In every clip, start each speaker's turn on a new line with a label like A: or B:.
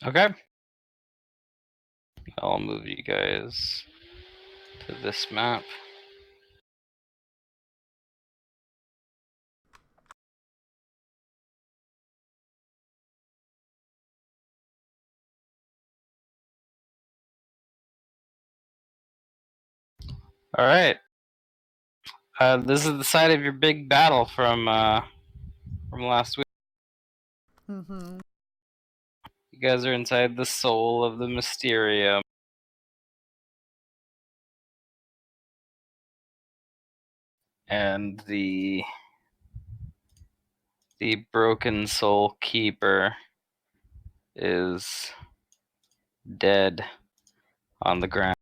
A: Okay. I'll move you guys to this map. All right. This is the site of your big battle from last week.
B: Mm-hmm.
A: You guys are inside the soul of the Mysterium. And the Broken Soul Keeper is dead on the ground.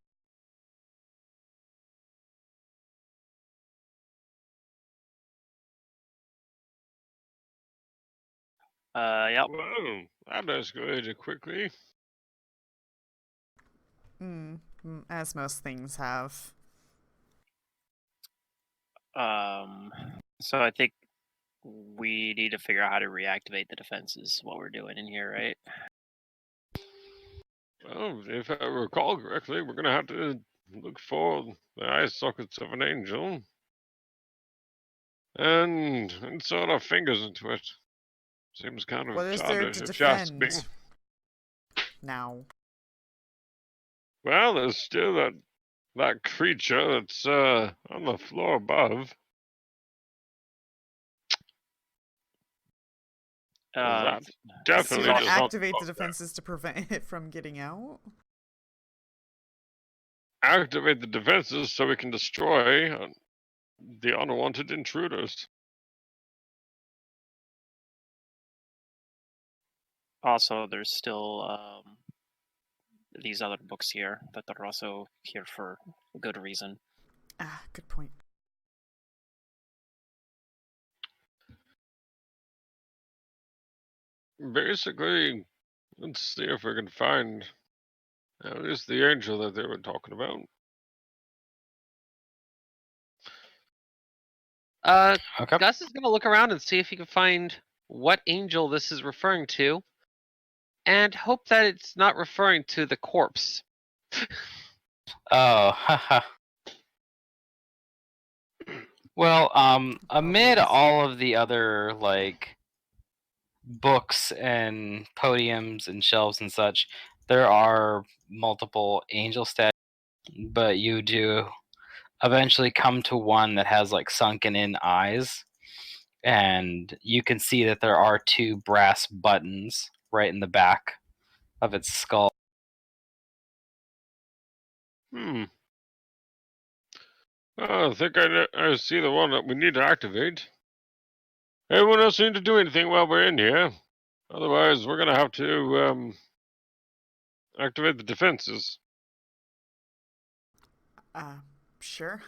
C: Yep.
D: Whoa, that escalated quickly.
B: As most things have.
C: So I think we need to figure out how to reactivate the defenses. What we're doing in here, right?
D: Well, if I recall correctly, we're gonna have to look for the eye sockets of an angel and insert our fingers into it. Seems kind of
B: What is there
D: childish,
B: to
D: if you ask me.
B: defend? Now.
D: Well, there's still that creature that's on the floor above. That
B: So
D: definitely
B: you're gonna
D: does not
B: activate the
D: belong there.
B: defenses to prevent it from getting out?
D: Activate the defenses so we can destroy the unwanted intruders.
C: Also, there's still these other books here that are also here for good reason.
B: Ah, good point.
D: Basically, let's see if we can find at least the angel that they were talking about.
A: Okay.
E: Gus is gonna look around and see if he can find what angel this is referring to, and hope that it's not referring to the corpse.
A: Oh, haha. Well, amid all of the other like books and podiums and shelves and such, there are multiple angel statues, but you do eventually come to one that has like sunken in eyes, and you can see that there are two brass buttons right in the back of its skull.
D: I think I see the one that we need to activate. Everyone else need to do anything while we're in here. Otherwise, we're gonna have to activate the defenses.
B: Sure.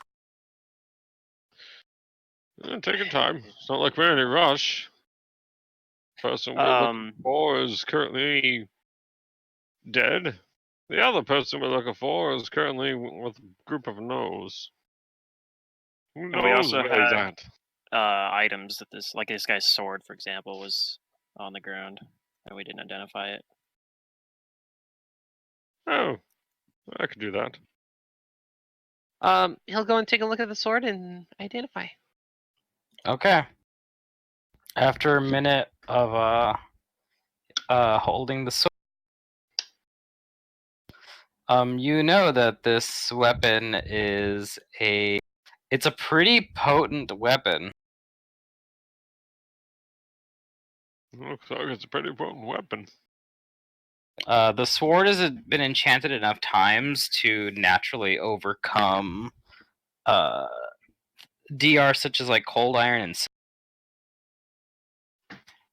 D: Take your time. It's not like we're in a rush. Person we're looking for is currently dead. The other person we're looking for is currently with a group of no's. Who
C: And
D: knows
C: we also
D: where he's
C: had
D: at?
C: items that this guy's sword, for example, was on the ground, and we didn't identify it.
D: Oh, I could do that.
E: He'll go and take a look at the sword and identify.
A: Okay. After a minute of holding the sword, you know that this weapon is it's a pretty potent weapon.
D: Looks like it's a pretty potent weapon.
A: The sword has been enchanted enough times to naturally overcome DR such as like cold iron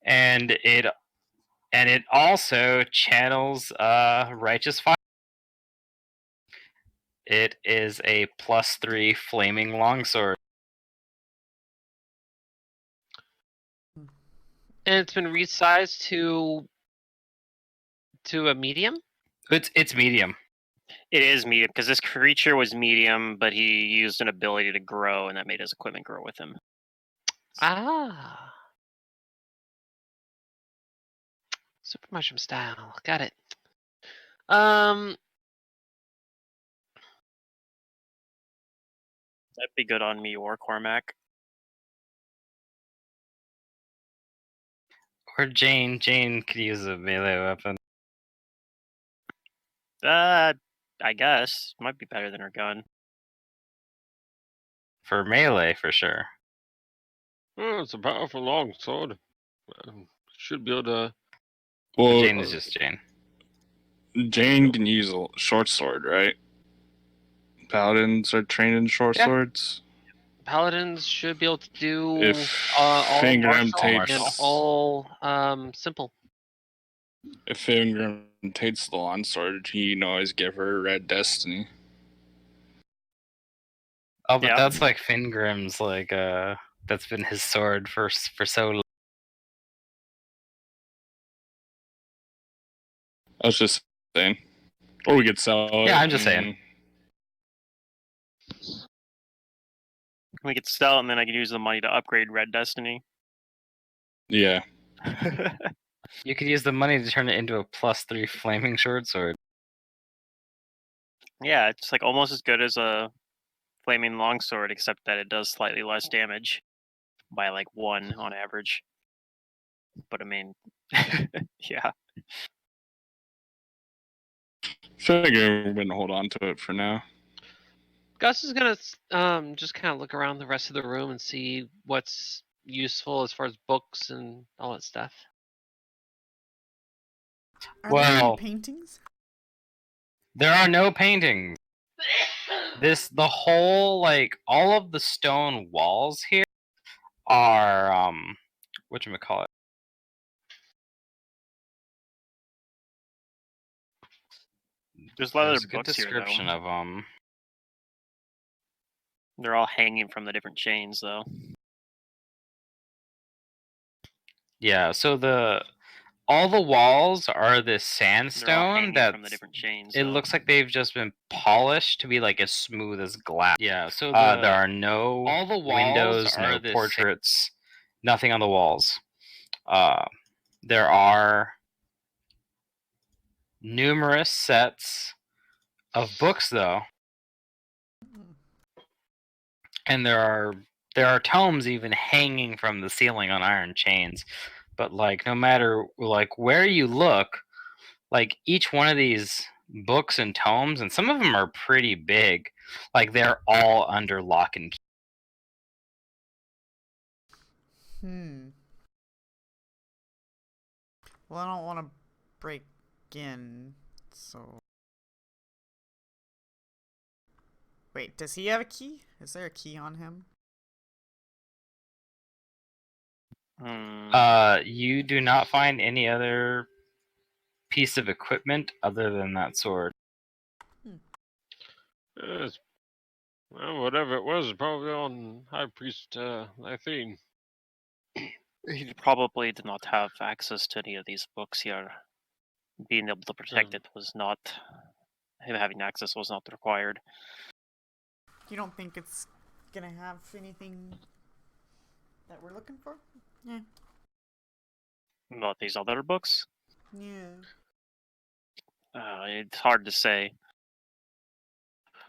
A: and it also channels righteous fire. It is a +3 flaming longsword.
E: And it's been resized to a medium?
A: It's medium.
C: It is medium, because this creature was medium, but he used an ability to grow, and that made his equipment grow with him.
E: Ah. Super mushroom style. Got it.
C: That'd be good on me or Cormac.
A: Or Jane. Jane could use a melee weapon.
C: I guess might be better than her gun.
A: For melee, for sure.
D: Oh, it's a powerful longsword. Should be able to.
F: Well,
A: Jane is just Jane.
F: Jane can use a short sword, right? Paladins are trained in short
A: Yeah.
F: swords.
E: Paladins should be able to do
F: If
E: all
F: Fangram
E: martial and
F: takes
E: all simple.
F: if Fangram takes the longsword, he can always give her Red Destiny.
A: Oh, but
C: Yeah.
A: that's like Fingrim's, like, that's been his sword for so long.
F: I was just saying. Or we could sell it.
A: Yeah, I'm just saying.
C: We could sell it, and then I could use the money to upgrade Red Destiny.
F: Yeah.
A: You could use the money to turn it into a +3 flaming short sword.
C: Yeah, it's like almost as good as a flaming longsword, except that it does slightly less damage by like 1 on average. But I mean, yeah.
F: Figure we're gonna hold on to it for now.
E: Gus is gonna just kind of look around the rest of the room and see what's useful as far as books and all that stuff.
B: Are there any
A: Well-
B: paintings?
A: There are no paintings. The whole, like, all of the stone walls here are, whatchamacallit?
C: There's a lot
A: There's
C: of
A: a good
C: books here,
A: description
C: though.
A: of them.
C: They're all hanging from the different chains, though.
A: Yeah, so all the walls are this
C: They're all
A: sandstone
C: hanging
A: that
C: from the different chains.
A: it
C: though.
A: looks like they've just been polished to be like as smooth as glass. Yeah, so there are no
E: all the walls
A: windows,
E: are
A: no
E: this
A: portraits, nothing on the walls. There are numerous sets of books, though, and there are tomes even hanging from the ceiling on iron chains. But like, no matter like where you look, like each one of these books and tomes, and some of them are pretty big, like they're all under lock and key.
B: Well, I don't want to break in, so. Wait, does he have a key? Is there a key on him?
A: You do not find any other piece of equipment other than that sword.
D: Yes. Well, whatever it was, probably on High Priest Lythine.
C: He probably did not have access to any of these books here. Being able to protect it was not. Him having access was not required.
B: You don't think it's gonna have anything that we're looking for? Yeah.
C: About these other books?
B: Yeah.
C: It's hard to say.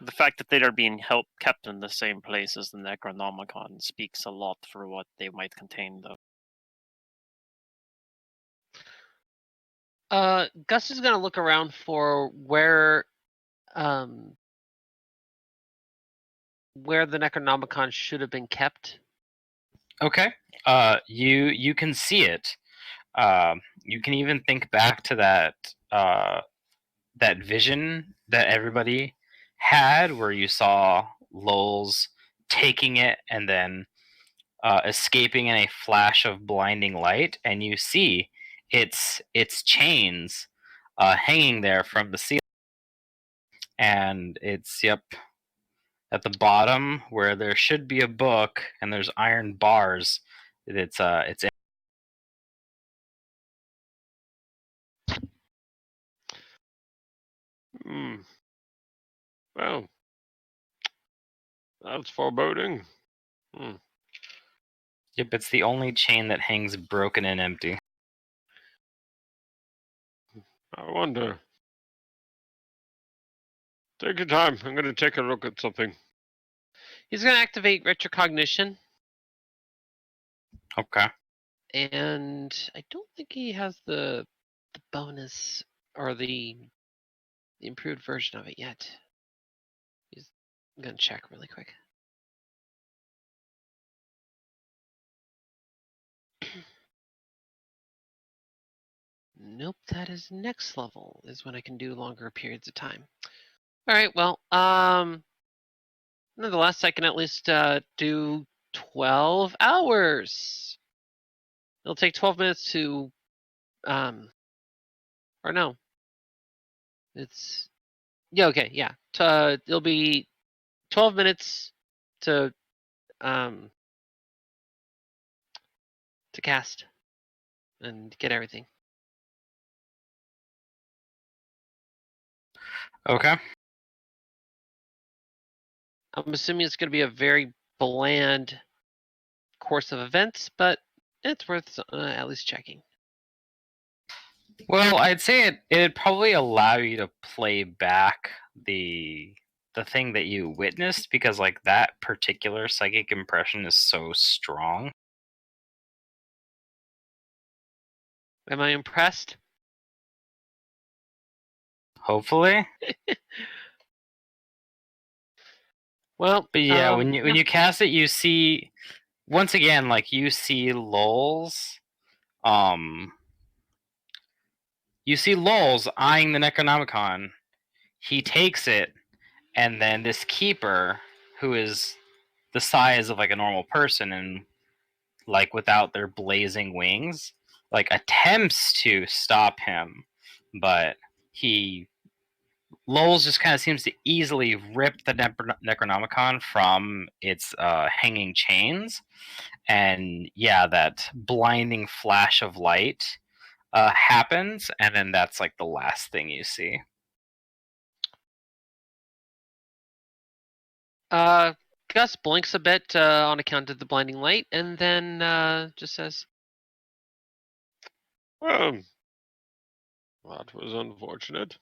C: The fact that they are being kept in the same place as the Necronomicon speaks a lot for what they might contain, though.
E: Gus is gonna look around for where the Necronomicon should have been kept.
A: Okay. You can see it. You can even think back to that vision that everybody had, where you saw Lowell's taking it and then escaping in a flash of blinding light, and you see its chains hanging there from the ceiling, and it's at the bottom where there should be a book, and there's iron bars. It's
D: Well, that's foreboding.
A: Yep, it's the only chain that hangs broken and empty.
D: I wonder. Take your time. I'm going to take a look at something.
E: He's going to activate retrocognition,
A: Okay.
E: and I don't think he has the bonus or the improved version of it yet. I'm going to check really quick. Nope, that is next level is when I can do longer periods of time. All right, well, nonetheless, I can at least do 12 hours. It'll take 12 minutes to, or no, it's, yeah, okay, yeah. It'll be 12 minutes to cast and get everything.
A: Okay.
E: I'm assuming it's going to be a very bland course of events, but it's worth at least checking.
A: Well, I'd say it'd probably allow you to play back the thing that you witnessed, because like that particular psychic impression is so strong.
E: Am I impressed?
A: Hopefully.
E: Well,
A: But yeah, when you cast it, you see, once again, like you see Lowell's eyeing the Necronomicon. He takes it, and then this keeper, who is the size of like a normal person and like without their blazing wings, like attempts to stop him, but Lowell's just kind of seems to easily rip the Necronomicon from its hanging chains, and yeah, that blinding flash of light happens, and then that's like the last thing you see.
E: Gus blinks a bit on account of the blinding light, and then just says,
D: Well, that was unfortunate.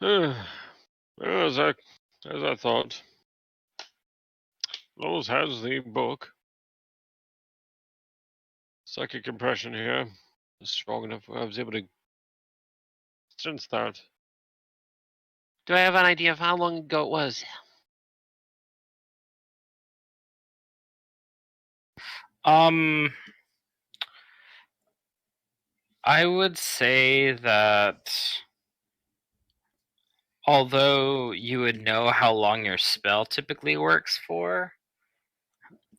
D: As I thought, Lowe's has the book. Psychic impression here is strong enough where I was able to sense that.
E: "Do I have an idea of how long ago it was?"
A: I would say that although you would know how long your spell typically works for,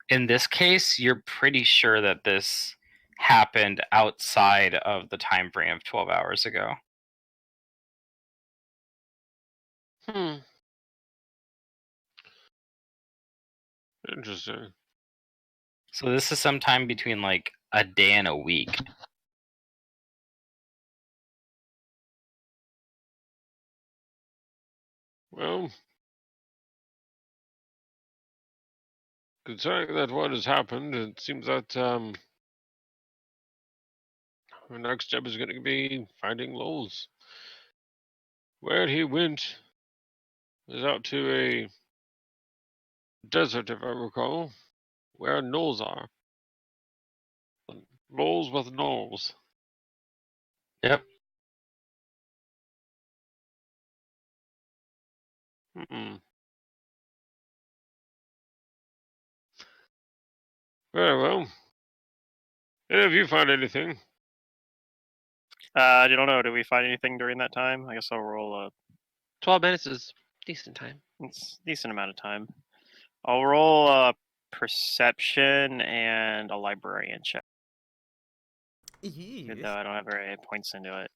A: in this case, you're pretty sure that this happened outside of the time frame of 12 hours ago.
D: Interesting.
A: So this is sometime between like a day and a week.
D: Well, considering that what has happened, it seems that our next step is going to be finding Lowell's. Where he went is out to a desert, if I recall, where knolls are. Knolls with knolls.
A: Yep.
D: Very well. Any of you find anything?
C: I don't know. Did we find anything during that time? I guess I'll roll
E: 12 minutes is decent time.
C: it's a decent amount of time. I'll roll a perception and a librarian check. Good though I don't have very points into it.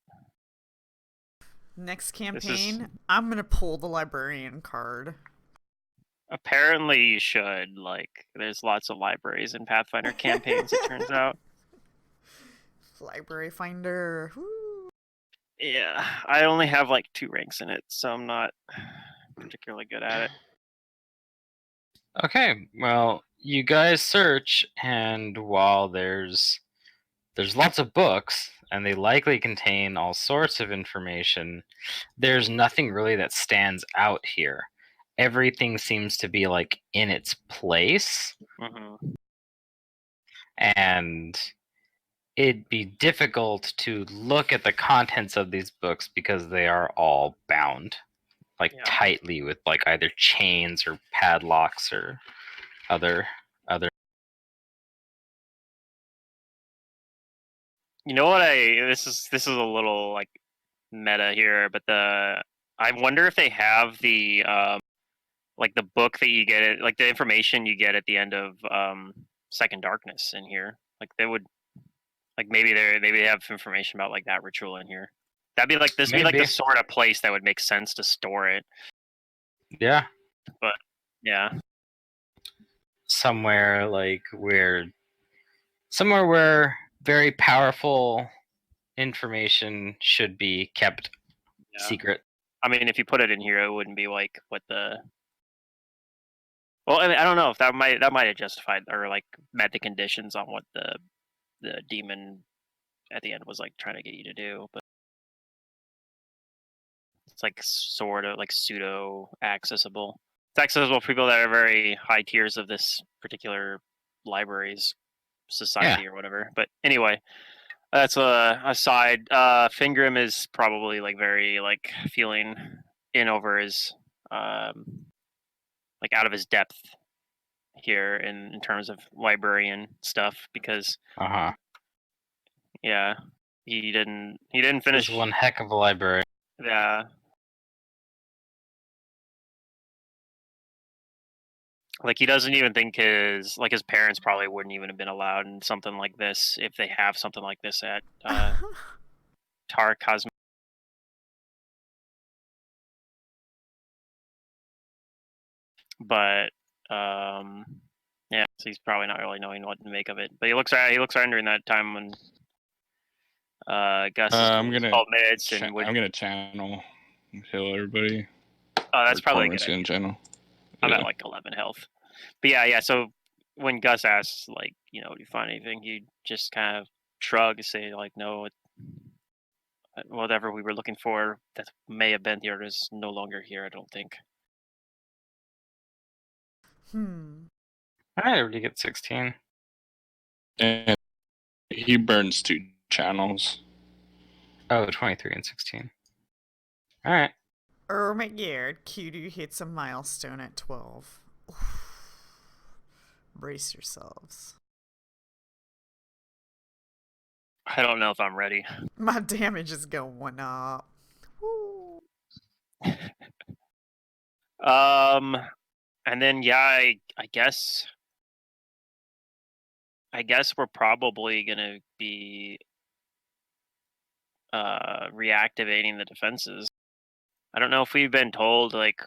B: Next campaign, I'm gonna pull the librarian card.
C: Apparently you should. Like, there's lots of libraries in Pathfinder campaigns, it turns out.
B: Library finder. Woo.
C: Yeah, I only have like 2 ranks in it, so I'm not particularly good at it.
A: Okay, well, you guys search, and while there's lots of books, and they likely contain all sorts of information. There's nothing really that stands out here. Everything seems to be like in its place, and it'd be difficult to look at the contents of these books because they are all bound, like tightly with like either chains or padlocks or other.
C: You know what? This is a little like meta here, but I wonder if they have the like the book that you get it, like the information you get at the end of Second Darkness in here. Like they would, like maybe they have information about like that ritual in here. That'd be like this. Be like the
A: Maybe.
C: sort of place that would make sense to store it.
A: Yeah.
C: But yeah,
A: Somewhere where very powerful information should be kept secret.
C: I mean, if you put it in here, it wouldn't be like what the. Well, I mean, I don't know if that might have justified or like met the conditions on what the demon at the end was like trying to get you to do, but it's like sort of like pseudo accessible. It's accessible for people that are very high tiers of this particular library's society or whatever. But anyway, that's a aside. Fingrim is probably like very like feeling in over his like out of his depth here in terms of librarian stuff because yeah, he didn't finish.
A: There's one heck of a library.
C: Yeah. Like he doesn't even think his parents probably wouldn't even have been allowed in something like this if they have something like this at Tar Cosmic. But yeah, so he's probably not really knowing what to make of it. But he looks around during that time when Gus
F: I'm gonna
C: called minutes and
F: I'm gonna channel heal everybody.
C: Oh, that's probably a good idea.
F: In channel.
C: I'm at like 11 health. But yeah. So when Gus asks, like, you know, do you find anything, you just kind of shrug and say, like, no, whatever we were looking for that may have been here is no longer here. I don't think.
A: I already get 16.
F: And he burns 2 channels.
A: Oh, 23 and 16. All right.
B: Oh my god, Kudu hits a milestone at 12. Brace yourselves.
C: I don't know if I'm ready.
B: My damage is going up. Woo.
C: And then yeah, I guess we're probably gonna be reactivating the defenses. I don't know if we've been told, like,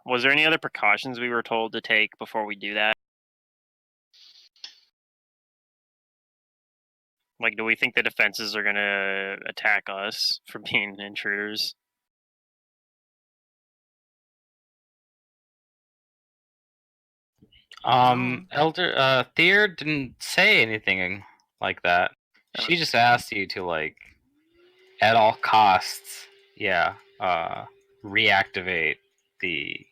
C: was there any other precautions we were told to take before we do that? Like, do we think the defenses are gonna attack us for being intruders?
A: Elder Thier didn't say anything like that. She just asked you to, like, at all costs, reactivate the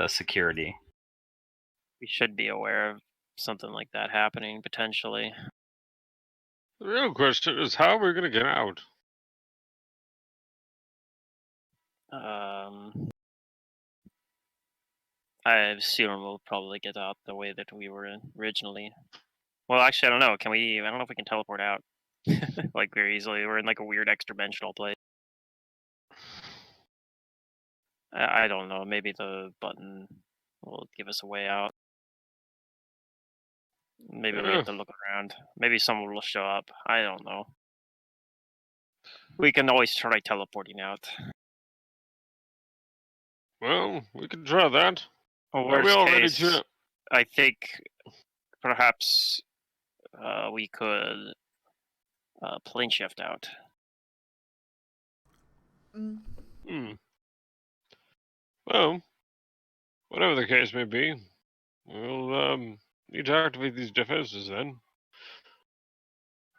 A: security.
C: We should be aware of something like that happening potentially.
D: The real question is how we're gonna get out.
C: I assume we'll probably get out the way that we were in originally. Well, actually, I don't know. I don't know if we can teleport out like very easily. We're in like a weird extra dimensional place. I don't know. Maybe the button will give us a way out. Maybe we have to look around. Maybe someone will show up. I don't know. We can always try teleporting out.
D: Well, we can try that.
C: Are we all ready to? I think perhaps we could plane shift out.
D: Well, whatever the case may be, we'll need to activate these defenses then.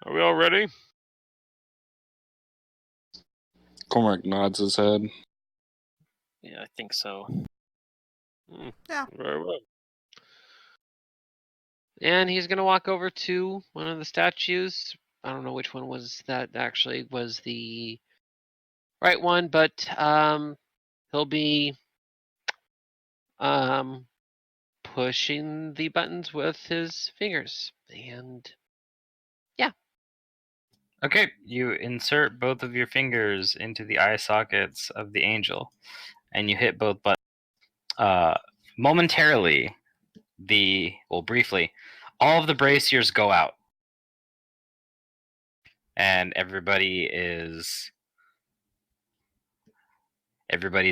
D: Are we all ready?
F: Cormac nods his head.
C: Yeah, I think so.
B: Yeah.
D: Very well.
E: And he's gonna walk over to one of the statues. I don't know which one was that actually was the right one, but he'll be pushing the buttons with his fingers. And
A: Okay, you insert both of your fingers into the eye sockets of the angel, and you hit both buttons. Momentarily, briefly, all of the braziers go out, and everybody's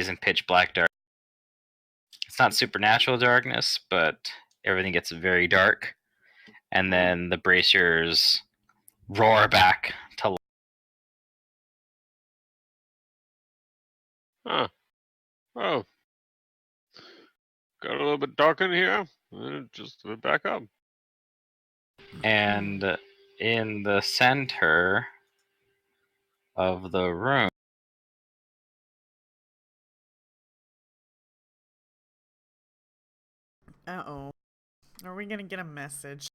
A: in pitch black dark. It's not supernatural darkness, but everything gets very dark, and then the braziers roar back to life.
D: Huh. Oh. Got a little bit dark in here, and then it just went back up.
A: And in the center of the room,
B: Uh-oh. Are we gonna get a message?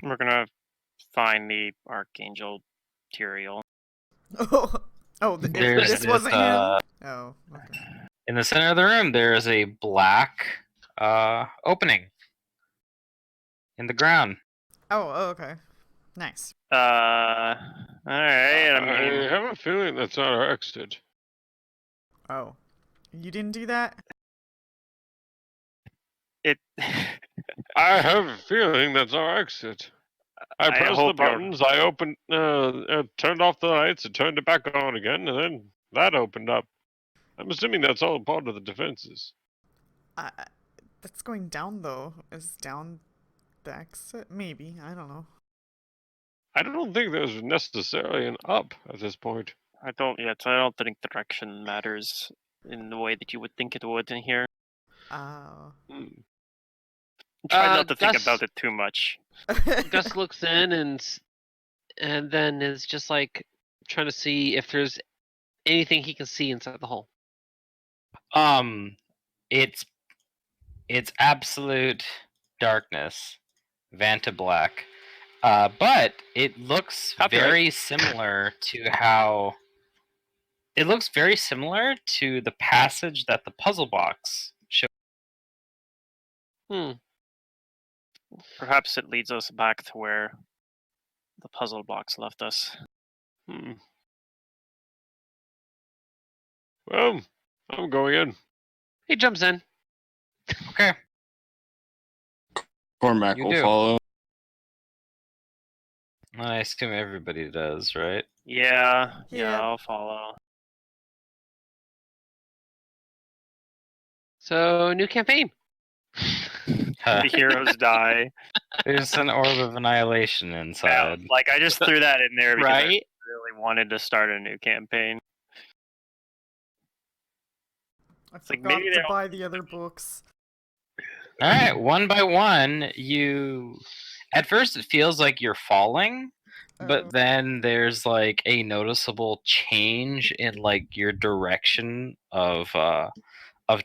C: We're gonna find the Archangel material.
B: Oh,
A: There's
B: this
A: this,
B: wasn't him? Oh, okay.
A: in the center of the room, there is a black opening in the ground.
B: Oh, okay. Nice.
C: Alright, I mean,
D: I have a feeling that's not our exit.
B: Oh. You didn't do that?
C: it.
D: I have a feeling that's our exit. I pressed the
C: hope you're-
D: buttons, I opened, turned off the lights, and turned it back on again, and then that opened up. I'm assuming that's all part of the defenses.
B: That's going down, though. Is down the exit? Maybe. I don't know.
D: I don't think there's necessarily an up at this point.
C: I don't think direction matters in the way that you would think it would in here.
B: Oh.
C: Try not to think
E: Gus-
C: about it too much.
E: Gus looks in and then is just like trying to see if there's anything he can see inside the hole.
A: It's absolute darkness, Vanta black. But it looks
D: Copyright.
A: very similar to how it looks very similar to the passage that the puzzle box showed.
C: Perhaps it leads us back to where the puzzle box left us.
D: Well, I'm going in.
E: He jumps in.
A: Okay.
F: Cormac
A: You
F: will
A: do.
F: follow.
A: I assume everybody does, right?
C: Yeah,
B: Yeah.
C: I'll follow.
E: So new campaign.
C: The heroes die.
A: There's an orb of annihilation
C: Yeah,
A: inside.
C: like I just threw that in there because I
E: Right?
C: really wanted to start a new campaign.
B: I
C: like
B: forgot
C: maybe
B: to
C: they'll-
B: buy the other books.
A: All right, one by one, at first it feels like you're falling, but then there's like a noticeable change in like your direction of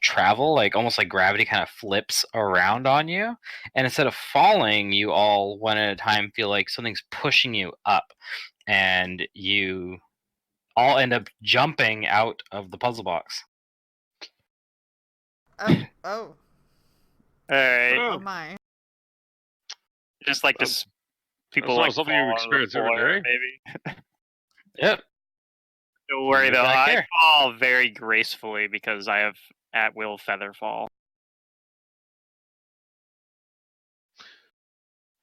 A: travel, like almost like gravity kind of flips around on you, and instead of falling, you all one at a time feel like something's pushing you up, and you all end up jumping out of the puzzle box.
B: Oh.
C: Alright,
B: Oh my.
C: just like this. People
D: not
C: like
D: something
C: fall
D: you
C: on the
D: experience every
C: floor,
D: day.
C: maybe.
A: Yep.
C: Don't worry
A: You're
C: though,
A: back
C: I
A: here.
C: fall very gracefully because I have at will feather fall.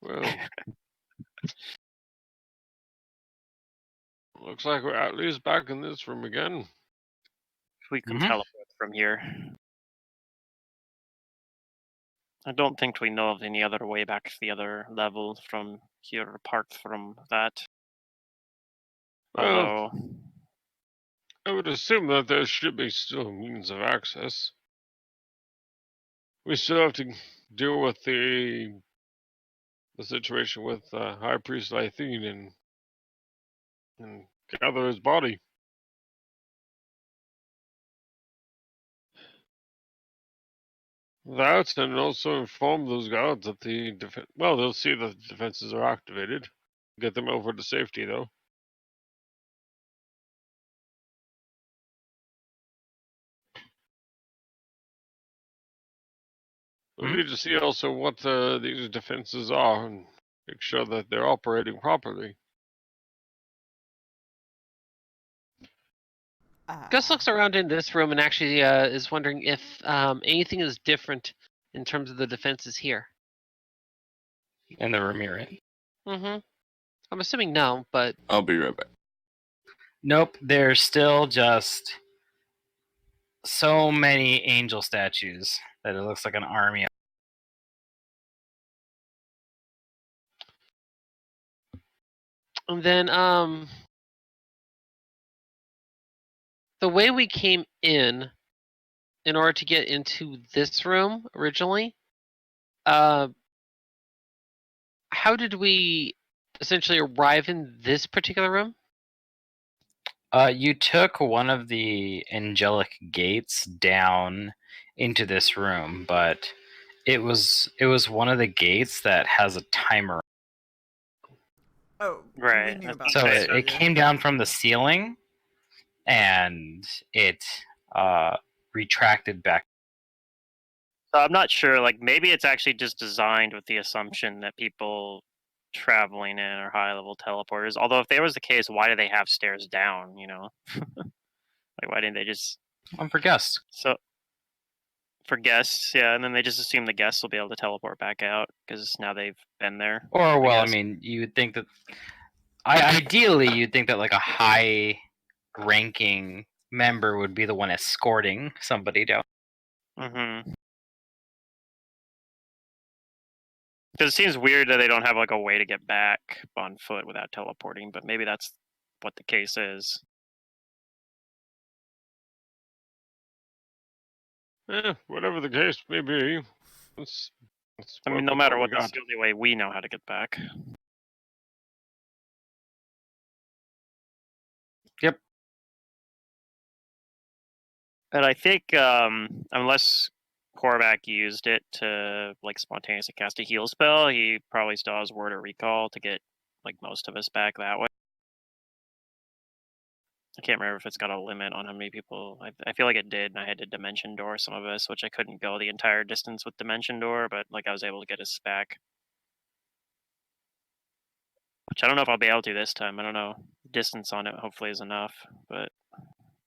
D: Well, looks like we're at least back in this room again.
C: We can
A: Mhm.
C: teleport from here. I don't think we know of any other way back to the other level from here apart from that.
D: Well,
C: Although,
D: I would assume that there should be still means of access. We still have to deal with the situation with High Priest Lythene and and gather his body. That, and also inform those guards that the well, they'll see that the defenses are activated. Get them over to safety, though. We need to see also what these defenses are and make sure that they're operating properly.
E: Gus looks around in this room and actually is wondering if anything is different in terms of the defenses here.
A: In the room you're in.
E: Mm-hmm. I'm assuming no, but
F: I'll be right back.
A: Nope, there's still just so many angel statues that it looks like an army.
E: and then the way we came in order to get into this room originally, how did we essentially arrive in this particular room?
A: You took one of the angelic gates down into this room, but it was one of the gates that has a timer.
B: Oh,
C: Right,
B: we knew
C: that's
B: about
A: So
C: okay,
B: this.
A: it,
C: so
A: it
B: yeah.
A: came down from the ceiling, and it retracted back.
C: So I'm not sure. Like maybe it's actually just designed with the assumption that people traveling in are high level teleporters. Although if that was the case, why do they have stairs down? You know, like why didn't they just
A: For guests.
C: so for guests? Yeah, and then they just assume the guests will be able to teleport back out because now they've been there.
A: Or, well, I
C: guess.
A: mean, you would think that ideally you'd think that like a high ranking member would be the one escorting somebody down.
C: Mm-hmm. Because it seems weird that they don't have like a way to get back on foot without teleporting, but maybe that's what the case is.
D: Whatever the case may be, let's
C: I
D: work
C: mean, no
D: with
C: matter
D: we
C: what, that's
D: got.
C: the only way we know how to get back.
A: Yep.
C: And I think unless Korvac used it to like spontaneously cast a heal spell, he probably still has word or recall to get like most of us back that way. I can't remember if it's got a limit on how many people. I feel like it did, and I had to Dimension Door some of us, which I couldn't go the entire distance with Dimension Door, but like I was able to get us back. Which I don't know if I'll be able to this time. I don't know. Distance on it hopefully is enough, but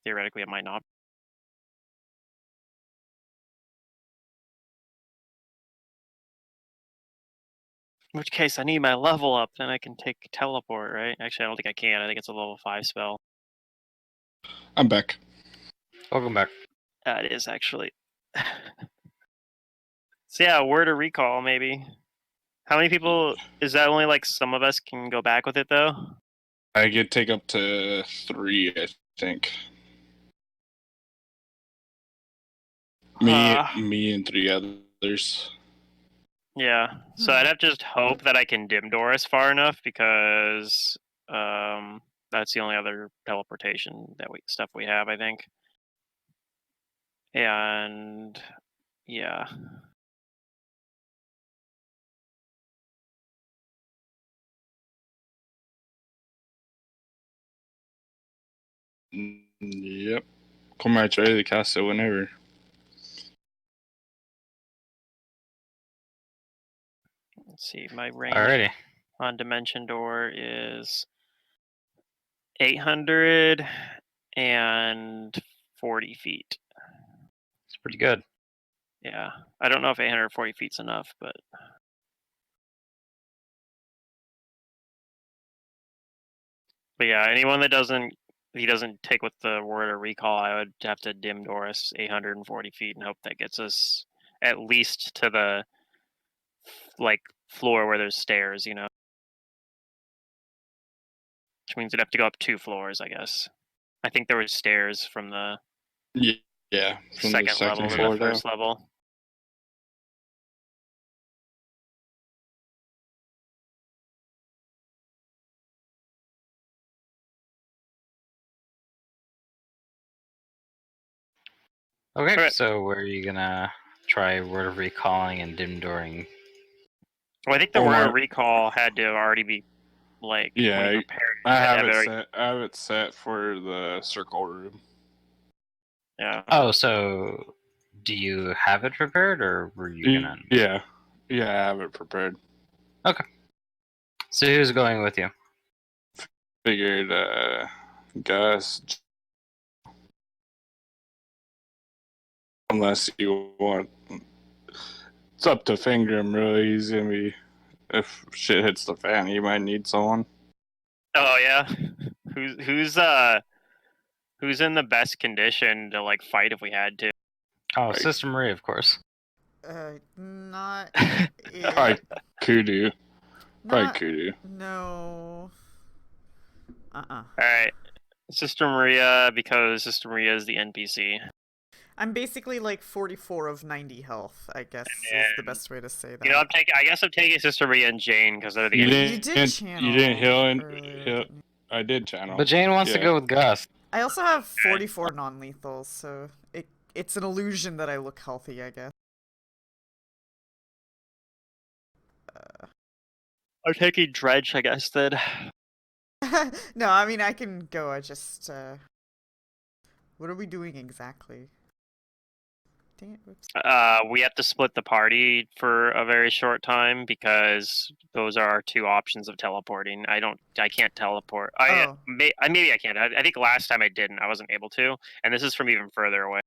C: theoretically it might not. In which case I need my level up, then I can take teleport, right? Actually, I don't think I can. I think it's a level 5 spell.
F: I'm back.
A: Welcome back.
C: It is actually. So yeah, word or recall maybe. How many people? Is that only like some of us can go back with it though?
F: I could take up to 3, I think. Me and 3 others.
C: Yeah. So I'd have to just hope that I can dim Doris far enough because that's the only other teleportation stuff we have, I think. And yeah.
F: Yep. Cormac's ready to cast it whenever.
C: Let's see. My range
A: Alrighty.
C: on Dimension Door is 840 feet.
A: It's pretty good.
C: Yeah. I don't know if 840 feet's enough, but yeah, anyone that doesn't take with the word or recall, I would have to dim Doris 840 feet and hope that gets us at least to the like floor where there's stairs, you know. Which means it'd have to go up 2 floors, I guess. I think there was stairs from the
F: Yeah, from
C: second
F: the second
C: level to
F: floor
C: the first level.
A: Okay,
C: Okay.
A: so where are you gonna try word of recalling and dim dooring?
C: Well, I think the
F: Oh,
C: word
F: my-
C: of recall had to already be like when
F: Yeah,
C: he prepared.
F: I
C: had to
F: have it
C: already-
F: set. I have it set for the circle room.
C: Yeah.
A: Oh, so do you have it prepared, or were you gonna?
F: Yeah, I have it prepared.
A: So who's going with you?
F: Figured, Gus. Unless you want, it's up to Fingram. Really, he's gonna be. If shit hits the fan, he might need someone.
C: Oh yeah. Who's in the best condition to like fight if we had to?
A: Oh,
F: Right.
A: Sister Marie, of course.
B: Not.
F: Probably Kudu. Probably
B: Not.
F: Kudu.
B: No.
C: All right, Sister Maria, because Sister Maria is the NPC.
B: I'm basically like 44 of 90 health, I guess is the best way to say that.
C: You know, I guess I'm taking Sister Maria and Jane because they're the
F: You
C: NPCs.
B: You
F: didn't.
B: did channel.
F: You didn't heal and
B: earlier,
F: heal.
B: didn't you?
F: I did channel.
A: But Jane wants to
F: Yeah.
A: go with Gus.
B: I also have 44 non-lethals, so it's an illusion that I look healthy, I guess.
C: I'm taking Dredge, I guess, then.
B: No, I mean I can go. I just what are we doing exactly? Dang it! Whoops.
C: We have to split the party for a very short time because those are our two options of teleporting. I can't teleport.
B: Oh.
C: Maybe I can. I think last time I didn't. I wasn't able to, and this is from even further away.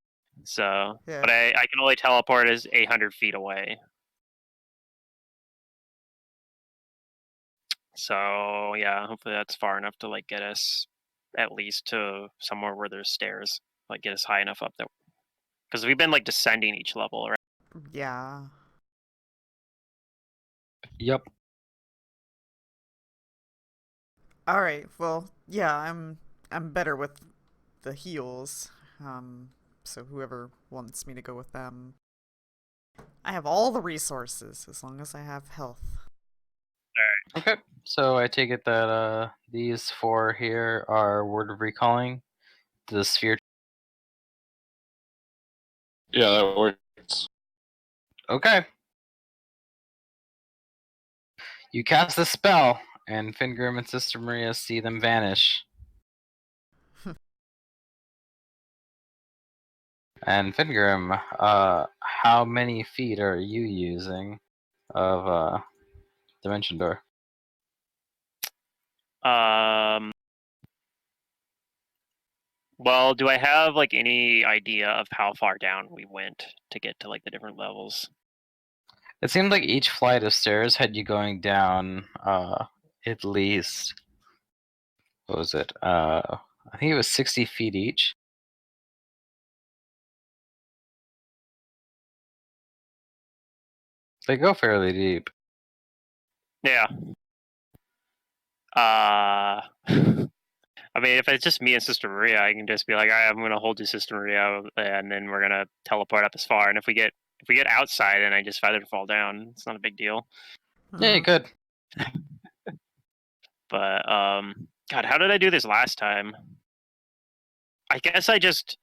C: So,
B: Yeah.
C: but I can only teleport as 800 feet away. So yeah, hopefully that's far enough to like get us at least to somewhere where there's stairs, like get us high enough up there. Because we've been like descending each level, right?
B: Yeah.
A: Yep.
B: All right. Well, yeah, I'm better with the heals. So whoever wants me to go with them, I have all the resources as long as I have health.
A: Okay. So I take it that these four here are word of recalling the sphere.
F: Yeah, that works.
A: Okay. You cast the spell, and Fingrim and Sister Maria see them vanish. And Fingrim, how many feet are you using of Dimension Door?
C: Well, do I have like any idea of how far down we went to get to like the different levels?
A: It seemed like each flight of stairs had you going down at least, what was it? I think it was 60 feet each. They go fairly deep.
C: Yeah. I mean, if it's just me and Sister Maria, I can just be like, "All right, I'm gonna hold you, Sister Maria, and then we're gonna teleport up as far. And if we get outside and I just feather fall down, it's not a big deal."
A: Yeah, you could.
C: But God, how did I do this last time? I guess I just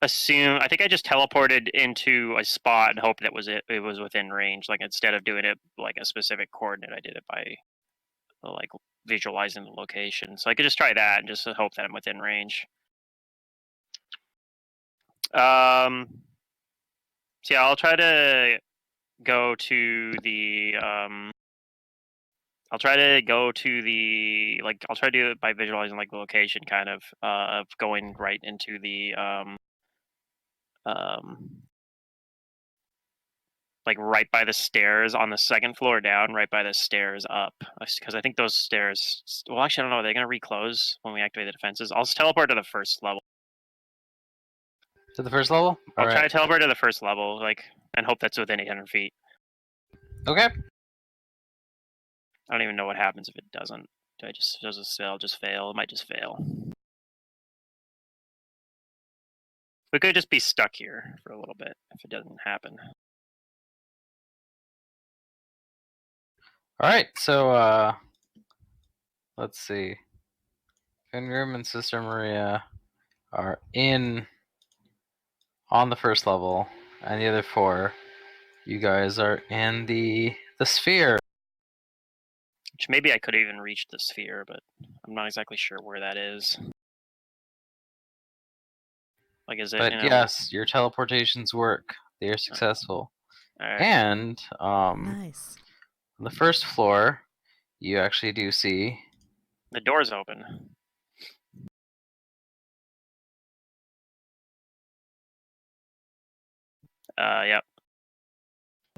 C: assume. I think I just teleported into a spot and hoped that was it. It was within range. Like instead of doing it like a specific coordinate, I did it by like visualizing the location. So I could just try that and just hope that I'm within range. So yeah, I'll try to go to the I'll try to go to the like I'll try to do it by visualizing like the location kind of going right into the like right by the stairs on the second floor down, right by the stairs up. Because I think those stairs well actually I don't know, are they gonna reclose when we activate the defenses? I'll just teleport to the first level.
A: To the first level?
C: I'll
A: All
C: try
A: right.
C: to teleport to the first level, like and hope that's within 800 feet.
A: Okay.
C: I don't even know what happens if it doesn't. Does it just fail? It might just fail. We could just be stuck here for a little bit if it doesn't happen.
A: All right. So let's see. Fingrim and Sister Maria are in on the first level, and the other 4, you guys are in the sphere.
C: Which maybe I could even reach the sphere, but I'm not exactly sure where that is. Like, is it?
A: But yes, your teleportations work. They are successful.
C: Right.
A: And
B: Nice.
A: on the first floor, you actually do see
C: the door's open. Yep.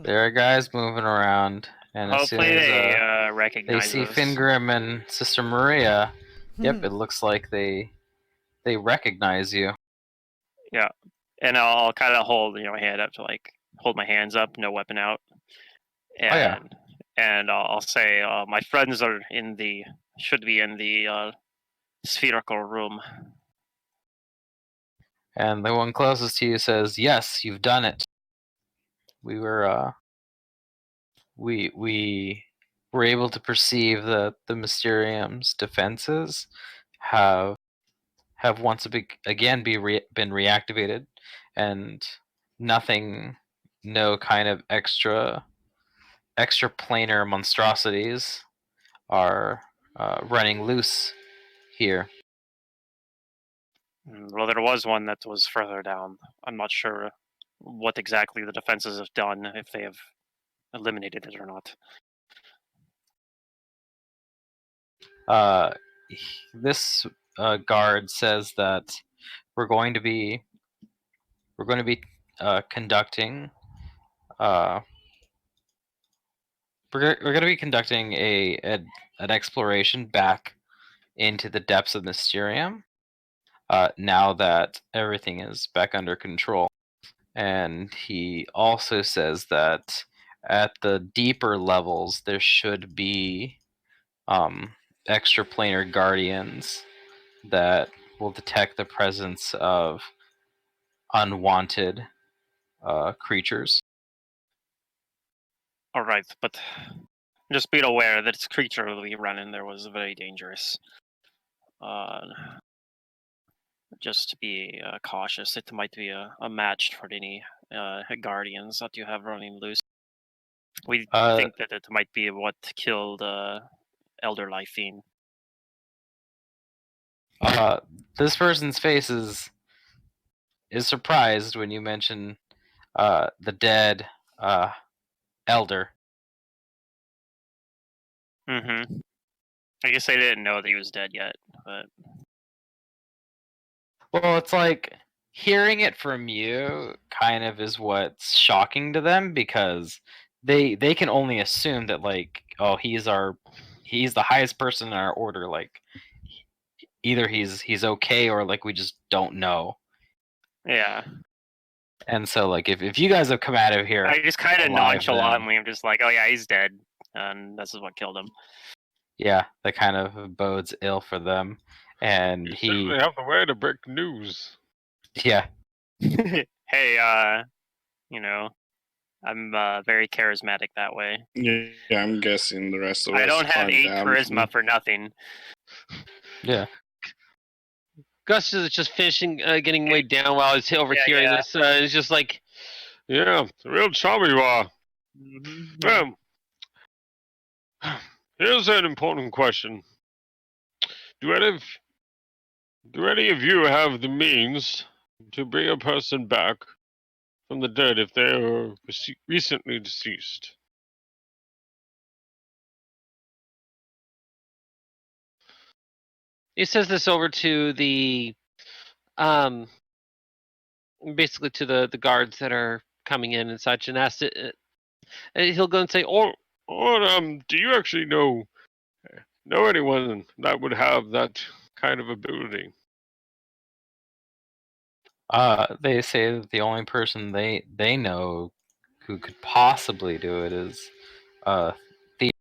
A: there are guys moving around, and as soon
C: Hopefully
A: as
C: they
A: they
C: recognize
A: see
C: us.
A: Fingrim and Sister Maria, yep,
B: Hmm.
A: it looks like they recognize you.
C: Yeah, and I'll kind of hold my hand up to like hold my hands up, no weapon out, and
A: Oh, yeah.
C: and I'll say my friends are should be in the spherical room.
A: And the one closest to you says, "Yes, you've done it. We were we were able to perceive that the Mysterium's defenses have once again been reactivated, and no kind of extra planar monstrosities are running loose here."
C: Well, there was one that was further down. I'm not sure what exactly the defenses have done, if they have eliminated it or not.
A: This guard says that we're going to be conducting we're going to be conducting an exploration back into the depths of Mysterium, now that everything is back under control. And he also says that at the deeper levels there should be extraplanar guardians that will detect the presence of unwanted creatures.
C: All right, but just be aware that this creature we ran in there was very dangerous. Just to be cautious. It might be a match for any guardians that you have running loose. We think that it might be what killed Elder Lyphine.
A: This person's face is surprised when you mention the dead elder.
C: Mm-hmm. I guess they didn't know that he was dead yet, but
A: Well, it's like hearing it from you kind of is what's shocking to them, because they can only assume that, like, oh, he's the highest person in our order, like either he's okay, or like we just don't know.
C: yeah.
A: And so, like, if you guys have come out of here,
C: I just kind of
A: alive,
C: nonchalantly am just like, oh yeah, he's dead, and this is what killed him.
A: yeah, that kind of bodes ill for them. And
D: You
A: he
D: certainly have the way to break news.
A: yeah,
C: Hey, I'm very charismatic that way.
F: Yeah, I'm guessing the rest of us
C: I don't have
F: aren't
C: 8
F: down
C: charisma
F: from-
C: for nothing.
A: yeah.
E: Gus is just finishing, getting weighed down while he's overhearing
C: yeah.
E: this. It's just like,
D: Yeah, real charmer you are.
C: Mm-hmm.
D: Here's an important question. Do any of you have the means to bring a person back from the dead if they are recently deceased?
E: he says this over to the, basically to the guards that are coming in and such, and asks it. He'll go and say,
D: Or do you actually know anyone that would have that kind of ability?
A: They say that the only person they know who could possibly do it is the.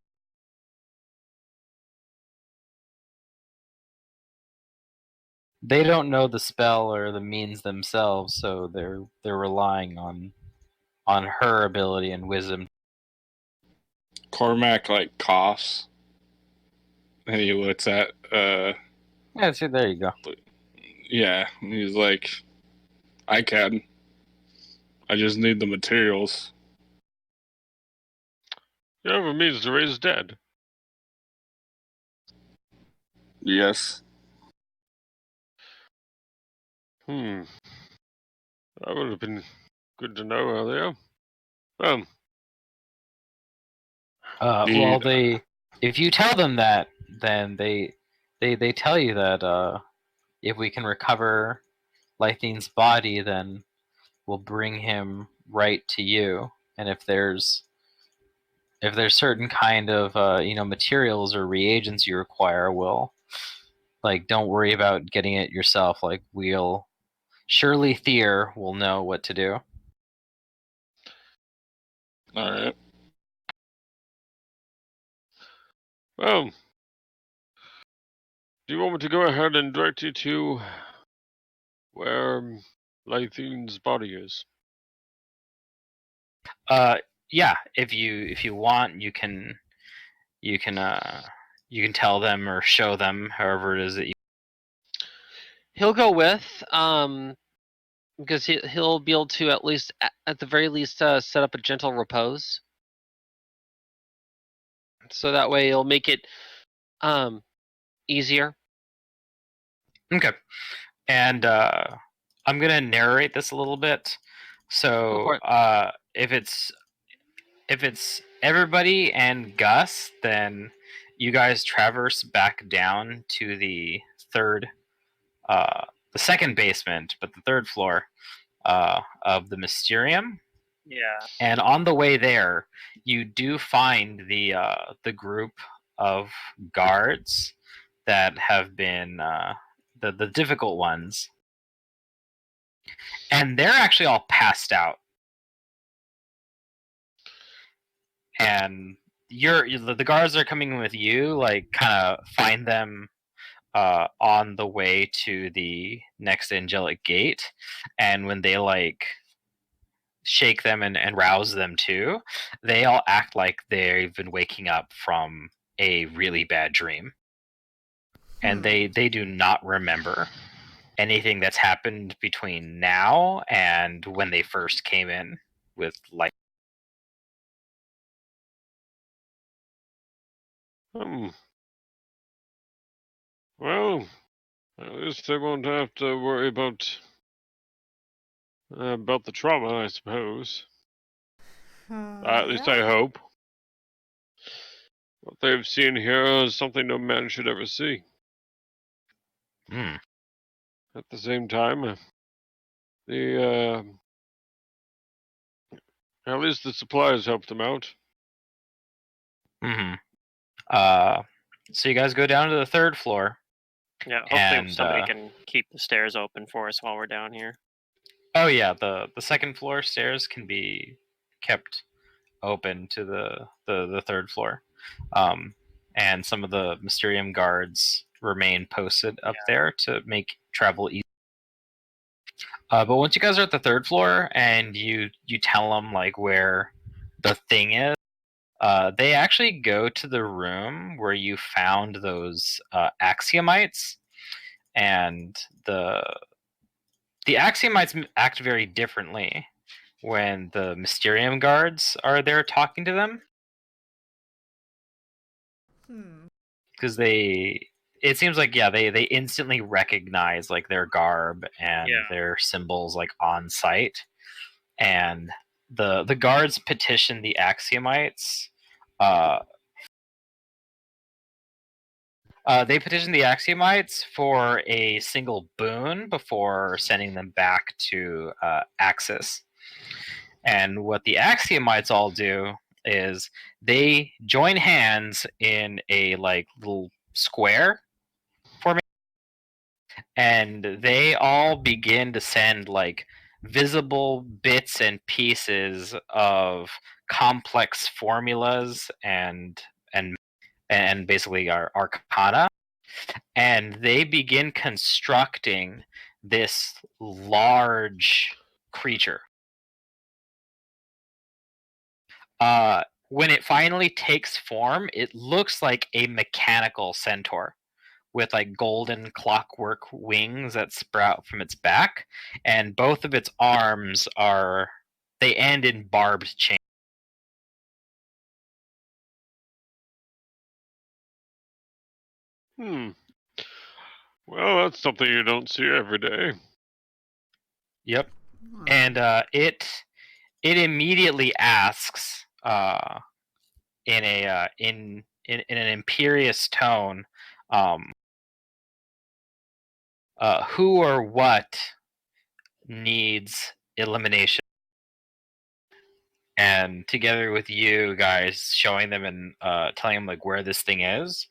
A: They don't know the spell or the means themselves, so they're relying on her ability and wisdom.
F: Cormac like coughs, and he looks at
A: Yeah, see, there you go.
F: yeah, he's like, I can. I just need the materials.
D: You have a means to raise dead.
F: Yes.
D: That would have been good to know earlier.
A: Well, if you tell them that, then they tell you that if we can recover Lythine's body, then we'll bring him right to you. And if there's certain kind of materials or reagents you require, we'll don't worry about getting it yourself. We'll surely Thier will know what to do.
F: All right.
D: Well, do you want me to go ahead and direct you to where Lythine's body is?
A: Yeah, if you want, you can tell them or show them, however it is that you.
E: He'll go with, because he'll be able to at least, at the very least, set up a gentle repose. So that way it'll make it easier.
A: Okay. And I'm gonna narrate this a little bit. So if it's everybody and Gus, then you guys traverse back down to the second basement, but the third floor of the Mysterium.
C: Yeah.
A: And on the way there, you do find the group of guards that have been the difficult ones, and they're actually all passed out. And the guards are coming with you, kind of find them on the way to the next angelic gate, and when they shake them and rouse them too, they all act like they've been waking up from a really bad dream. And they do not remember anything that's happened between now and when they first came in with light.
D: Well, at least they won't have to worry about the trauma, I suppose. At least I hope. What they've seen here is something no man should ever see. At the same time, at least the supplies helped them out.
A: So you guys go down to the third floor.
C: Yeah, hopefully somebody can keep the stairs open for us while we're down here.
A: Oh yeah, the second floor stairs can be kept open to the third floor. And some of the Mysterium guards remain posted up there to make travel easy. But once you guys are at the third floor and you tell them where the thing is, they actually go to the room where you found those axiomites, and the axiomites act very differently when the Mysterium guards are there talking to them. Because it seems like they instantly recognize their garb and their symbols on sight, and the guards petition the axiomites. They petition the axiomites for a single boon before sending them back to Axis. And what the axiomites all do is they join hands in a little square formation, and they all begin to send visible bits and pieces of complex formulas and basically our arcana, and they begin constructing this large creature. When it finally takes form, it looks like a mechanical centaur with golden clockwork wings that sprout from its back, and both of its arms are they end in barbed chain.
D: Hmm. Well, that's something you don't see every day.
A: Yep. And it immediately asks in a in an imperious tone, who or what needs elimination? And together with you guys showing them and telling them like where this thing is,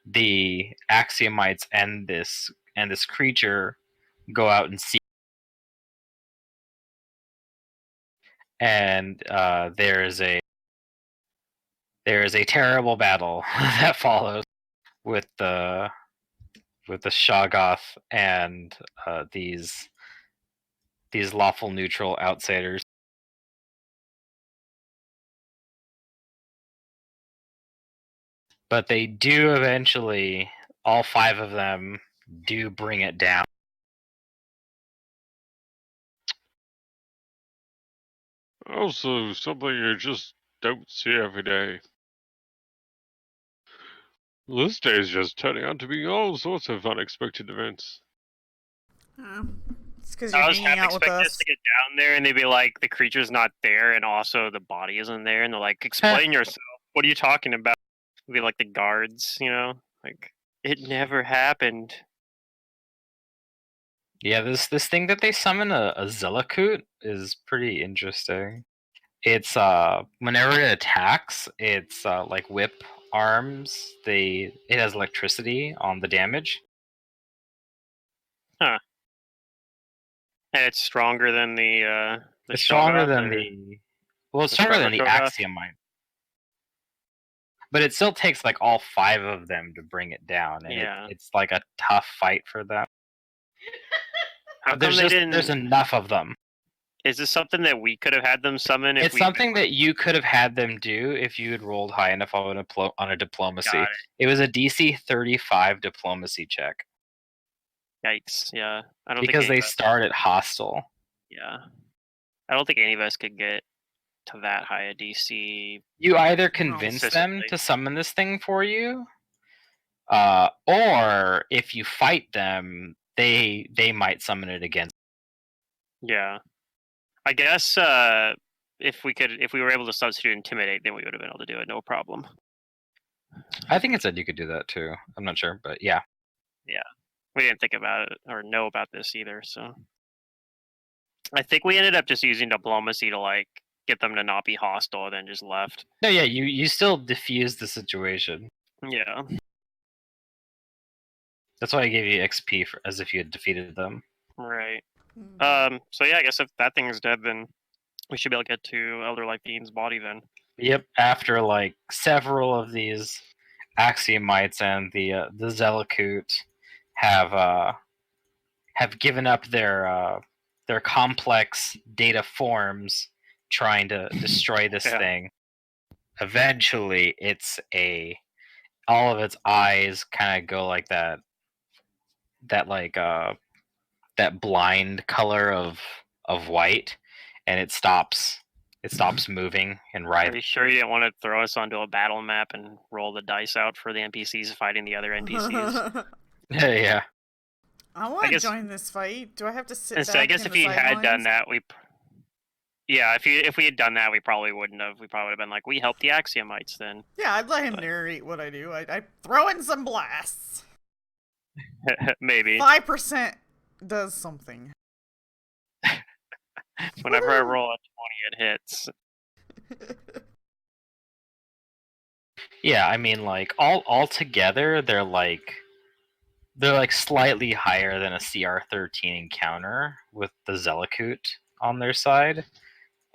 A: the Axiomites and this creature go out and see. And there is a terrible battle that follows with the Shoggoth and these lawful neutral outsiders. But they do eventually, all 5 of them do bring it down.
D: Also, something you just don't see every day. This day is just turning out to be all sorts of unexpected events.
B: It's because you're
C: I was
B: hanging
C: half
B: out with
C: expecting
B: us.
C: us to get down there and they'd be like, the creature's not there, and also the body isn't there, and they're like, explain yourself. What are you talking about? It'd be like the guards, you know, like it never happened.
A: Yeah, this thing that they summon, a Zelakut, is pretty interesting. It's whenever it attacks, it's like whip arms. It has electricity on the damage.
C: Huh. And it's stronger than the
A: It's stronger
C: Shoggoth,
A: than
C: or
A: it's
C: the
A: stronger
C: regular
A: than the
C: Shoggoth?
A: Axiomite. But it still takes like all 5 of them to bring it down, and
C: Yeah.
A: it's like a tough fight for them.
C: How
A: But
C: come they didn't?
A: there's enough of them.
C: Is this something that we could have had them summon if
A: It's
C: we?
A: something that you could have had them do if you had rolled high enough on a diplomacy.
C: Got
A: It was a DC 35 diplomacy check.
C: Yikes! Yeah, I don't
A: because
C: think
A: they start at hostile.
C: Yeah, I don't think any of us could get to that high a DC.
A: You either convince them
C: consistently.
A: to summon this thing for you, or if you fight them, they might summon it again.
C: Yeah, I guess if we were able to substitute intimidate, then we would have been able to do it, no problem.
A: I think it said you could do that too. I'm not sure, but yeah.
C: Yeah, we didn't think about it or know about this either, so I think we ended up just using diplomacy to like get them to not be hostile, and then just left.
A: No, yeah, you still diffused the situation.
C: Yeah.
A: That's why I gave you XP as if you had defeated them.
C: Right. So yeah, I guess if that thing is dead, then we should be able to get to Elder Lythene's body then.
A: Yep. After like several of these Axiomites and the Zelakut have given up their complex data forms trying to destroy this thing. Eventually, all of its eyes kind of go like that blind color of white, and it stops moving and
C: Are
A: writhing.
C: you sure you didn't want to throw us onto a battle map and roll the dice out for the NPCs fighting the other NPCs?
A: Yeah.
B: I want to join this fight. Do I have to sit back?
C: I guess if you had done that, if we had done that, we probably wouldn't have. We probably would have been like, we helped the Axiomites then.
B: Yeah, I'd let him narrate what I do. I throw in some blasts.
C: Maybe
B: 5% does something.
C: Whenever I roll a 20, it hits.
A: Yeah, I mean, like all together, they're like slightly higher than a CR13 encounter with the Zelakut on their side.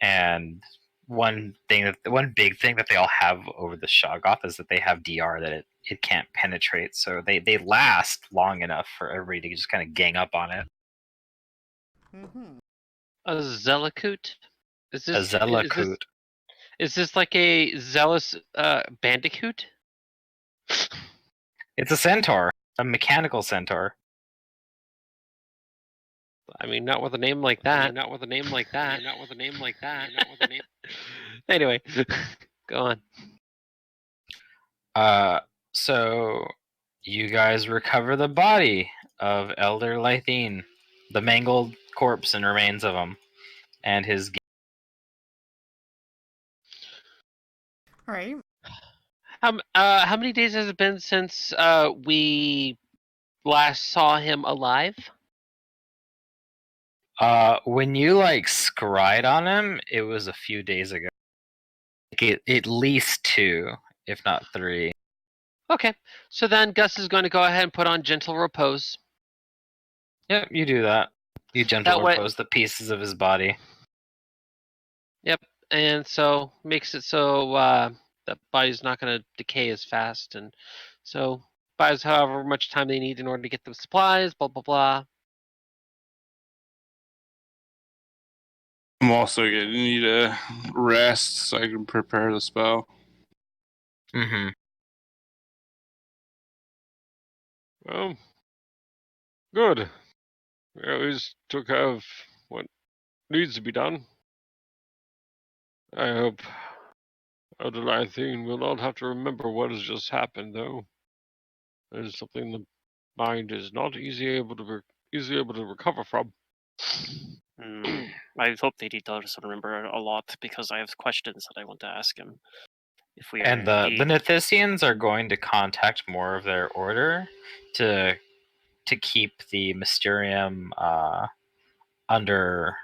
A: And one big thing that they all have over the Shoggoth is that they have DR that it can't penetrate, so they last long enough for everybody to just kind of gang up on it.
B: Mm-hmm.
E: A Zelakut? Is this
A: a Zelakut?
E: Is this like a zealous bandicoot?
A: It's a centaur, a mechanical centaur.
E: I mean, not with a name like that.
A: Not with a name like that. Not with a name like that. Not with a name.
E: Anyway, go on.
A: So you guys recover the body of Elder Lythine, the mangled corpse and remains of him, and his.
B: All right.
E: How many days has it been since we last saw him alive?
A: When you like scryed on him, it was a few days ago. Like at least 2, if not 3.
E: Okay, so then Gus is going to go ahead and put on gentle repose.
A: Yep, you do that. You gentle
E: That way-
A: repose the pieces of his body.
E: Yep, and so makes it so the body's not going to decay as fast, and so buys however much time they need in order to get the supplies. Blah blah blah.
F: I'm also gonna need a rest so I can prepare the spell.
A: Mm-hmm.
D: Well, good. We at least took care of what needs to be done. I hope Elder Lythine will not have to remember what has just happened, though. It is something the mind is not easily able to recover from.
C: I hope that he does remember a lot because I have questions that I want to ask him. If we
A: And
C: are
A: the Nithisians are going to contact more of their order to keep the Mysterium under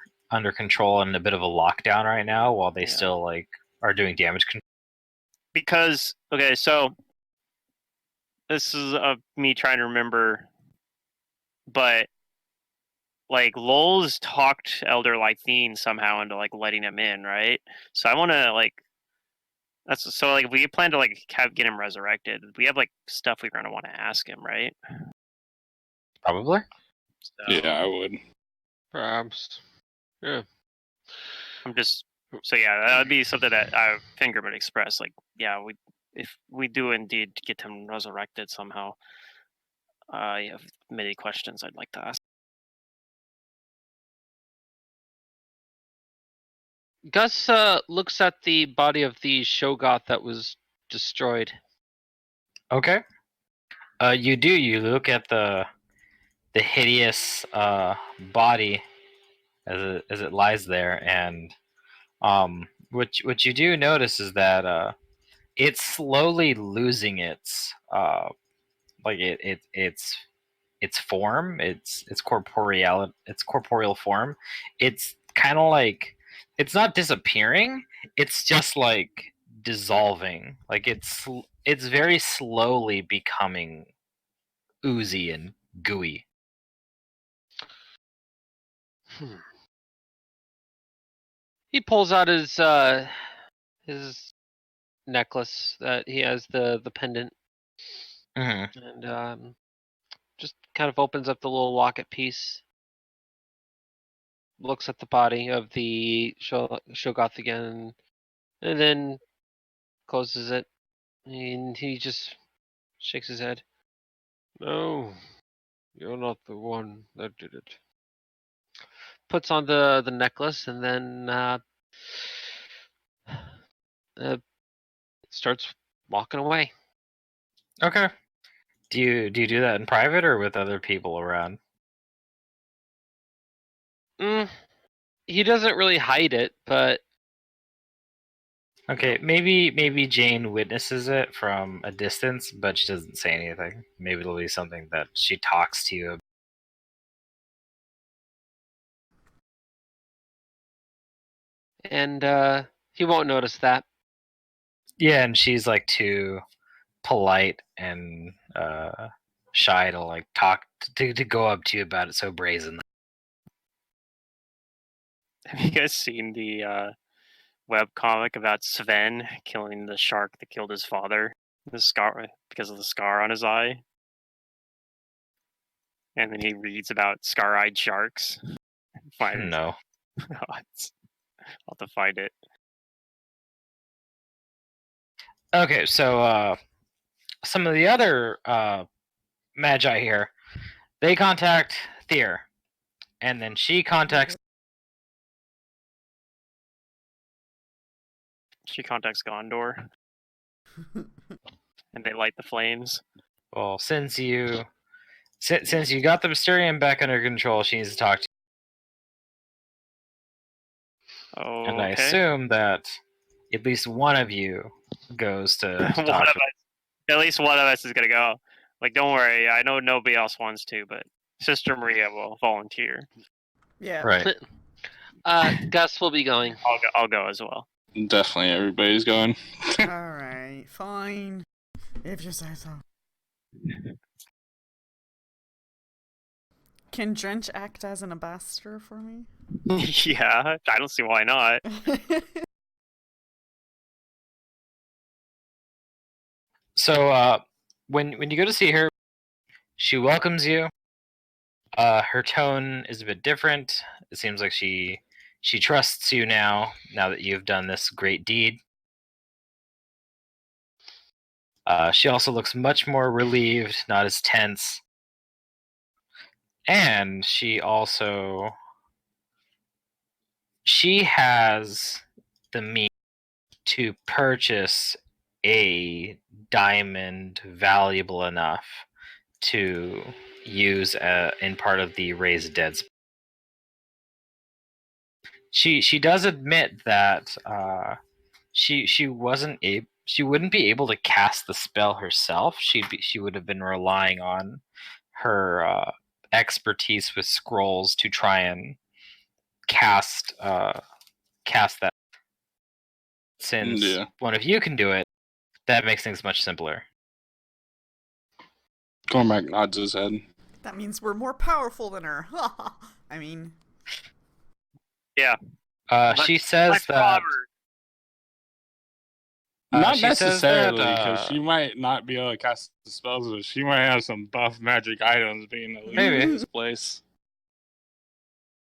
A: control and a bit of a lockdown right now, while they still like are doing damage control.
C: Because okay, so this is me trying to remember, but like Lowell's talked Elder Lythine somehow into like letting him in, right? So I want to like that's so like if we plan to like get him resurrected, we have like stuff we're gonna want to ask him, right?
A: Probably.
C: So,
F: Yeah, I would.
D: Perhaps. Yeah.
C: I'm just so yeah, that would be something that Finger would express. Like, yeah, if we do indeed get him resurrected somehow, I have many questions I'd like to ask.
E: Gus looks at the body of the Shogoth that was destroyed.
A: Okay. You do. You look at the hideous body as it lies there, and what you do notice is that it's slowly losing its like its form, its corporeal form. It's kind of like it's not disappearing. It's just like dissolving. Like it's very slowly becoming oozy and gooey.
E: He pulls out his necklace that he has the pendant,
A: Mm-hmm.
E: and just kind of opens up the little locket piece, looks at the body of the Shogoth again, and then closes it. And he just shakes his head.
D: No, you're not the one that did it.
E: Puts on the necklace, and then starts walking away.
A: Okay. Do you do that in private or with other people around?
E: He doesn't really hide it, but
A: Okay, maybe Jane witnesses it from a distance, but she doesn't say anything. Maybe it'll be something that she talks to you about.
E: and he won't notice that.
A: Yeah, and she's like too polite and shy to like talk to go up to you about it so brazen.
C: Have you guys seen the web comic about Sven killing the shark that killed his father? The scar because of the scar on his eye. And then he reads about scar-eyed sharks.
A: No.
C: I'll have to find it.
A: Okay, so some of the other magi here, they contact Thier, and then she contacts.
C: She contacts Gondor, and they light the flames.
A: Well, since you got the Mysterium back under control, she needs to talk to you.
C: Oh,
A: And I
C: okay.
A: assume that at least one of you goes to
C: one
A: talk
C: of
A: to her.
C: us, at least one of us is gonna go. Like, don't worry. I know nobody else wants to, but Sister Maria will volunteer.
B: Yeah.
A: Right.
E: Gus will be going.
C: I'll go as well.
F: Definitely everybody's going.
B: Alright, fine. If you say so. Can Drench act as an ambassador for me?
C: Yeah, I don't see why not.
A: So when you go to see her, she welcomes you. Her tone is a bit different. It seems like she trusts you now that you've done this great deed. She also looks much more relieved, not as tense. And she has the means to purchase a diamond valuable enough to use in part of the raised dead. She does admit that she wouldn't be able to cast the spell herself. She would have been relying on her expertise with scrolls to try and cast that. Since one of you can do it, that makes things much simpler.
F: Cormac nods his head.
B: That means we're more powerful than her. I mean...
C: Yeah.
A: She says that...
F: Not necessarily, because she might not be able to cast the spells, but she might have some buff magic items being the leader of this place.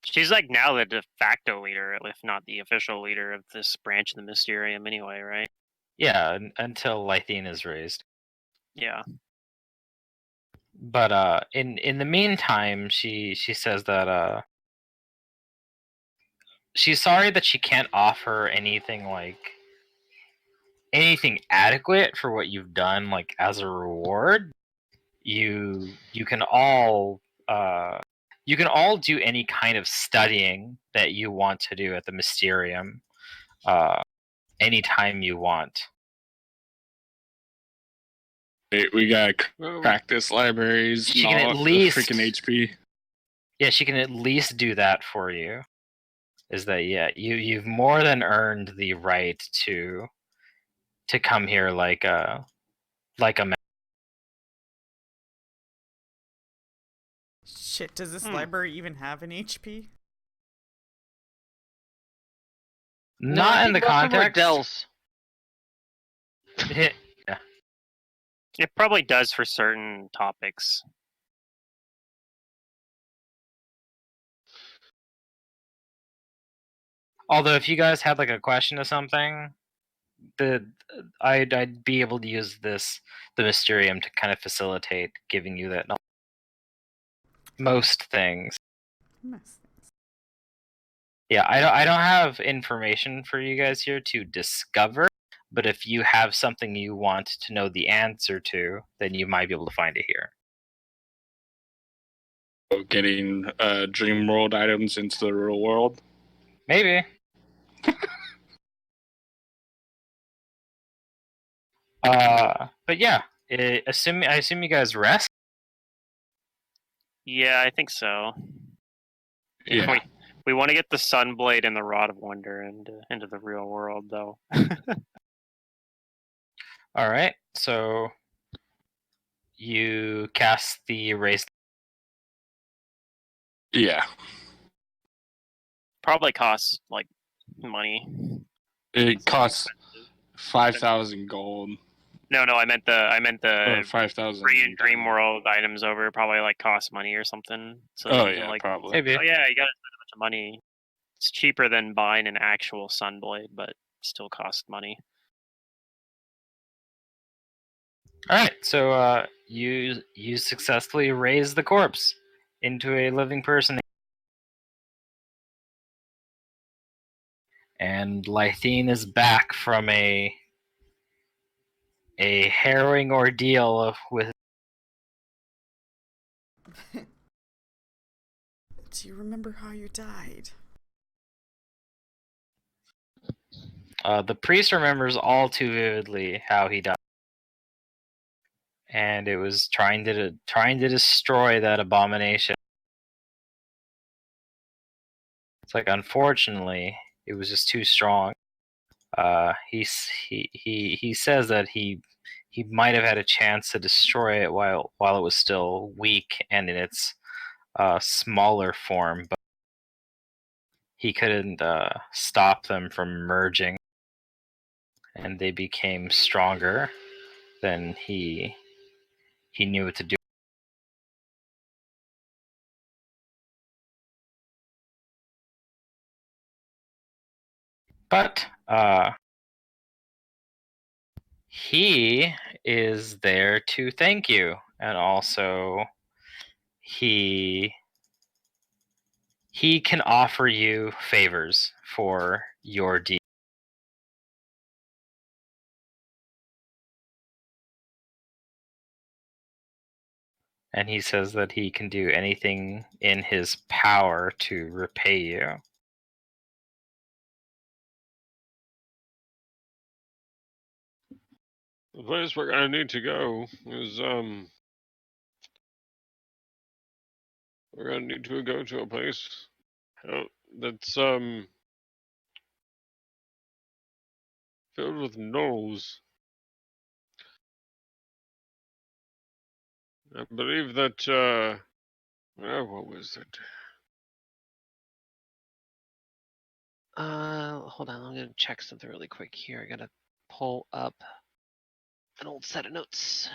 C: She's like now the de facto leader, if not the official leader of this branch of the Mysterium anyway, right?
A: Yeah, until Lythene is raised.
C: Yeah.
A: But in the meantime, she says that she's sorry that she can't offer anything adequate for what you've done, like as a reward. You can all do any kind of studying that you want to do at the Mysterium anytime you want.
F: We gotta practice libraries.
A: She can at least
F: freaking HP.
A: Yeah, she can at least do that for you. Is that you've more than earned the right to come here like a man.
B: Shit, does this library even have an HP?
A: Not in the context.
E: Dells.
A: Yeah.
C: It probably does for certain topics.
A: Although, if you guys had like a question or something, I'd be able to use the Mysterium to kind of facilitate giving you that knowledge. Most things. Yeah, I don't have information for you guys here to discover, but if you have something you want to know the answer to, then you might be able to find it here.
F: Getting dream world items into the real world?
A: Maybe. But yeah, I assume you guys rest.
C: Yeah, I think so.
F: Yeah.
C: We want to get the Sunblade and the Rod of Wonder into the real world, though.
A: All right, so you cast the erase.
F: Yeah.
C: Probably costs like money.
F: It costs 5,000 gold.
C: No, I meant the
F: 5,000
C: Dream World items over probably like cost money or something. So
F: probably.
C: Maybe. Oh yeah, you gotta spend a bunch of money. It's cheaper than buying an actual Sunblade, but still costs money.
A: All right, so you successfully raise the corpse into a living person. and Lythine is back from a harrowing ordeal with.
B: Do you remember how you died?
A: The priest remembers all too vividly how he died, and it was trying to destroy that abomination. It's like, unfortunately, it was just too strong. He says that he might have had a chance to destroy it while it was still weak and in its smaller form, but he couldn't stop them from merging, and they became stronger than he knew what to do. But he is there to thank you, and also he can offer you favors for your deed. And he says that he can do anything in his power to repay you.
D: The place we're gonna need to go is we're gonna need to go to a place that's filled with gnolls. I believe that what was it?
E: Hold on, I'm gonna check something really quick here. I gotta pull up an old set of notes.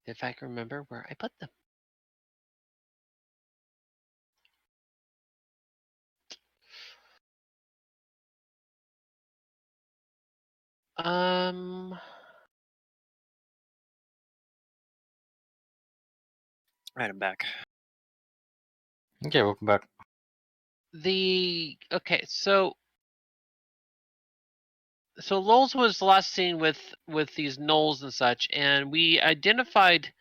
E: If I can remember where I put them.
C: Right, I'm back.
A: Okay, welcome back.
E: Okay, so Lowell's was the last scene with these gnolls and such, and we identified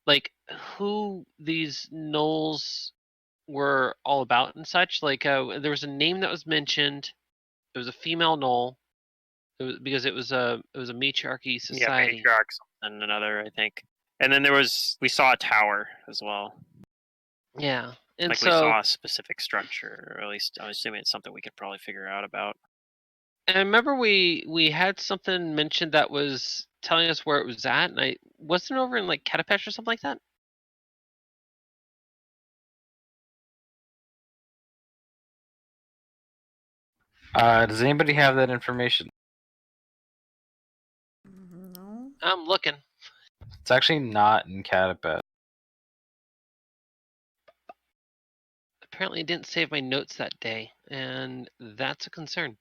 E: like who these gnolls were all about and such. Like there was a name that was mentioned. It was a female gnoll. It was because it was a matriarchy society.
C: Yeah, matriarch and another, I think. And then we saw a tower as well.
E: Yeah, and
C: like
E: so
C: we saw a specific structure, or at least I'm assuming it's something we could probably figure out about.
E: And I remember we had something mentioned that was telling us where it was at, and I wasn't over in like Catapesh or something like that.
A: Does anybody have that information?
B: No.
E: I'm looking.
A: It's actually not in Catapet.
E: Apparently, I didn't save my notes that day, and that's a concern.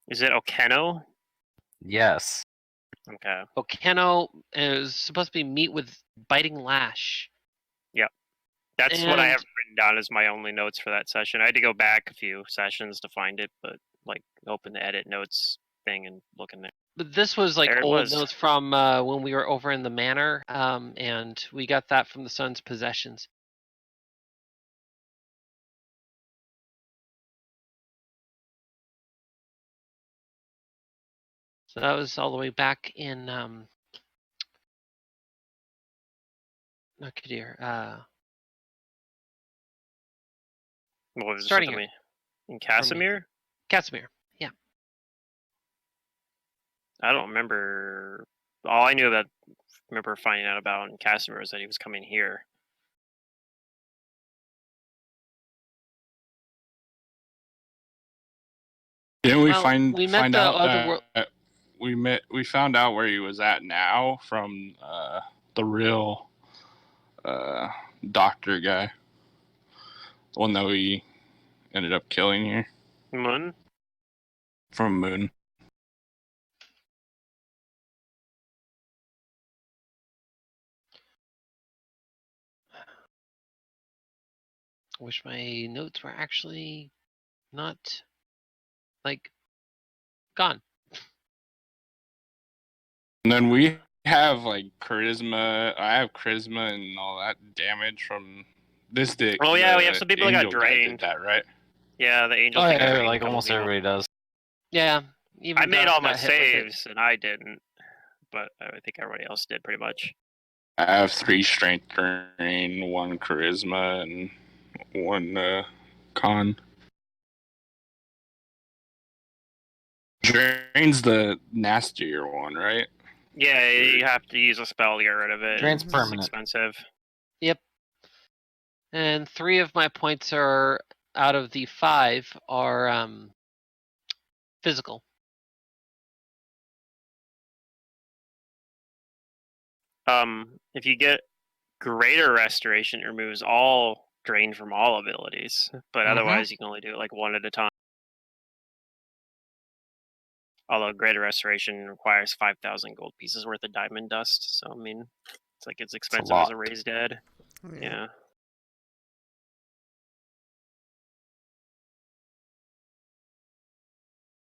C: Is it Okeno?
A: Yes.
C: Okay.
E: Okeno is supposed to be meet with Biting Lash.
C: Yep. That's what I
E: And-
C: have written down as my only notes for that session. I had to go back a few sessions to find it, but like open the edit notes thing and look in there.
E: But this was like
C: There it
E: old
C: was.
E: notes from when we were over in the manor, and we got that from the son's possessions. So that was all the way back in not Kadir.
C: What was
E: Starting
C: something in Casimir?
E: Casimir. Yeah.
C: I don't remember. All I remember finding out about in Casimir was that he was coming here.
F: Didn't we
E: Well, we met
F: find
E: the
F: out
E: other
F: that we found out where he was at now from the real doctor guy, the one that we ended up killing here
C: Moon?
F: from Moon.
E: wish my notes were actually not like gone.
F: And then we have like charisma. I have charisma and all that damage from this dick.
C: Oh yeah, we have some people that got
F: angel guy
C: drained.
F: did that, right?
C: Yeah, the angel
A: Oh
C: thing got
A: yeah,
C: drained a
A: like
C: couple
A: almost
C: people.
A: everybody does.
E: Yeah, even
C: I made
E: Duff
C: all my
E: got hit with it.
C: saves, and I didn't. But I think everybody else did pretty much.
F: I have 3 strength drain, 1 charisma, and 1 con. Drain's the nastier one, right?
C: Yeah, you have to use a spell to get rid of it.
A: Drain's
C: It's
A: permanent.
C: expensive.
E: Yep. And 3 of my points are out of the 5 are physical.
C: If you get greater restoration, it removes all drain from all abilities. But otherwise, you can only do it like one at a time. Although greater restoration requires 5,000 gold pieces worth of diamond dust. So I mean, it's like it's expensive as a
A: lot.
C: raised dead. Yeah.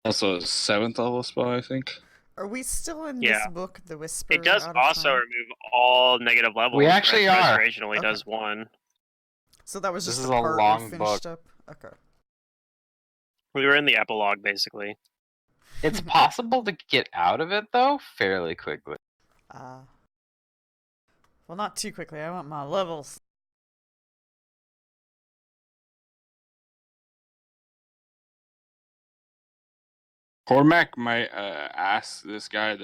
F: Also a 7th level spell, I think.
B: Are we still in
C: Yeah.
B: this book, The Whisper?
C: It does
B: Out of
C: also
B: Time?
C: remove all negative levels.
A: We actually are.
C: Restoration only
B: Okay.
C: does 1.
B: So that was
A: This
B: just
A: is
B: the
A: a
B: part
A: long
B: we finished
A: book.
B: up? Okay.
C: We were in the epilogue basically.
A: It's possible to get out of it though fairly quickly.
B: Well, not too quickly. I want my levels.
F: Cormac might ask this guy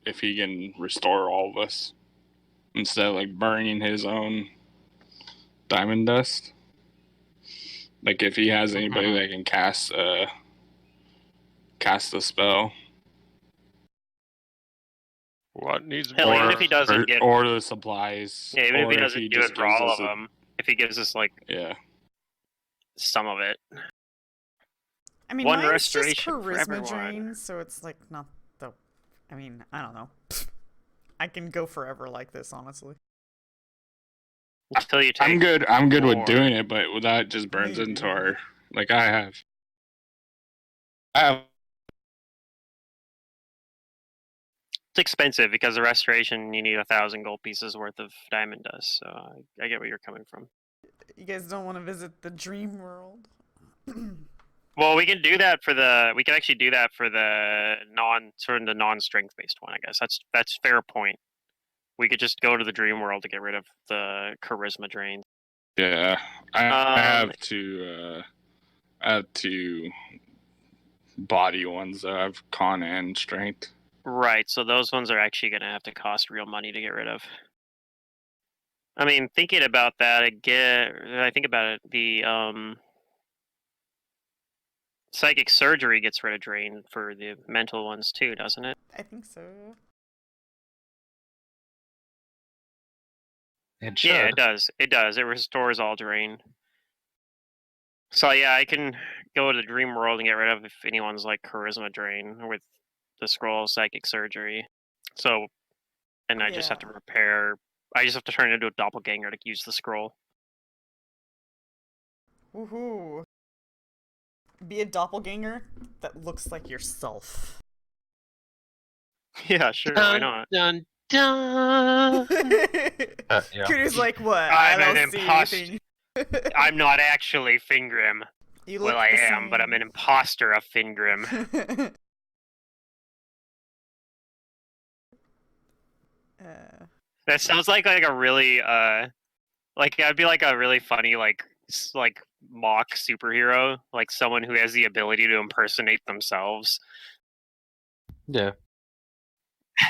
F: if he can restore all of us instead of like burning his own diamond dust. Like if he has anybody that can cast a spell.
D: What needs to be
C: Hell, even
D: done?
C: if he doesn't get,
F: or the supplies.
C: yeah, even if
F: or
C: he doesn't do
F: just
C: it for
F: gives
C: all
F: us
C: of them, if he gives us like
F: Yeah.
C: some of it.
B: I mean,
C: One
B: mine's just
C: restoration for
B: charisma
C: everyone.
B: drain, so it's like not the. I mean, I don't know. I can go forever like this, honestly.
C: Until you take.
F: I'm good with
C: more.
F: doing it, but that just burns
B: Maybe.
F: into our like I have
C: It's expensive because the restoration you need 1,000 gold pieces worth of diamond dust. So I get where you're coming from.
B: You guys don't want to visit the dream world?
C: Well, we can do that for the. We can actually do that for the non-strength based one. I guess that's fair point. We could just go to the dream world to get rid of the charisma drain.
F: Yeah, I have two body ones that have con and strength.
C: Right, so those ones are actually going to have to cost real money to get rid of. I mean, thinking about that again, I think about it. The psychic surgery gets rid of drain for the mental ones too, doesn't it?
B: I think so.
A: It should.
C: Yeah, it does. It does. It restores all drain. So yeah, I can go to the dream world and get rid of if anyone's like charisma drain with the scroll of psychic surgery. So, and I just have to repair. I just have to turn it into a doppelganger to use the scroll.
B: Woohoo! Be a doppelganger that looks like yourself.
C: Yeah, sure. Why not?
E: Dun dun.
A: Yeah.
B: Kudu's like, what?
C: I'm
B: I
C: an
B: don't see
C: imposter.
B: anything.
C: I'm not actually Fingrim.
B: You look
C: Well, I
B: the
C: am, but I'm an
B: same.
C: imposter of Fingrim. That sounds like a really like I'd be like a really funny like mock superhero, like someone who has the ability to impersonate themselves.
A: Yeah.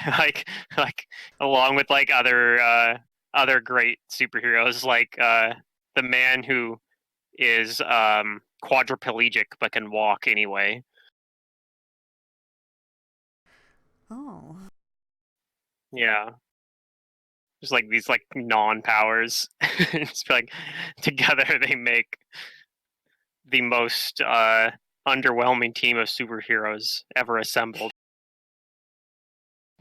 C: like along with like other great superheroes, like the man who is quadriplegic but can walk anyway.
B: Oh.
C: Yeah. Just like these like non-powers. It's like together they make the most underwhelming team of superheroes ever assembled.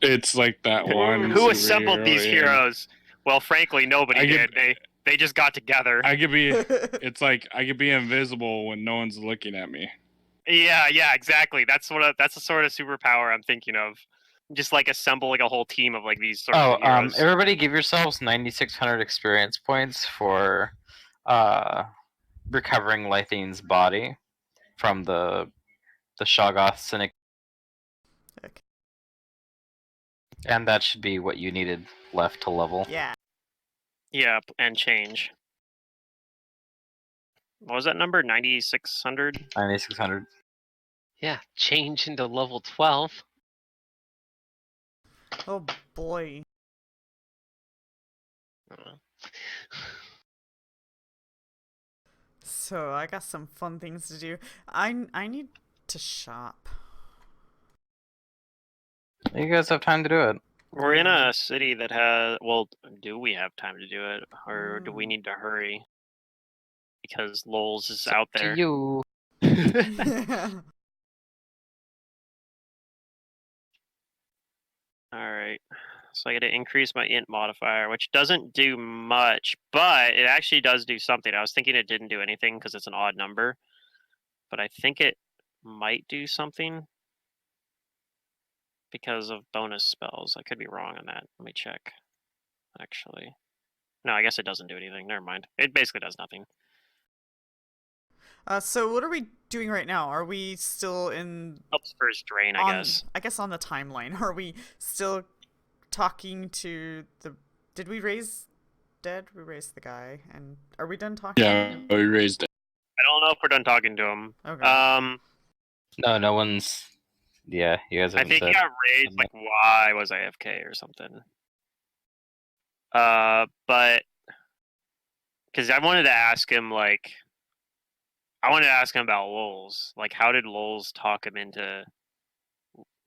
F: It's like that one.
C: Who assembled these
F: superhero in-
C: heroes? Well, frankly, nobody
F: I
C: did.
F: could-
C: They just got together.
F: I could be. It's like I could be invisible when no one's looking at me.
C: Yeah, exactly. That's the sort of superpower I'm thinking of. Just like assemble like a whole team of like these sort of heroes.
A: Everybody give yourselves 9,600 experience points for recovering Lythine's body from the Shoggoth Cynic.
B: Okay.
A: And that should be what you needed left to level.
B: Yeah.
C: Yeah, and change. What was that number? 9,600?
A: 9,600.
E: Yeah, change into level 12.
B: Oh boy. So I got some fun things to do. I need to shop.
A: You guys have time to do it.
C: We're in a city that has. Well, do we have time to do it, or do we
B: Mm.
C: need to hurry? Because Lols is
A: It's
C: out
A: up
C: there.
A: to you.
C: All right. So I got to increase my int modifier, which doesn't do much, but it actually does do something. I was thinking it didn't do anything because it's an odd number, but I think it might do something because of bonus spells. I could be wrong on that. Let me check. Actually, no, I guess it doesn't do anything. Never mind. It basically does nothing.
B: So what are we doing right now? Are we still in
C: Helps first drain, I guess.
B: I guess on the timeline. Are we still talking to the Did we raise Dead? We raised the guy. And are we done talking?
F: Yeah, we raised it.
C: I don't know if we're done talking to him.
B: Okay.
A: No one's. Yeah, you guys
C: I
A: haven't
C: think he
A: said.
C: got raised like why was AFK or something. But because I wanted to ask him about Lols. Like, how did Lols talk him into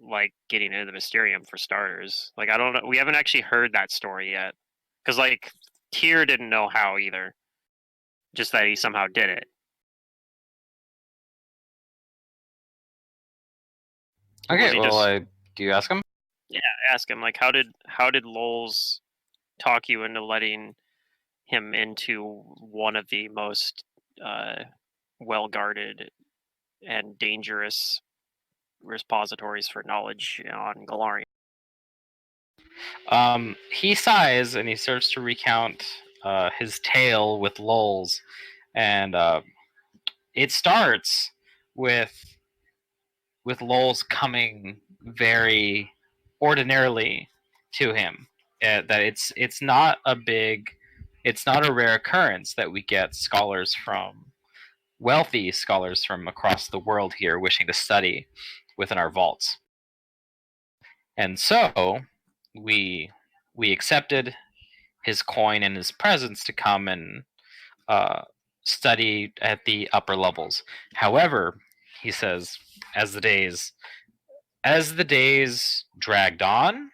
C: like getting into the Mysterium for starters? Like, I don't know. We haven't actually heard that story yet. Because like Tyr didn't know how either. Just that he somehow did it.
A: Okay, well, do you ask him?
C: Yeah, ask him like how did Lols talk you into letting him into one of the most well guarded and dangerous repositories for knowledge on Galarian?
A: He sighs and he starts to recount his tale with Lols, and it starts with Lols coming very ordinarily to him. That it's not a rare occurrence that we get wealthy scholars from across the world here wishing to study within our vaults. And so we accepted his coin and his presence to come and study at the upper levels. However, he says, as the days dragged on,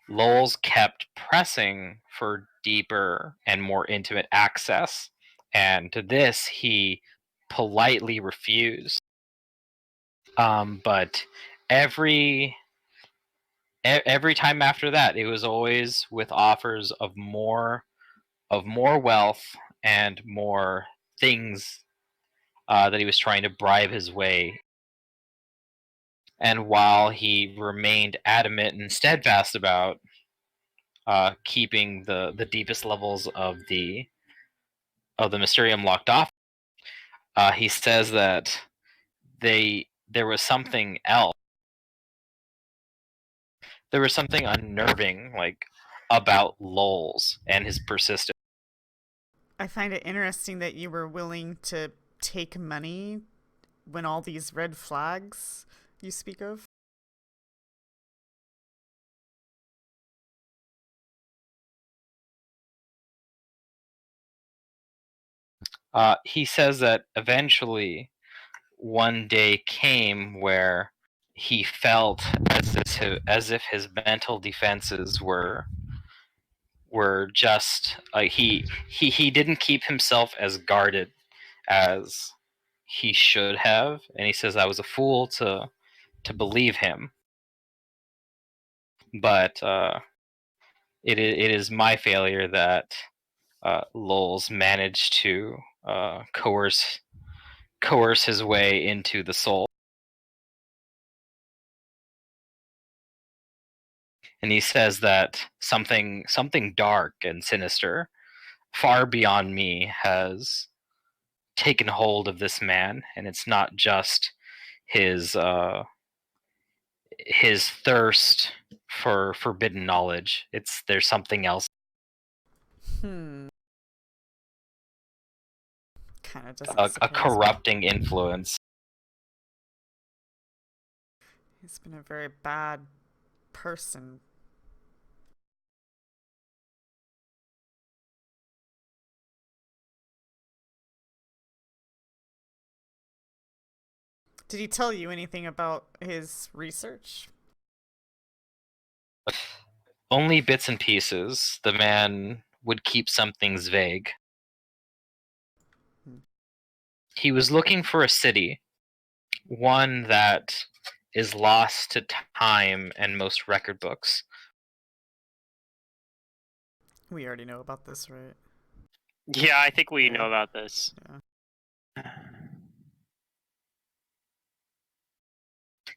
A: Lowell's kept pressing for deeper and more intimate access, and to this he politely refused. But every time after that, it was always with offers of more wealth and more things that he was trying to bribe his way. And while he remained adamant and steadfast about keeping the deepest levels of the Mysterium locked off, he says that there was something else. There was something unnerving, like, about Lowell's and his persistence.
B: I find it interesting that you were willing to take money when all these red flags you speak of.
A: He says that eventually one day came where he felt as if his mental defenses were just he didn't keep himself as guarded as he should have, and he says I was a fool to believe him. But it is my failure that Lowell's managed to coerce his way into the soul. And he says that something dark and sinister, far beyond me, has taken hold of this man, and it's not just his thirst for forbidden knowledge. There's something else.
B: Kind of doesn't
A: A
B: surprise me.
A: corrupting influence.
B: He's been a very bad person. Did he tell you anything about his research?
A: Only bits and pieces. The man would keep some things vague. He was looking for a city, one that is lost to time and most record books.
B: We already know about this, right?
C: Yeah, I think we
B: Yeah.
C: know about this.
B: Yeah.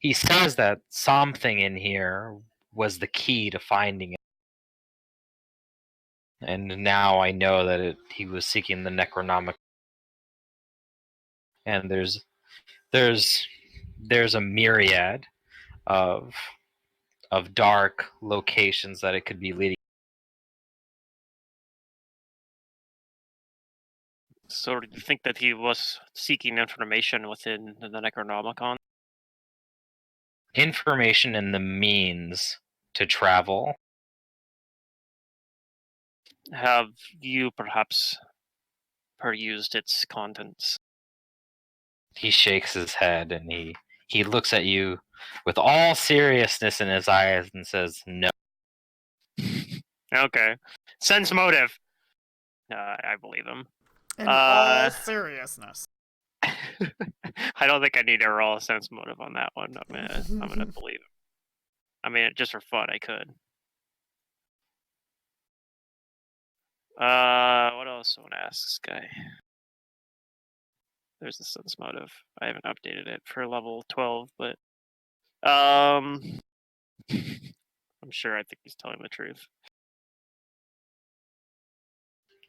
A: He says that something in here was the key to finding it. And now I know that he was seeking the Necronomicon. And there's a myriad of dark locations that it could be leading.
C: So do you think that he was seeking information within the Necronomicon?
A: Information and the means to travel.
C: Have you perhaps perused its contents?
A: He shakes his head and he looks at you with all seriousness in his eyes and says, "No."
C: Okay. Sense motive. I believe him.
B: In all seriousness.
C: I don't think I need a raw sense motive on that one. I'm gonna believe him. I mean, just for fun, I could. What else I want to ask this guy? There's the sense motive. I haven't updated it for level 12, but I'm sure I think he's telling the truth.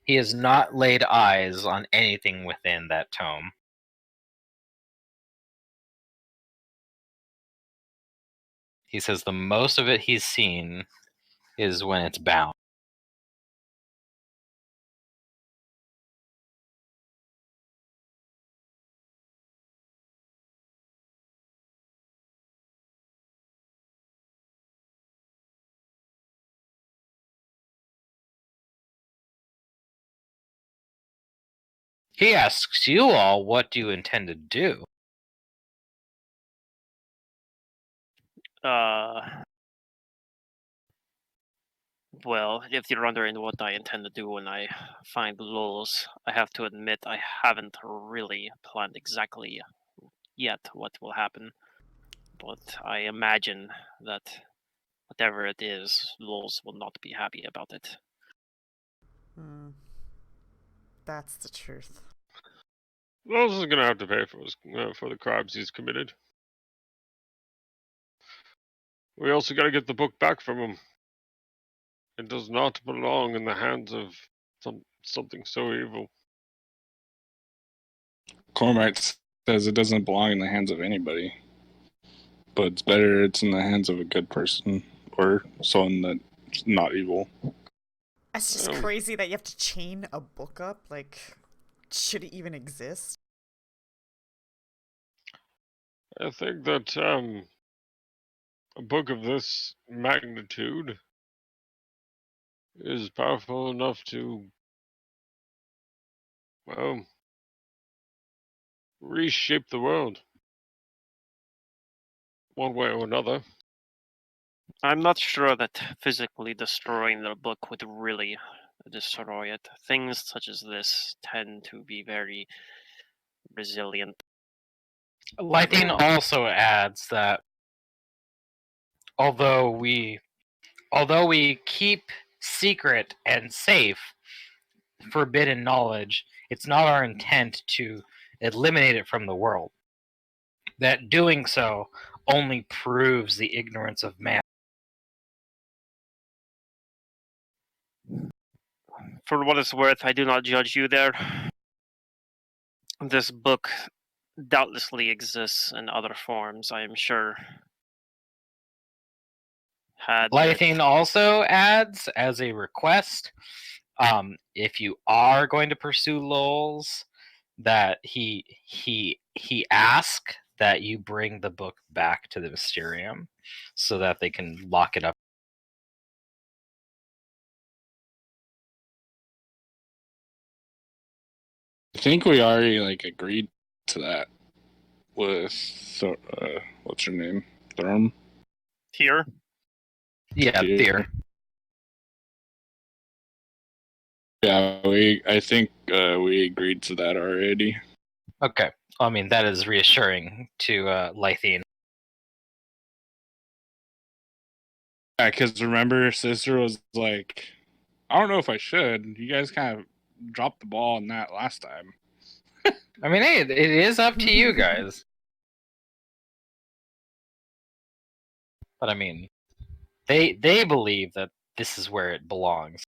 A: He has not laid eyes on anything within that tome. He says the most of it he's seen is when it's bound. He asks you all, what do you intend to do?
C: Well, if you're wondering what I intend to do when I find Lulz, I have to admit I haven't really planned exactly yet what will happen. But I imagine that whatever it is, Lulz will not be happy about it.
B: That's the truth.
D: Wells is gonna have to pay for the crimes he's committed. We also gotta get the book back from him. It does not belong in the hands of something so evil.
F: Cormac says it doesn't belong in the hands of anybody, but it's better it's in the hands of a good person or someone that's not evil.
B: It's just crazy that you have to chain a book up. Like, should it even exist?
D: I think that a book of this magnitude is powerful enough to, well, reshape the world one way or another.
C: I'm not sure that physically destroying the book would really destroy it. Things such as this tend to be very resilient.
A: Lightning also adds that although we keep secret and safe forbidden knowledge, it's not our intent to eliminate it from the world. That doing so only proves the ignorance of man.
C: For what it's worth, I do not judge you there. This book doubtlessly exists in other forms, I am sure.
A: Lythine also adds as a request, if you are going to pursue Lowell's, that he ask that you bring the book back to the Mysterium so that they can lock it up.
F: I think we already agreed to that with what's her name, Thurm.
C: Here.
A: Yeah, Fear.
F: Yeah, I think we agreed to that already.
A: Okay. I mean, that is reassuring to Lythine.
F: Yeah, because remember, sister was like, I don't know if I should. You guys kind of dropped the ball on that last time.
A: I mean, hey, it is up to you guys. But I mean, they believe that this is where it belongs.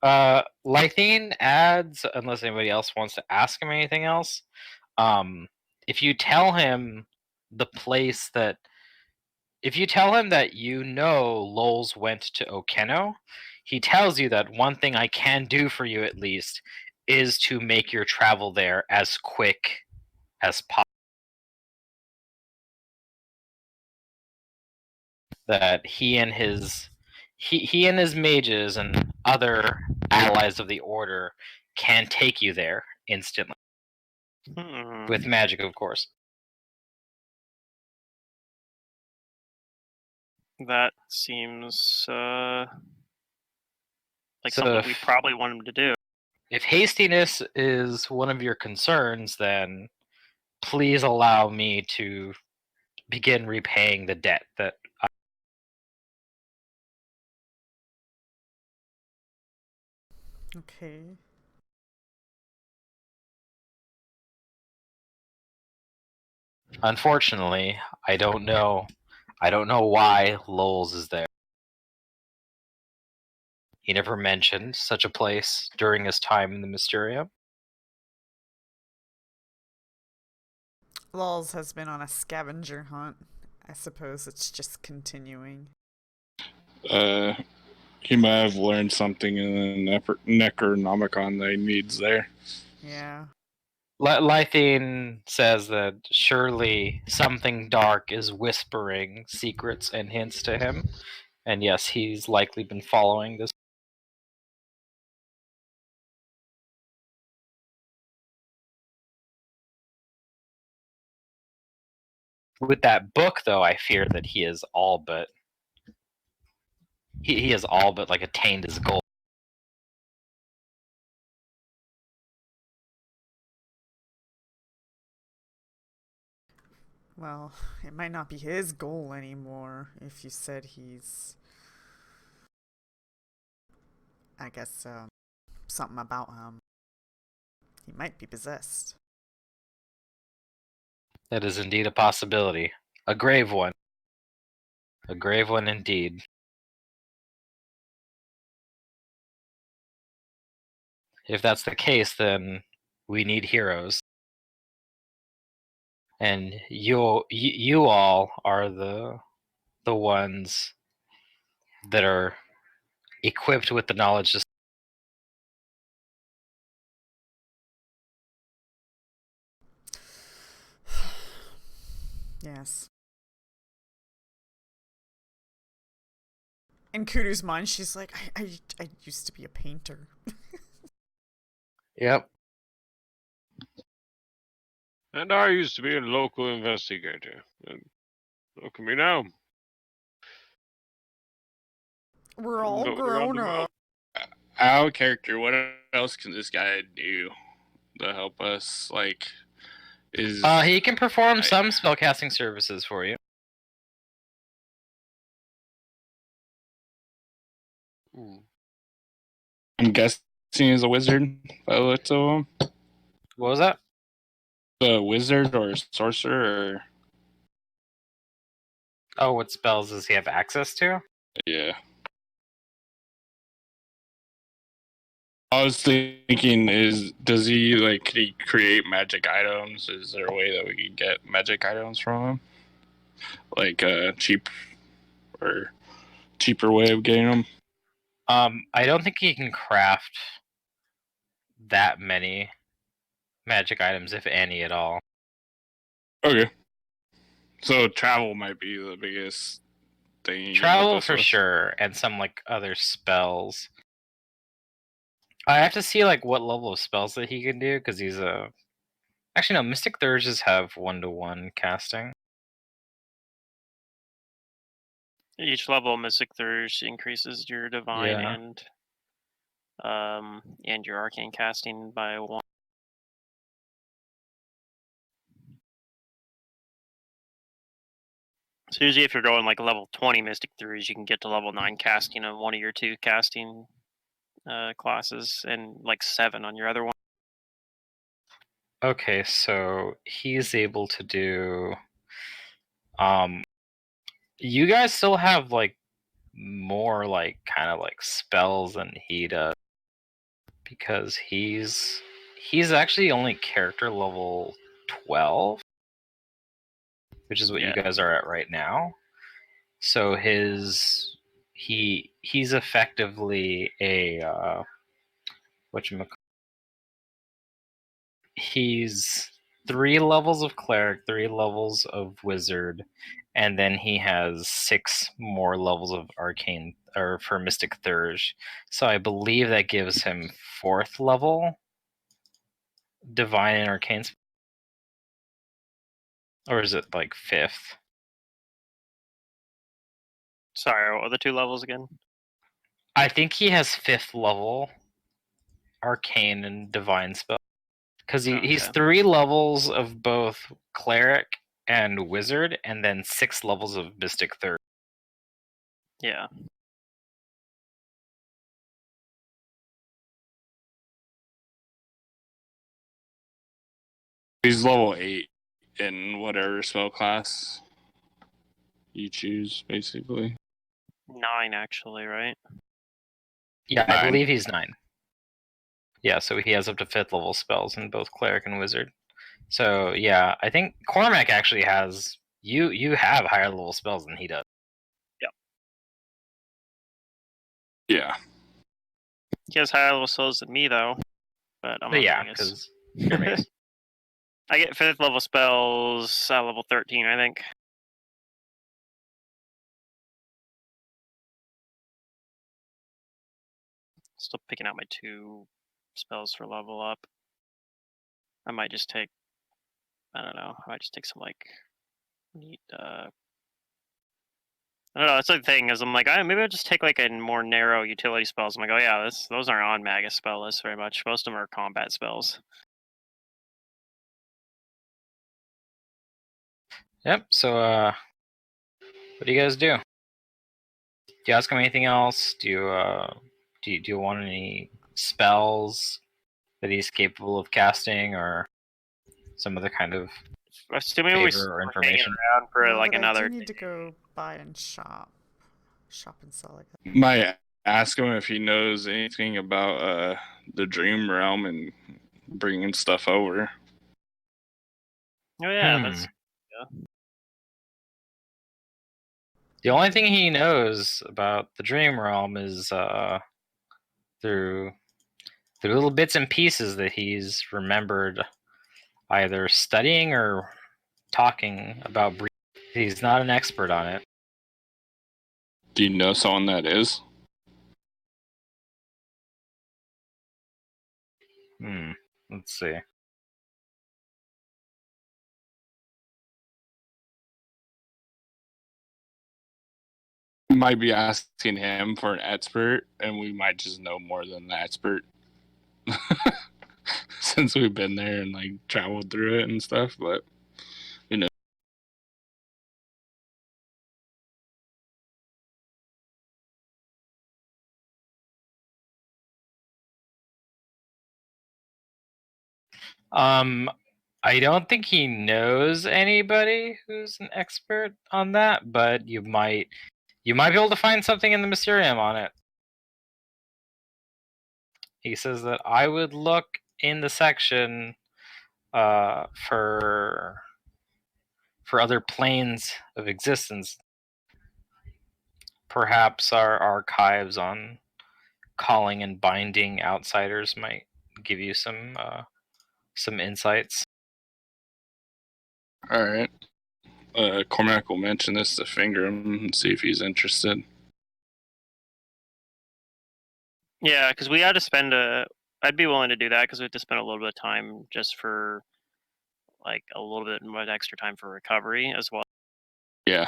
A: Lythine adds, unless anybody else wants to ask him anything else, if you tell him the place that, if you tell him that you know Lowell's went to Okeno, he tells you that one thing I can do for you at least is to make your travel there as quick as possible. That he and his mages and other allies of the order can take you there instantly. With magic, of course.
C: That seems like something we probably want him to do.
A: If hastiness is one of your concerns, then please allow me to begin repaying the debt that
B: Okay.
A: Unfortunately, I don't know why Lowell's is there. He never mentioned such a place during his time in the Mysterium.
B: Lulz has been on a scavenger hunt. I suppose it's just continuing.
F: He might have learned something in the Necronomicon that he needs there.
B: Yeah.
A: Lythine says that surely something dark is whispering secrets and hints to him. And yes, he's likely been following this. With that book, though, I fear that he is all but he has all but attained his goal.
B: Well, it might not be his goal anymore if you said he's, I guess, something about him. He might be possessed.
A: That is indeed a possibility. A grave one. A grave one indeed. If that's the case, then we need heroes. And you all are the ones that are equipped with the knowledge to.
B: Yes. In Kudu's mind, she's like, I used to be a painter.
A: Yep.
D: And I used to be a local investigator. And look at me now.
B: We're all grown up.
F: Out of character, what else can this guy do to help us? Is
A: He can perform some spellcasting services for you.
F: I'm guessing he's a wizard by the looks of him.
A: What was that?
F: A wizard or a sorcerer? Or...
A: Oh, what spells does he have access to?
F: Yeah. I was thinking, does he could he create magic items? Is there a way that we could get magic items from him? Like a cheaper way of getting them?
A: I don't think he can craft that many magic items, if any at all.
F: Okay. So travel might be the biggest thing. You
A: Travel for sure, and some other spells. I have to see what level of spells that he can do, because he's a. Actually, no. Mystic Thurges have 1-to-1 casting.
C: Each level of Mystic Thurge increases your divine and your arcane casting by 1. So usually, if you're going level 20 Mystic Thurge, you can get to level 9 casting of one of your 2 casting classes, and 7 on your other one.
A: Okay, so he's able to do. You guys still have more spells than he does, because he's actually only character level 12, which is what you guys are at right now. So he's effectively a he's 3 levels of cleric, 3 levels of wizard, and then he has 6 more levels of arcane or for mystic thurge. So I believe that gives him 4th level divine and arcane, or is it 5th?
C: Sorry, what were the 2 levels again?
A: I think he has 5th level arcane and divine spell, because he's 3 levels of both cleric and wizard, and then 6 levels of mystic third.
C: Yeah.
F: He's level 8 in whatever spell class you choose, basically.
C: 9, actually, right?
A: Yeah,
F: 9.
A: I believe he's 9. Yeah, so he has up to 5th level spells in both cleric and wizard. So yeah, I think Cormac actually has you have higher level spells than he does.
C: Yep.
F: Yeah.
C: He has higher level spells than me, though. But I'm not
A: yeah, because you're mace.
C: I get 5th level spells at level 13, I think. Still picking out my 2 spells for level up. I might just take, I don't know, I might just take some neat, I don't know, that's the thing, is I'm maybe I'll just take a more narrow utility spells. I'm oh yeah, those aren't on Magus spell list very much. Most of them are combat spells.
A: Yep, so what do you guys do? Do you ask him anything else? Do you want any spells that he's capable of casting, or some other kind of
C: Assuming
A: favor or information?
C: Around for another.
B: I do need to go buy and shop and sell. I guess.
F: Might ask him if he knows anything about the dream realm and bringing stuff over.
C: Oh yeah, that's
A: The only thing he knows about the dream realm is through little bits and pieces that he's remembered either studying or talking about. He's not an expert on it.
F: Do you know someone that is?
A: Let's see.
F: Might be asking him for an expert, and we might just know more than the expert. since we've been there and like traveled through it and stuff, but you know.
A: I don't think he knows anybody who's an expert on that, but you might be able to find something in the Mysterium on it. He says that I would look in the section for other planes of existence. Perhaps our archives on calling and binding outsiders might give you some insights.
F: All right. Cormac will mention this to Fingram and see if he's interested.
C: Yeah, because we had to spend I'd be willing to do that because we have to spend a little bit of time just for like a little bit more extra time for recovery as well.
F: Yeah.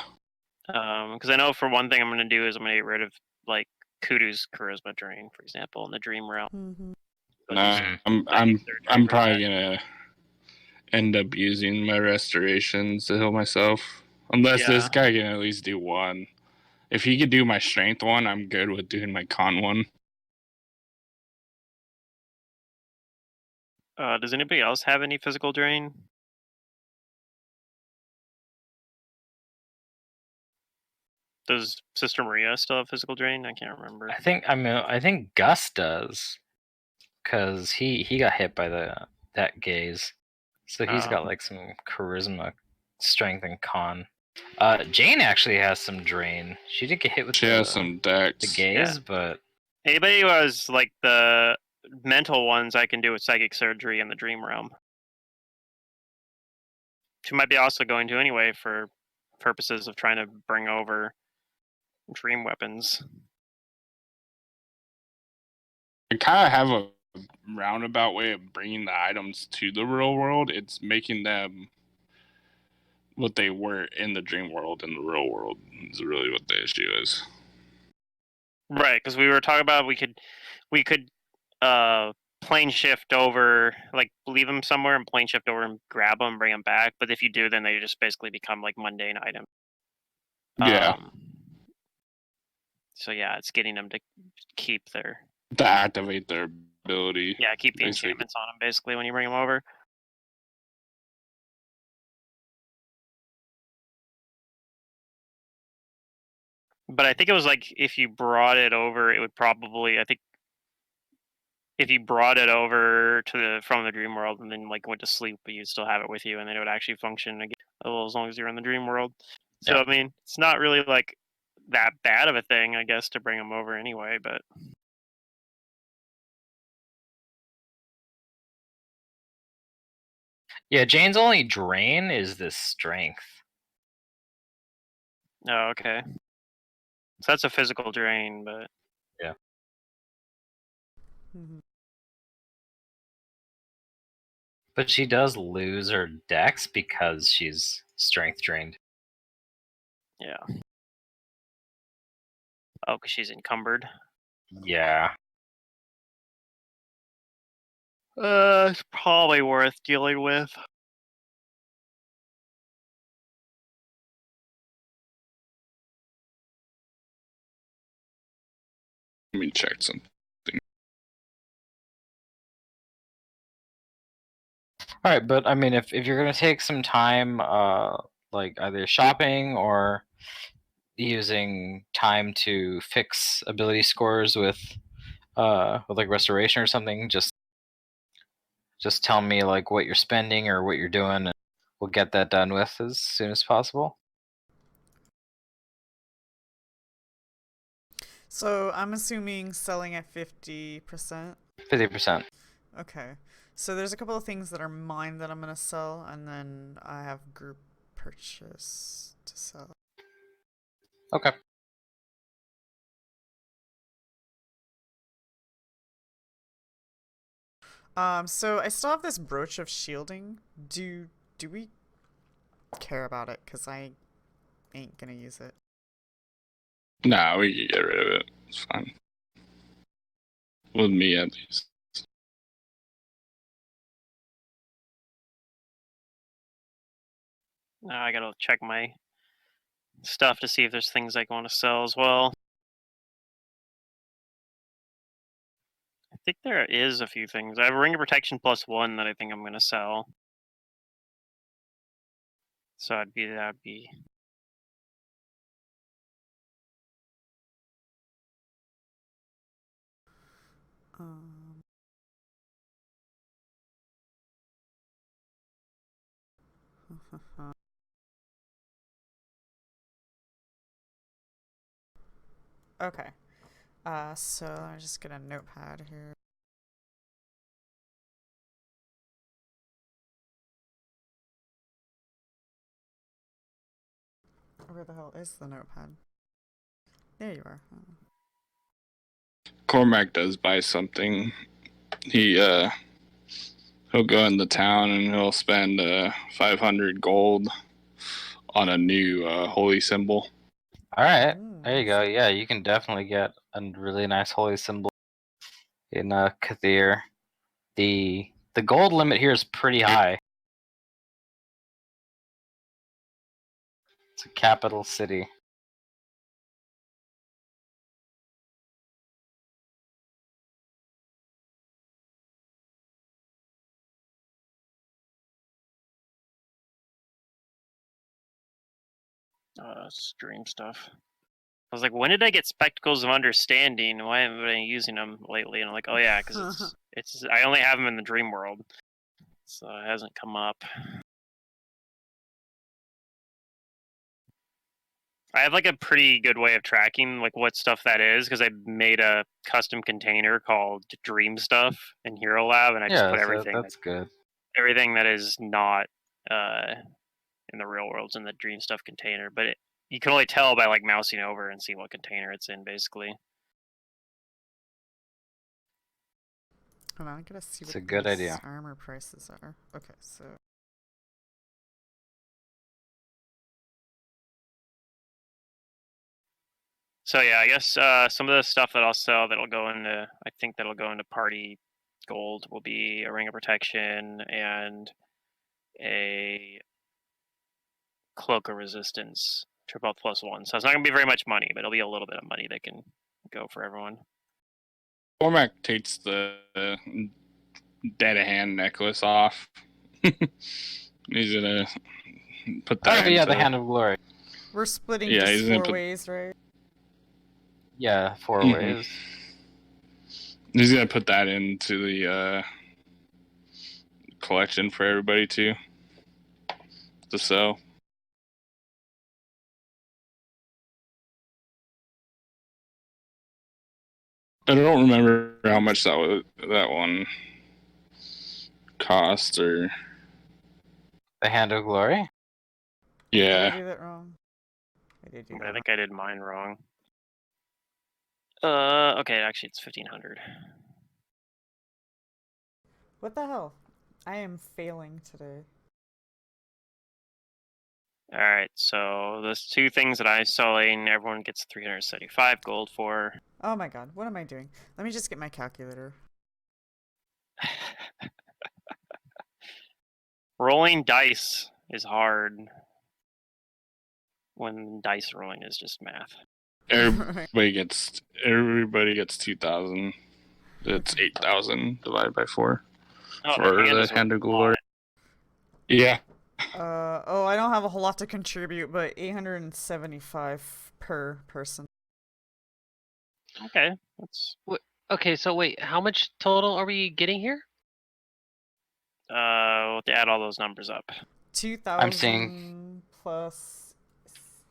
C: Because I know for one thing I'm going to do is I'm going to get rid of like Kudu's charisma drain, for example, in the dream realm.
B: Mm-hmm.
F: Nah, I'm probably gonna end up using my restorations to heal myself. Unless this guy can at least do one. If he could do my strength one, I'm good with doing my con one.
C: Does anybody else have any physical drain? Does Sister Maria still have physical drain? I can't remember.
A: I think Gus does, because he got hit by that gaze, so he's got like some charisma, strength, and con. Jane actually has some drain. She didn't get hit with
F: has some dex.
A: the gaze, but
C: anybody who has like the mental ones, I can do with psychic surgery in the dream realm. She might be also going to anyway for purposes of trying to bring over dream weapons.
F: I kind of have a roundabout way of bringing the items to the real world. It's making them what they were in the dream world in the real world is really what the issue is.
C: Right, because we were talking about we could plane shift over, like leave them somewhere and plane shift over and grab them, bring them back. But if you do, then they just basically become like mundane items.
F: Yeah.
C: So yeah, it's getting them to keep their
F: to activate their ability.
C: Yeah, keep the enchantments on them basically when you bring them over. But I think it was like if you brought it over, it would probably if you brought it over to from the dream world and then like went to sleep, but you'd still have it with you, and then it would actually function again as long as you're in the dream world. So I mean, it's not really like that bad of a thing, I guess, to bring them over anyway. But
A: yeah, Jane's only drain is this strength.
C: Oh, okay. So that's a physical drain, but
A: yeah.
B: Mm-hmm.
A: But she does lose her dex because she's strength drained.
C: Yeah. Oh, because she's encumbered.
A: Yeah.
C: It's probably worth dealing with.
F: Let me check something.
A: All right, but I mean, if you're gonna take some time, like either shopping or using time to fix ability scores with like restoration or something, just tell me like what you're spending or what you're doing, and we'll get that done with as soon as possible.
B: So I'm assuming selling at 50%.
A: 50%.
B: Okay. So there's a couple of things that are mine that I'm gonna sell, and then I have group purchase to sell.
A: Okay.
B: So I still have this brooch of shielding. Do we care about it? Cause I ain't gonna use it.
F: Nah, we can get rid of it. It's fine. With me, at least.
C: Now I gotta check my stuff to see if there's things I want to sell as well. I think there is a few things. I have a Ring of Protection +1 that I think I'm going to sell. So that'd be.
B: Okay. So I'm just get a notepad here. Where the hell is the notepad? There you are.
F: Cormac does buy something. He'll go into town and he'll spend 500 gold on a new holy symbol.
A: All right, there you go. Yeah, you can definitely get a really nice holy symbol in Kathir. The gold limit here is pretty high. It's a capital city.
C: Stream stuff. I was like, when did I get Spectacles of Understanding? Why haven't I been using them lately? And I'm like, oh yeah, because it's I only have them in the dream world, so it hasn't come up. I have like a pretty good way of tracking like what stuff that is because I made a custom container called Dream Stuff in Hero Lab, and I just put everything.
A: That's good.
C: Everything that is not in the real world's in the Dream Stuff container, but you can only tell by like mousing over and see what container it's in, basically.
B: Hold on, I gotta see
A: It's
B: what
A: a good
B: these
A: idea.
B: armor prices are. Okay, so
C: So yeah, I guess some of the stuff that I'll sell that'll go into, I think that'll go into party gold will be a Ring of Protection and a Cloak of Resistance, triple +1. So it's not gonna be very much money, but it'll be a little bit of money that can go for everyone.
F: Cormac takes the dead hand necklace off. He's gonna put that.
A: Oh yeah, the Hand of Glory.
B: we're splitting
F: Yeah,
B: just
F: he's gonna
B: 4
F: put-
B: ways, right?
A: Yeah, 4 ways.
F: He's gonna put that into the collection for everybody to sell. I don't remember how much that one cost or.
A: The Hand of Glory.
B: Did I
F: Yeah.
B: do that wrong? I did do that
C: I
B: wrong.
C: think I did mine wrong. Okay, actually it's 1500.
B: What the hell? I am failing today.
C: All right, so those 2 things that I'm selling, everyone gets 375 gold for.
B: Oh my god, what am I doing? Let me just get my calculator.
C: Rolling dice is hard when dice rolling is just math.
F: Everybody gets 2,000. It's 8,000 divided by 4
C: Oh,
F: for
C: hand
F: the
C: is
F: Hand of
C: a
F: Glory.
C: lot.
F: Yeah.
B: Oh, I don't have a whole lot to contribute, but 875 per person.
C: Okay, that's
E: Okay, so wait, how much total are we getting here?
C: we'll have to add all those numbers up.
B: 2,000
A: seeing-
B: plus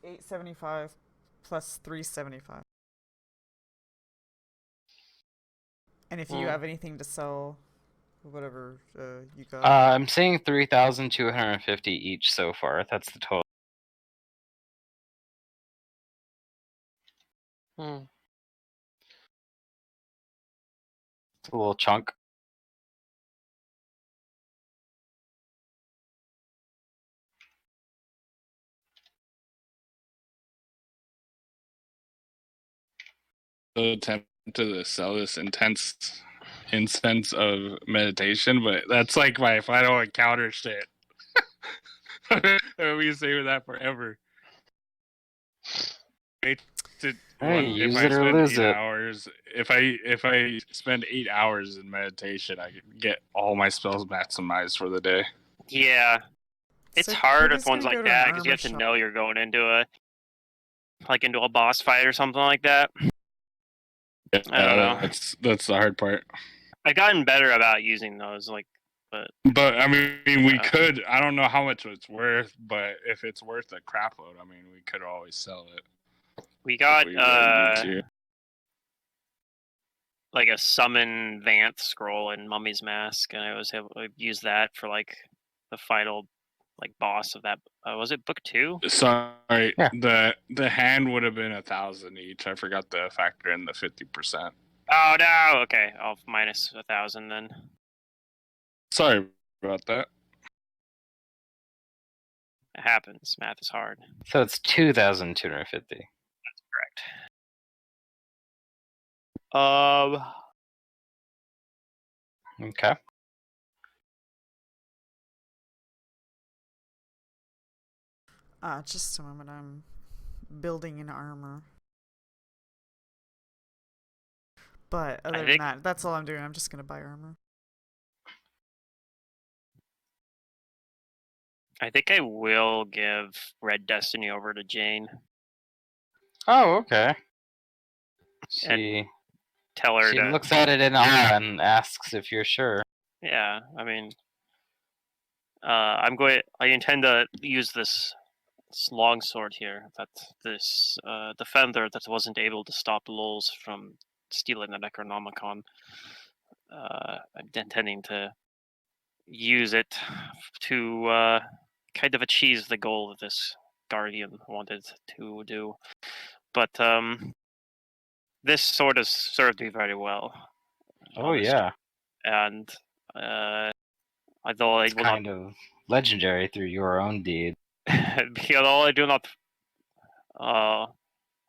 B: 875 plus 375. And if you have anything to sell, whatever you got.
A: I'm seeing 3,250 each so far. That's the total.
E: Hmm.
A: It's a little chunk.
F: So tempted to sell this intense instance of meditation, but that's like my final encounter shit. We save that forever. Wait to
A: Hey,
F: what if
A: use
F: I
A: it or
F: spend
A: lose
F: 8
A: it.
F: hours? If I spend 8 hours in meditation, I can get all my spells maximized for the day.
C: Yeah, it's
B: So
C: hard with
B: Kudu's
C: ones
B: gonna go
C: like
B: to an
C: that because you
B: armor
C: have to
B: shop.
C: know you're going into a boss fight or something like that. I don't know.
F: That's the hard part.
C: I've gotten better about using those, but
F: But I mean, we
C: Uh.
F: could. I don't know how much it's worth, but if it's worth a crap load, I mean, we could always sell it.
C: we got
F: if we really need to.
C: like a summon Vanth scroll in Mummy's Mask, and I was able to use that for like the final boss of that. Was it book 2?
F: Sorry,
A: Yeah.
F: the hand would have been 1,000 each. I forgot to factor in the 50%.
C: Oh no! Okay, I'll minus 1,000 then.
F: Sorry about that.
C: It happens. Math is hard.
A: So it's 2,250.
C: Correct.
A: Okay.
B: Just a moment. I'm building an armor. But other than that, that's all I'm doing. I'm just gonna buy armor.
C: I think I will give Red Destiny over to Jane.
A: Oh, okay.
C: And tell her
A: she
C: to
A: looks at it in awe and asks if you're sure.
C: Yeah, I mean, I intend to use this longsword here. This defender that wasn't able to stop Lulz from stealing the Necronomicon. I'm intending to use it to kind of achieve the goal that this Guardian wanted to do. But this sword has served me very well.
A: Oh yeah.
C: And although
A: it's kind of legendary through your own deed.
C: although I do not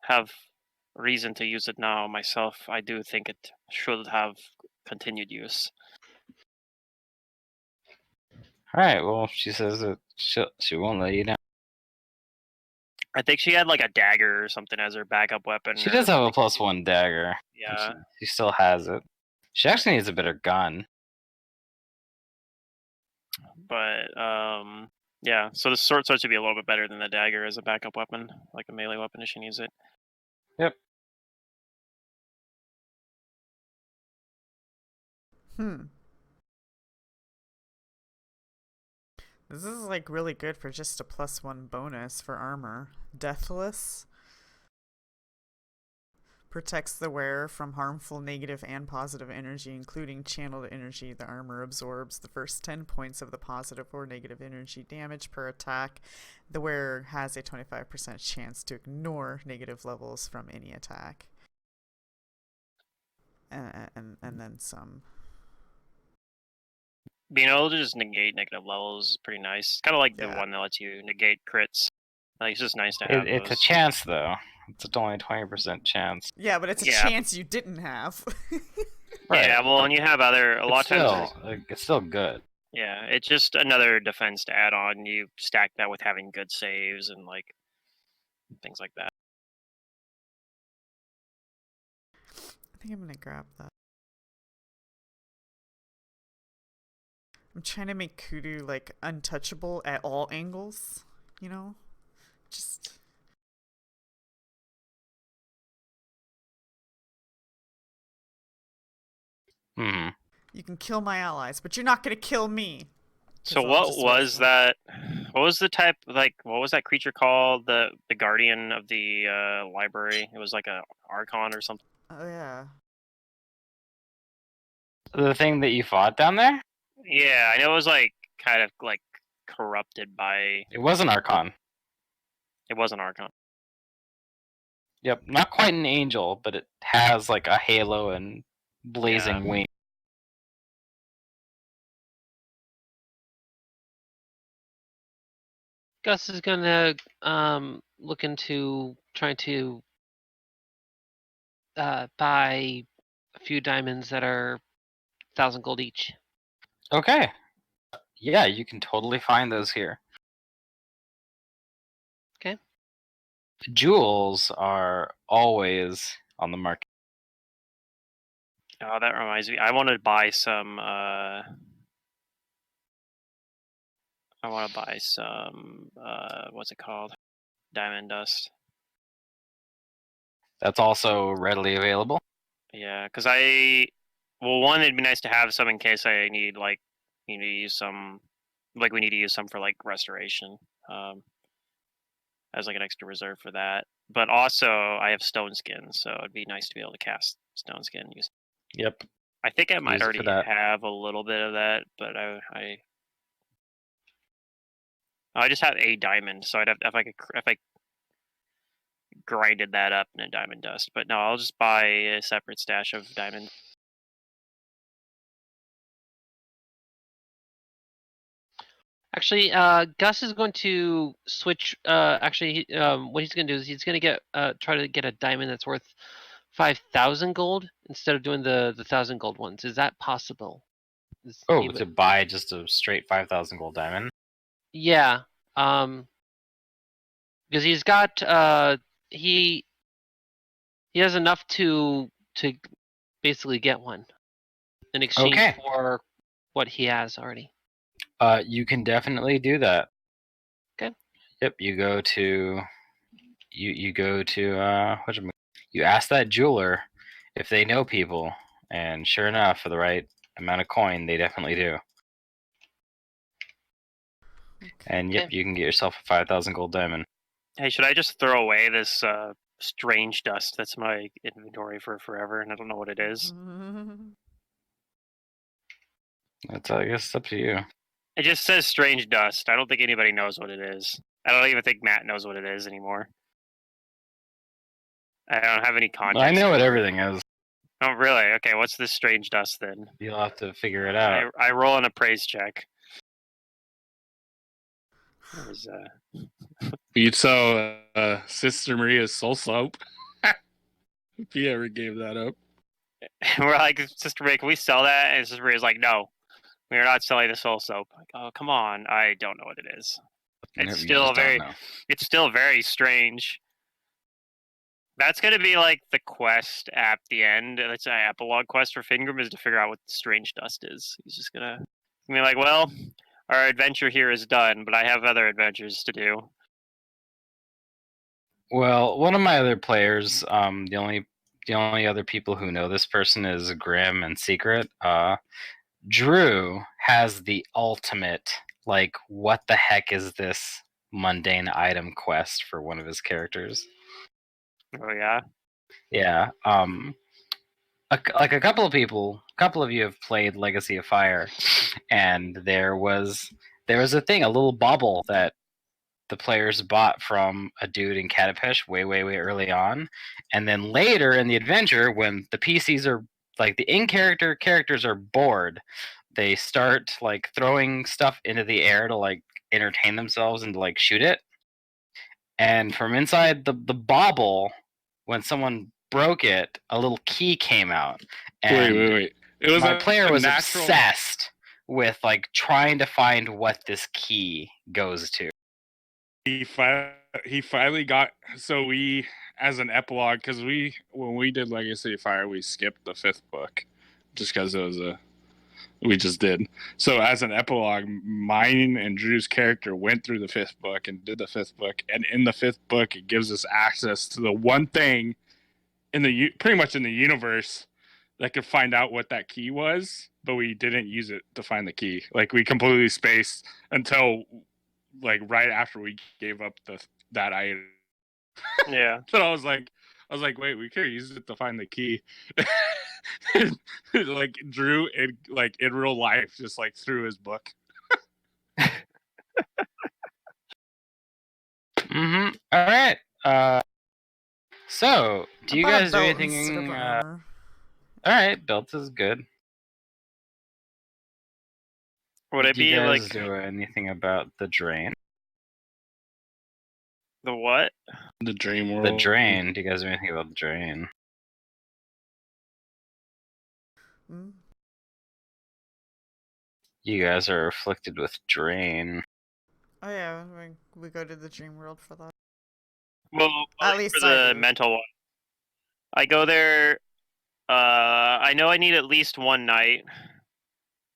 C: have reason to use it now myself, I do think it should have continued use.
A: All right. Well, she says that she won't let you down.
C: I think she had like a dagger or something as her backup weapon.
A: She does have a +1 dagger.
C: Yeah.
A: She still has it. She actually needs a better gun.
C: But yeah, so the sword starts to be a little bit better than the dagger as a backup weapon, like a melee weapon if she needs it.
A: Yep.
B: This is like really good for just a +1 bonus for armor. Deathless. Protects the wearer from harmful negative and positive energy, including channeled energy. The armor absorbs the first 10 points of the positive or negative energy damage per attack. The wearer has a 25% chance to ignore negative levels from any attack. And then some.
C: Being able to just negate negative levels is pretty nice. It's kind of like the one that lets you negate crits. Like, it's just nice to have
A: It's
C: those.
A: a chance, though. It's only a 20% chance.
B: Yeah, but it's a chance you didn't have.
C: Right. Yeah, well, and you have a lot of times.
A: It's still good.
C: Yeah, it's just another defense to add on. You stack that with having good saves and things like that.
B: I think I'm gonna grab that. I'm trying to make Kudu untouchable at all angles, you know? Just you can kill my allies, but you're not gonna kill me.
C: So what was that? What was the type what was that creature called? The guardian of the library? It was like a Archon or something.
B: Oh yeah.
A: The thing that you fought down there?
C: Yeah, I know it was kind of corrupted by.
A: It was an Archon.
C: It was an Archon.
A: Yep, not quite an angel, but it has a halo and blazing wings.
E: Gus is gonna look into trying to buy a few diamonds that are 1,000 gold each.
A: Okay. Yeah, you can totally find those here. Jewels are always on the market.
C: Oh, that reminds me. I want to buy some. I want to buy some. What's it called? Diamond dust.
A: That's also readily available.
C: Yeah, because one, it'd be nice to have some in case I need need to use some, we need to use some for like restoration, as like an extra reserve for that. But also, I have stone skin, so it'd be nice to be able to cast stone skin.
A: Yep.
C: I think I might
A: Use it for
C: already
A: that.
C: have a little bit of that, but I just have a diamond, so I'd have if I grinded that up in a diamond dust. But no, I'll just buy a separate stash of diamond.
E: Actually, Gus is going to switch. Actually, what he's going to do is he's going to get try to get a diamond that's worth 5,000 gold instead of doing the 1,000 gold ones. Is that possible?
A: To buy just a straight 5,000 gold diamond.
E: Yeah. Because he's got he has enough to basically get one in exchange for what he has already.
A: You can definitely do that.
E: Okay.
A: Yep. You go to you ask that jeweler if they know people, and sure enough, for the right amount of coin, they definitely do.
B: Okay.
A: And yep, you can get yourself a 5,000 gold diamond.
C: Hey, should I just throw away this strange dust that's my inventory for forever, and I don't know what it is?
A: That's, I guess, up to you.
C: It just says strange dust. I don't think anybody knows what it is. I don't even think Matt knows what it is anymore. I don't have any context.
A: I know what everything is.
C: Oh, really? Okay, what's this strange dust then?
A: You'll have to figure it out.
C: I roll an appraise check.
F: You'd sell Sister Maria's soul soap. If you ever gave that up.
C: We're like, Sister Maria, can we sell that? And Sister Maria's like, no, we are not selling the soul soap. Like, oh, come on. I don't know what it is. It's still very strange. That's gonna be like the quest at the end. That's an epilogue quest for Fingrim, is to figure out what the strange dust is. He's just gonna be like, well, our adventure here is done, but I have other adventures to do.
A: Well, one of my other players, the only other people who know this person is Grim and Secret. Drew has the ultimate, like, what the heck is this mundane item quest for one of his characters.
C: Oh yeah.
A: Yeah. A couple of you have played Legacy of Fire, and there was a thing, a little bauble that the players bought from a dude in Katapesh way early on, and then later in the adventure, when the PCs are like, the in-character characters are bored, they start like throwing stuff into the air to like entertain themselves and to like shoot it. And from inside the bauble, when someone broke it, a little key came out. And
F: wait. It was
A: my player was obsessed with like trying to find what this key goes to.
F: He finally got, so we, as an epilogue, because when we did Legacy of Fire, we skipped the 5th book just because it was we just did. So as an epilogue, mine and Drew's character went through the 5th book and did the 5th book, and in the 5th book, it gives us access to the one thing pretty much in the universe that could find out what that key was, but we didn't use it to find the key. Like, we completely spaced until like right after we gave up that item.
C: Yeah.
F: So I was like, wait, we could use it to find the key. Like, Drew in real life just like threw his book.
A: All right. So do you guys do anything? All right, belt is good.
C: Would it be like,
A: do anything about the drain?
C: The what?
F: The dream world.
A: The drain. Do you guys do anything about the drain? You guys are afflicted with drain.
B: Oh yeah, we go to the dream world for that.
C: Well,
B: At
C: only
B: least
C: for
B: I
C: the
B: do.
C: mental one. I go there. I know I need at least one night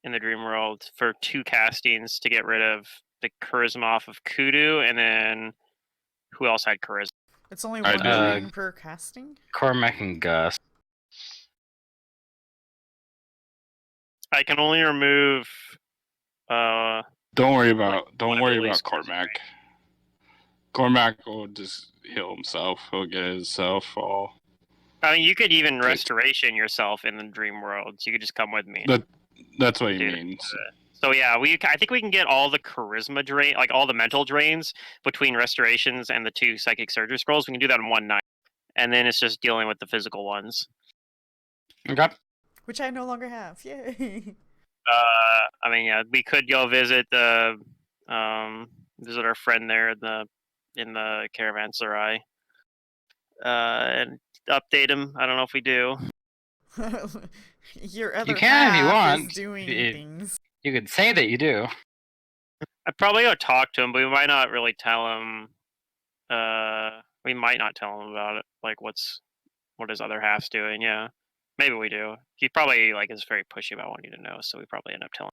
C: in the dream world for 2 castings to get rid of the charisma off of Kudu, and then who else had charisma?
B: It's only
F: I
B: one
F: did.
B: drain per casting?
A: Cormac and Gus.
C: I can only remove.
F: Don't worry
C: Like,
F: about
C: one ability
F: Cormac. Cormac will just heal himself. He'll get himself all.
C: I mean, you could even
F: Good.
C: restoration yourself in the dream world. So you could just come with me.
F: That's what he
C: Dude,
F: means.
C: So yeah, I think we can get all the charisma drain, like all the mental drains between restorations and the 2 psychic surgery scrolls. We can do that in one night, and then it's just dealing with the physical ones.
A: Okay.
B: Which I no longer have. Yay!
C: I mean, yeah, we could go visit the visit our friend there in the caravanserai, and update him. I don't know if we do.
B: Your other
A: can if you
B: half
A: want.
B: is doing
A: If-
B: things.
A: You could say that you do.
C: I'd probably go talk to him, but we might not really tell him. We might not tell him about it, like what his other half's doing. Yeah, maybe we do. He probably like is very pushy about wanting to know, so we probably end up telling.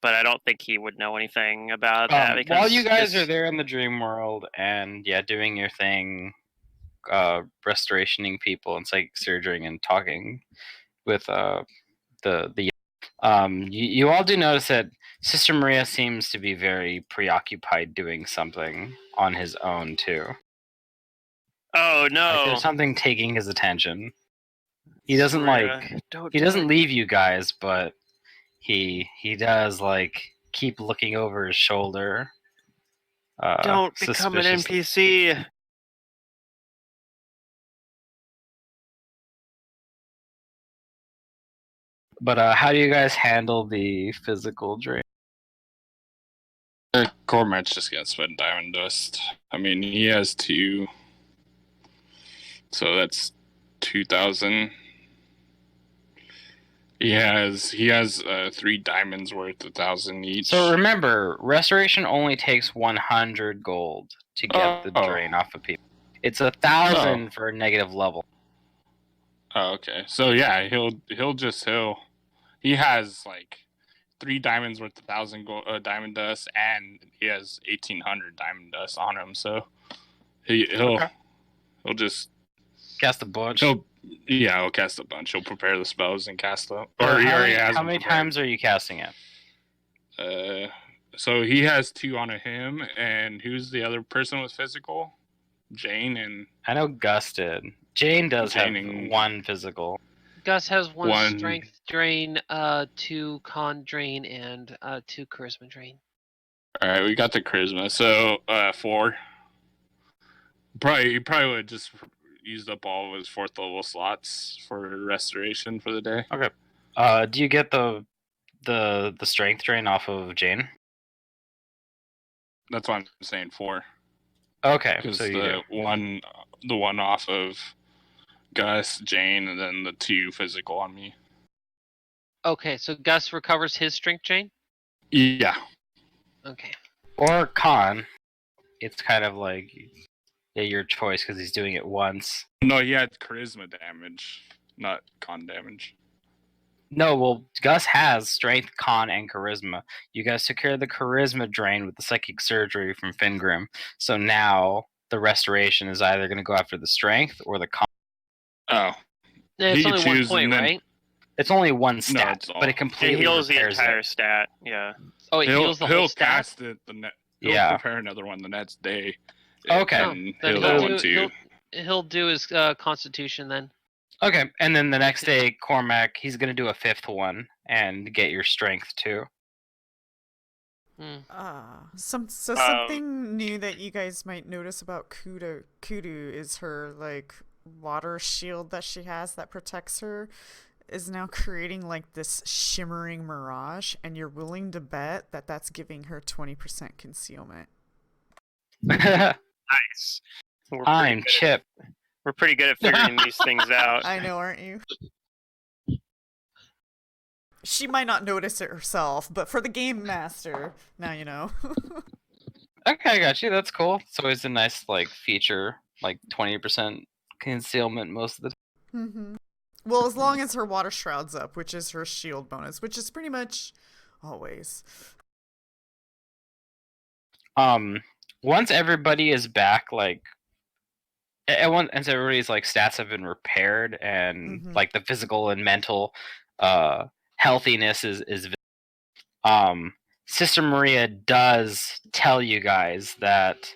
C: But I don't think he would know anything about that because
A: While you guys are there in the dream world and doing your thing, restorationing people and psychic surgery and talking with the you all do notice that Sister Maria seems to be very preoccupied doing something on his own too.
C: Oh no!
A: Like there's something taking his attention. He doesn't
C: Maria,
A: he doesn't leave you guys, but he does like keep looking over his shoulder.
C: Don't become an NPC.
A: But how do you guys handle the physical drain?
F: Cormac's just gonna spend diamond dust. I mean, he has 2, so that's 2,000. He has 3 diamonds worth 1,000 each.
A: So remember, restoration only takes 100 gold to get the drain off of people. It's 1,000 for a negative level.
F: Oh, okay. So yeah, he has like 3 diamonds worth 1,000 diamond dust, and he has 1,800 diamond dust on him. So he'll just
A: cast a bunch.
F: He'll cast a bunch. He'll prepare the spells and cast them.
A: Or he already has. How many times are you casting it?
F: So he has 2 on him, and who's the other person with physical? Jane and
A: I know Gus did. Jane does have 1 physical.
E: Gus has 1 strength drain, 2 con drain, and 2 charisma drain.
F: All right, we got the charisma. So 4. He probably would just used up all of his 4th level slots for restoration for the day.
A: Okay. Do you get the strength drain off of Jane?
F: That's why I'm saying 4.
A: Okay,
F: because
A: so
F: the one off of Gus, Jane, and then the 2 physical on me.
E: Okay, so Gus recovers his strength drain?
F: Yeah.
E: Okay.
A: Or con. It's kind of like your choice because he's doing it once.
F: No, he had charisma damage, not con damage.
A: No, well, Gus has strength, con, and charisma. You guys took care of the charisma drain with the psychic surgery from Fingrim. So now the restoration is either going to go after the strength or the con.
F: Oh.
E: Yeah, it's only 1 point, right?
A: It's only 1 stat, but it completely
C: heals the entire
A: it.
C: stat. Yeah.
E: Oh, it heals the whole stat?
F: He'll cast it he'll prepare another one the next day.
A: Okay.
E: He'll do his constitution then.
A: Okay, and then the next day, Cormac, he's going to do a 5th one and get your strength too.
B: Something new that you guys might notice about Kudu is her like water shield that she has that protects her is now creating like this shimmering mirage, and you're willing to bet that that's giving her 20% concealment.
C: Nice.
A: I'm Chip.
C: We're pretty good at figuring these things out.
B: I know, aren't you? She might not notice it herself, but for the game master, now you know.
A: Okay, I got you. That's cool. It's always a nice like feature, like 20% concealment most of the time.
B: Mm-hmm. Well, as long as her water shroud's up, which is her shield bonus, which is pretty much always.
A: Once everybody is back, like once everybody's like stats have been repaired and like the physical and mental healthiness is Sister Maria does tell you guys that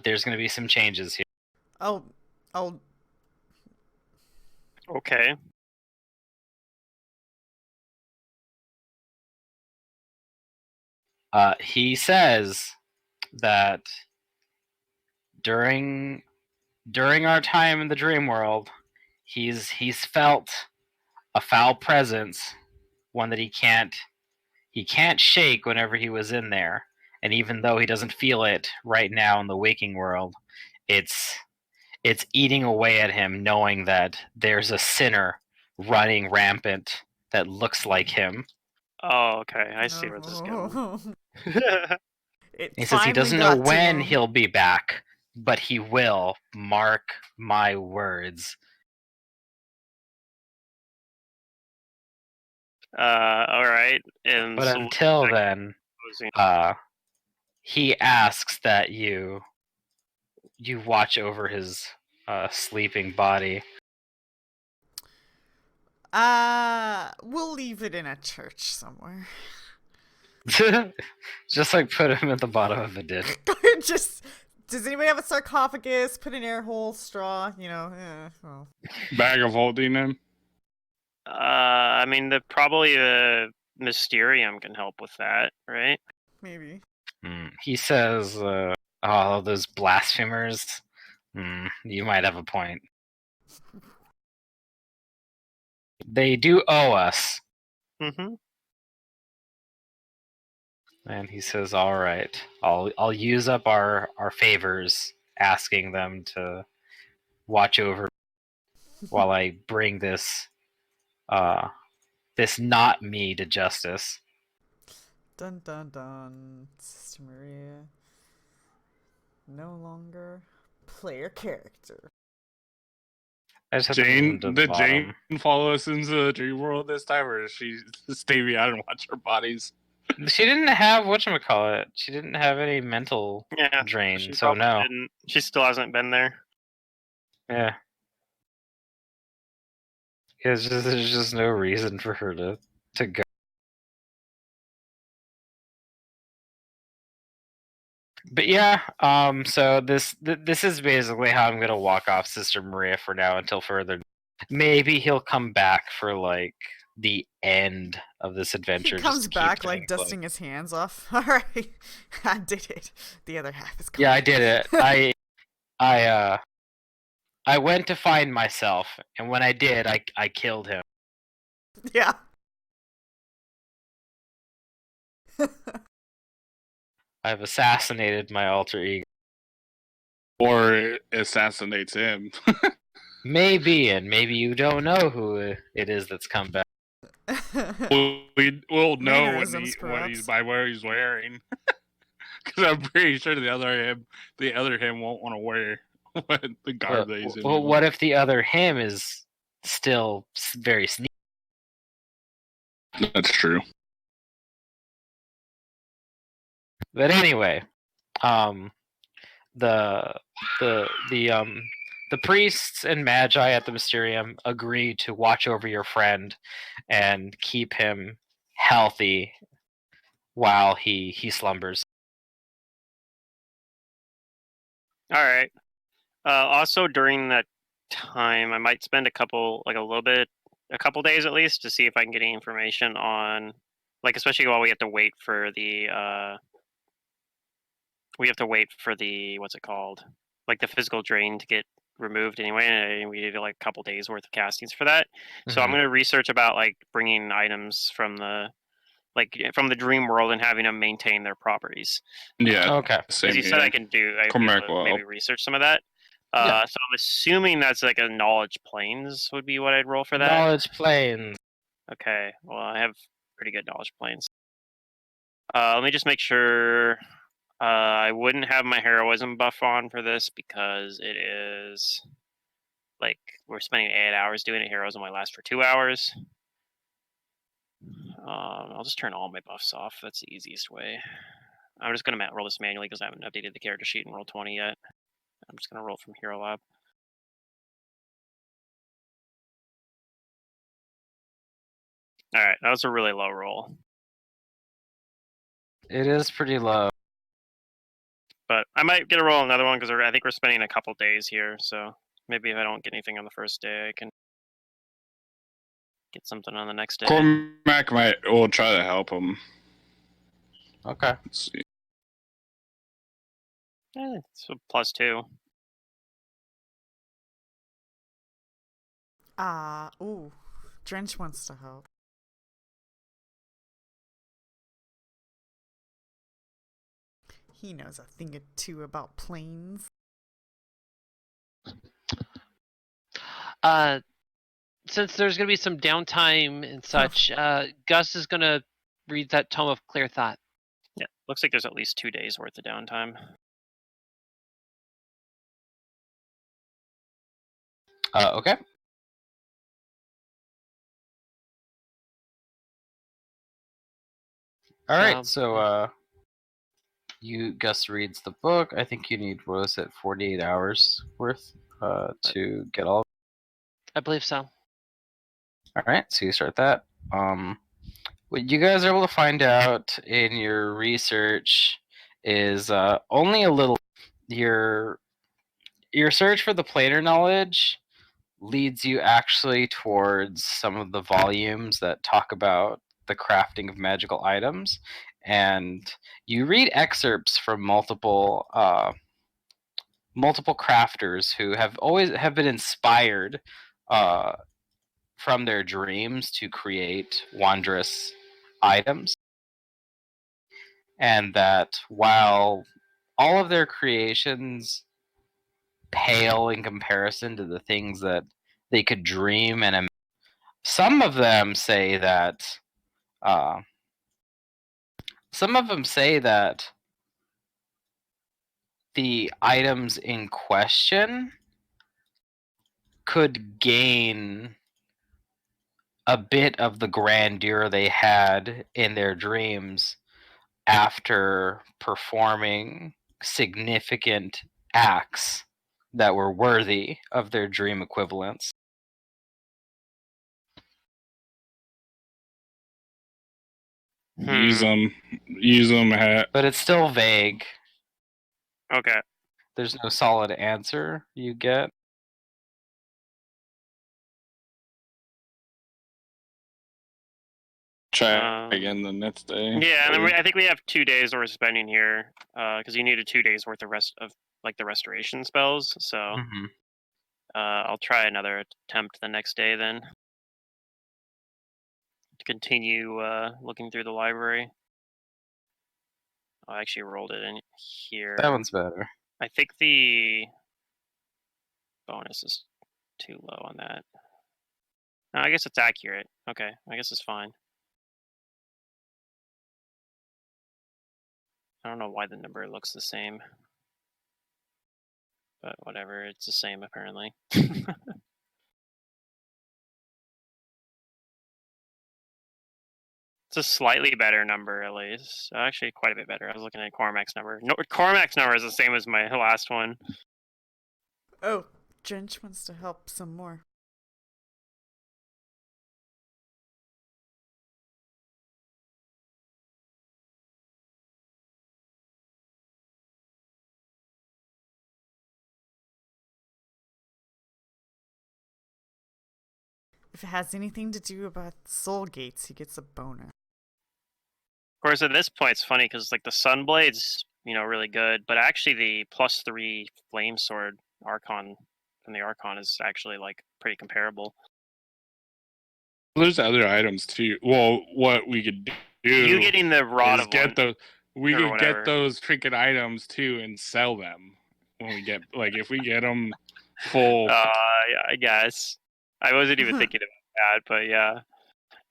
A: there's going to be some changes here.
B: Oh.
C: Okay.
A: He says that during our time in the dream world, he's felt a foul presence, one that he can't shake whenever he was in there. And even though he doesn't feel it right now in the waking world, it's eating away at him, knowing that there's a sinner running rampant that looks like him.
C: Oh, okay. I see where this is going.
A: He says he doesn't know when he'll be back, but he will. Mark my words.
C: All right. And
A: But
C: so
A: until then, he asks that you watch over his sleeping body.
B: We'll leave it in a church somewhere.
A: Just like put him at the bottom of a ditch.
B: Just, does anybody have a sarcophagus? Put an air hole, straw, you know. Well.
F: Bag of holding him.
C: I mean, probably the Mysterium can help with that, right?
B: Maybe.
A: He says, "Oh, those blasphemers. You might have a point. They do owe us."
C: Mm-hmm.
A: And he says, "All right, I'll use up our favors, asking them to watch over while I bring this not me to justice."
B: Dun dun dun. Sister Maria. No longer player character.
A: I just have to move him to the
F: Did
A: bottom.
F: Jane follow us into the dream world this time, or did she stay behind and watch our bodies?
A: She didn't have whatchamacallit. She didn't have any mental drain, so no.
C: Didn't. She still hasn't been there.
A: Yeah. There's just no reason for her to go. But yeah, so this is basically how I'm gonna walk off Sister Maria for now until further. Maybe he'll come back for like the end of this adventure.
B: He comes
A: just to
B: back
A: keep
B: like dusting his hands off. All right, I did it. The other half is gone.
A: Yeah, I did it. I went to find myself, and when I did, I killed him.
B: Yeah.
A: I've assassinated my alter ego.
F: Or it assassinates him.
A: Maybe, and maybe you don't know who it is that's come back.
F: We'll know
B: what
F: he's by where he's wearing. Because I'm pretty sure the other him won't want to wear the garb that he's in.
A: Well, what if the other him is still very sneaky?
F: That's true.
A: But anyway, the priests and magi at the Mysterium agree to watch over your friend and keep him healthy while he slumbers.
C: All right. Also, during that time, I might spend a couple days at least, to see if I can get any information on, like, especially while we have to wait for the what's it called, like the physical drain to get removed anyway, and we need like a couple days worth of castings for that. So I'm going to research about like bringing items from the dream world and having them maintain their properties.
F: Yeah.
A: Okay.
C: As you said, I can do. I maybe research some of that. So I'm assuming that's like a knowledge planes would be what I'd roll for that.
A: Knowledge planes.
C: Okay. Well, I have pretty good knowledge planes. Let me just make sure. I wouldn't have my heroism buff on for this because it is like we're spending 8 hours doing it. Heroism only lasts for 2 hours. I'll just turn all my buffs off. That's the easiest way. I'm just gonna roll this manually because I haven't updated the character sheet in Roll20 yet. I'm just gonna roll from Hero Lab. All right, that was a really low roll.
A: It is pretty low.
C: But I might get a roll on another one because I think we're spending a couple days here. So maybe if I don't get anything on the first day, I can get something on the next day.
F: Cormac will try to help him.
A: Okay.
F: Let's see.
C: It's a +2.
B: Ooh. Drench wants to help. He knows a thing or two about planes.
E: Since there's going to be some downtime and such, Gus is going to read that Tome of Clear Thought.
C: Yeah, looks like there's at least 2 days worth of downtime.
A: Okay. All right. So Gus reads the book. I think you need, what was it, 48 hours worth to get all.
E: I believe so.
A: All right. So you start that. What you guys are able to find out in your research is only a little. Your search for the planar knowledge leads you actually towards some of the volumes that talk about the crafting of magical items, and you read excerpts from multiple crafters who have been inspired from their dreams to create wondrous items, and that while all of their creations pale in comparison to the things that they could dream and imagine, some of them say that the items in question could gain a bit of the grandeur they had in their dreams after performing significant acts that were worthy of their dream equivalents.
F: Use them.
A: But it's still vague.
C: Okay.
A: There's no solid answer you get.
F: Try again the next day.
C: Yeah, and then I think we have 2 days we're spending here because you needed 2 days worth of the restoration spells. So I'll try another attempt the next day then. To continue looking through the library. I actually rolled it in here.
A: That one's better.
C: I think the bonus is too low on that. No, I guess it's accurate. Okay, I guess it's fine. I don't know why the number looks the same. But whatever, it's the same apparently. It's a slightly better number, at least. Actually, quite a bit better. I was looking at Cormac's number. No, Cormac's number is the same as my last one.
B: Oh, Drench wants to help some more. If it has anything to do about soul gates, he gets a bonus.
C: Of course, at this point, it's funny because like the Sunblade's really good, but actually the +3 Flame Sword Archon and the Archon is actually like pretty comparable.
F: There's other items too. Well, what we could do?
C: You getting the Rod
F: is
C: of
F: get the we
C: or
F: could
C: whatever.
F: get those trinket items too and sell them when we get if we get them full.
C: Yeah, I guess I wasn't even thinking about that, but yeah.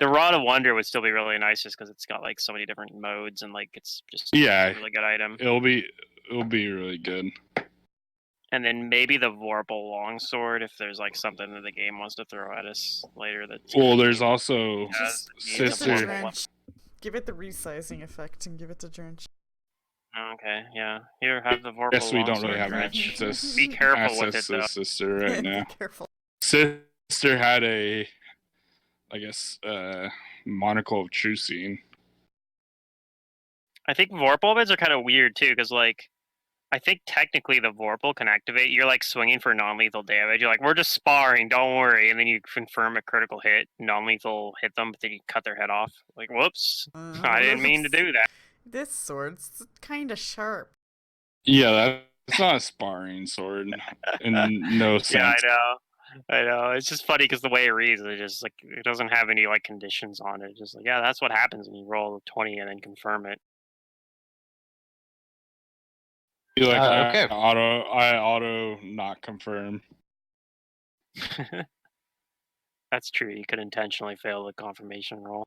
C: The Rod of Wonder would still be really nice, just because it's got like so many different modes and like it's just
F: Yeah.
C: a really good item.
F: It'll be really good.
C: And then maybe the Vorpal Longsword if there's like something that the game wants to throw at us later.
F: Well, there's also
B: Just give it
F: Sister.
B: the drench. Give it the resizing effect and give it to drench.
C: Okay, yeah. Here, have the Vorpal
F: Guess we don't
C: Longsword
F: really have
C: drench.
F: access.
C: Be careful with it
F: access
C: though.
F: to Sister right now.
B: Be careful.
F: Sister had a, I guess, monocle of true seeing.
C: I think Vorpal bids are kind of weird too, because like I think technically the Vorpal can activate. You're like swinging for non-lethal damage. You're like, we're just sparring, don't worry, and then you confirm a critical hit, non-lethal hit them, but then you cut their head off. Like, whoops, I didn't mean to do that.
B: This sword's kind of sharp.
F: Yeah, that's not a sparring sword in no sense.
C: Yeah, I know. It's just funny because the way it reads, it just like it doesn't have any like conditions on it. It's just like, yeah, that's what happens when you roll a 20 and then confirm it.
F: Like
A: okay.
F: I auto not confirm.
C: That's true. You could intentionally fail the confirmation roll.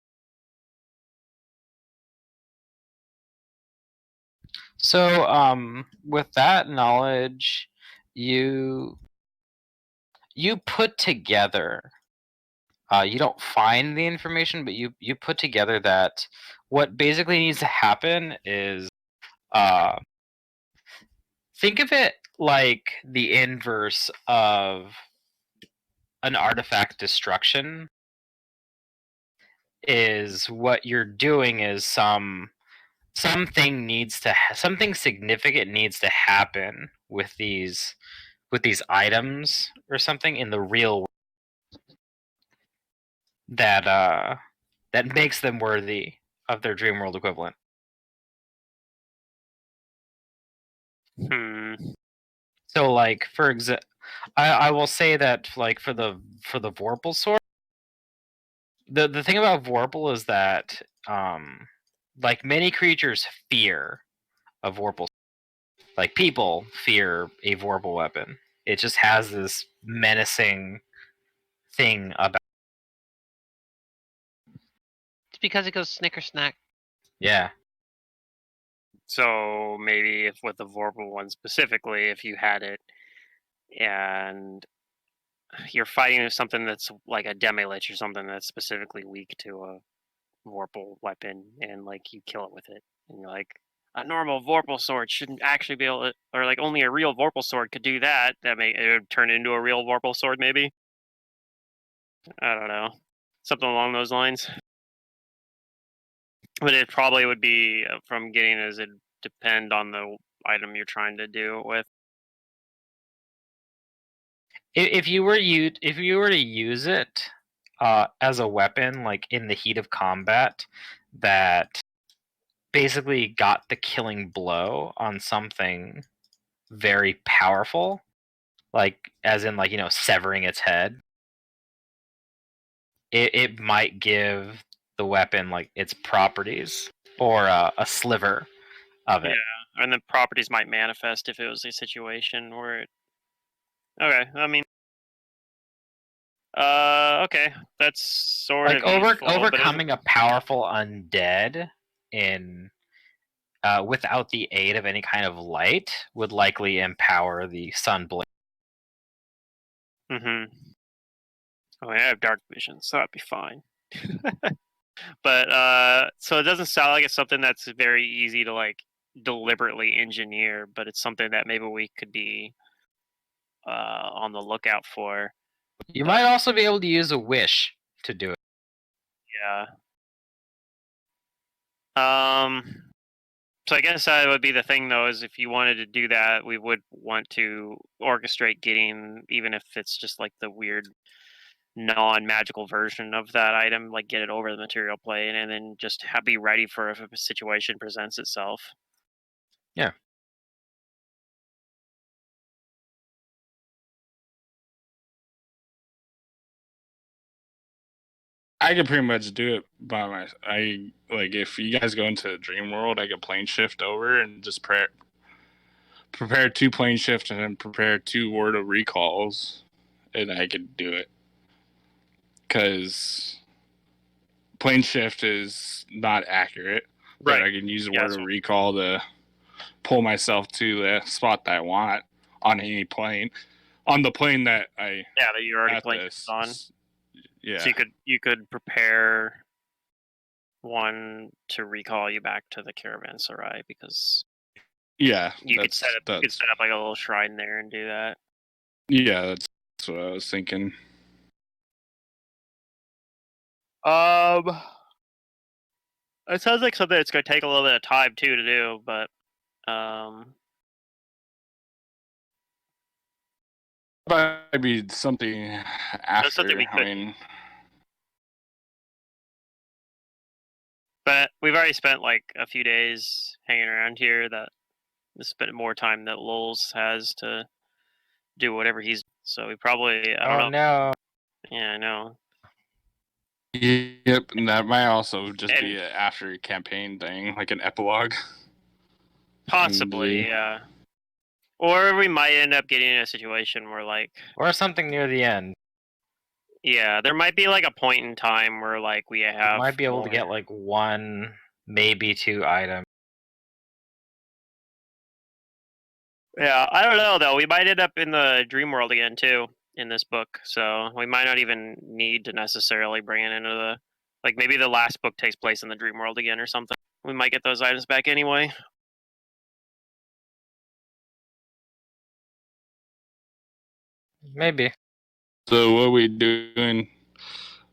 A: So, with that knowledge, you put together. You don't find the information, but you put together that what basically needs to happen is, think of it like the inverse of an artifact destruction. Is what you're doing is something significant needs to happen with these items or something in the real world that makes them worthy of their dream world equivalent. So, like, for example, I will say that, like, for the Vorpal sword, the thing about Vorpal is that, like, many creatures fear a Vorpal. Like, people fear a Vorpal weapon. It just has this menacing thing about.
E: It's because it goes snicker snack.
A: Yeah.
C: So maybe if with the Vorpal one specifically, if you had it and you're fighting with something that's like a Demi-Lich or something that's specifically weak to a Vorpal weapon, and like you kill it with it, and you're like, a normal Vorpal sword shouldn't actually be able to, or like only a real Vorpal sword could do that. That may it would turn into a real Vorpal sword, maybe. I don't know, something along those lines. But it probably would be from getting as it depend on the item you're trying to do it with.
A: If you were to use it as a weapon, like in the heat of combat, that basically got the killing blow on something very powerful, like as in, like, severing its head, it might give the weapon like its properties or a sliver of it.
C: Yeah, and the properties might manifest if it was a situation where it. Okay, I mean, okay, that's sort
A: Like
C: of useful,
A: overcoming a powerful undead in without the aid of any kind of light would likely empower the Sunblade.
C: Mm-hmm. Oh, I have dark vision, so that'd be fine. But so it doesn't sound like it's something that's very easy to like deliberately engineer, but it's something that maybe we could be on the lookout for.
A: You might also be able to use a wish to do it.
C: Yeah. So I guess that would be the thing, though, is if you wanted to do that, we would want to orchestrate getting, even if it's just like the weird non-magical version of that item, like get it over the material plane, and then just be ready for if a situation presents itself.
A: Yeah.
F: I could pretty much do it by my. I like if you guys go into Dream World, I could plane shift over and just prepare 2 plane shifts and then prepare 2 word of recalls, and I could do it. Cause plane shift is not accurate, but I can use the word of recall to pull myself to the spot that I want on any plane. On the plane that I
C: that you already
F: at
C: plane
F: this,
C: on.
F: yeah.
C: So you could prepare one to recall you back to the caravanserai because you could set up like a little shrine there and do that.
F: Yeah, that's what I was thinking.
C: It sounds like something that's going to take a little bit of time too to do, but
F: Might be something after.
C: something we could.
F: I mean,
C: but we've already spent like a few days hanging around here. That we spent more time that Lowell's has to do whatever he's. So we probably I don't know.
A: No.
C: Yeah, I know.
F: Yep, and that might also just be an after campaign thing, like an epilogue.
C: Possibly, yeah. Or we might end up getting in a situation where like
A: or something near the end.
C: Yeah, there might be like a point in time where like we have
A: You might be able to get like 1, maybe 2 items.
C: Yeah, I don't know though. We might end up in the dream world again too in this book, so we might not even need to necessarily bring it into the like maybe the last book takes place in the dream world again or something. We might get those items back anyway.
A: Maybe.
F: So what are we doing?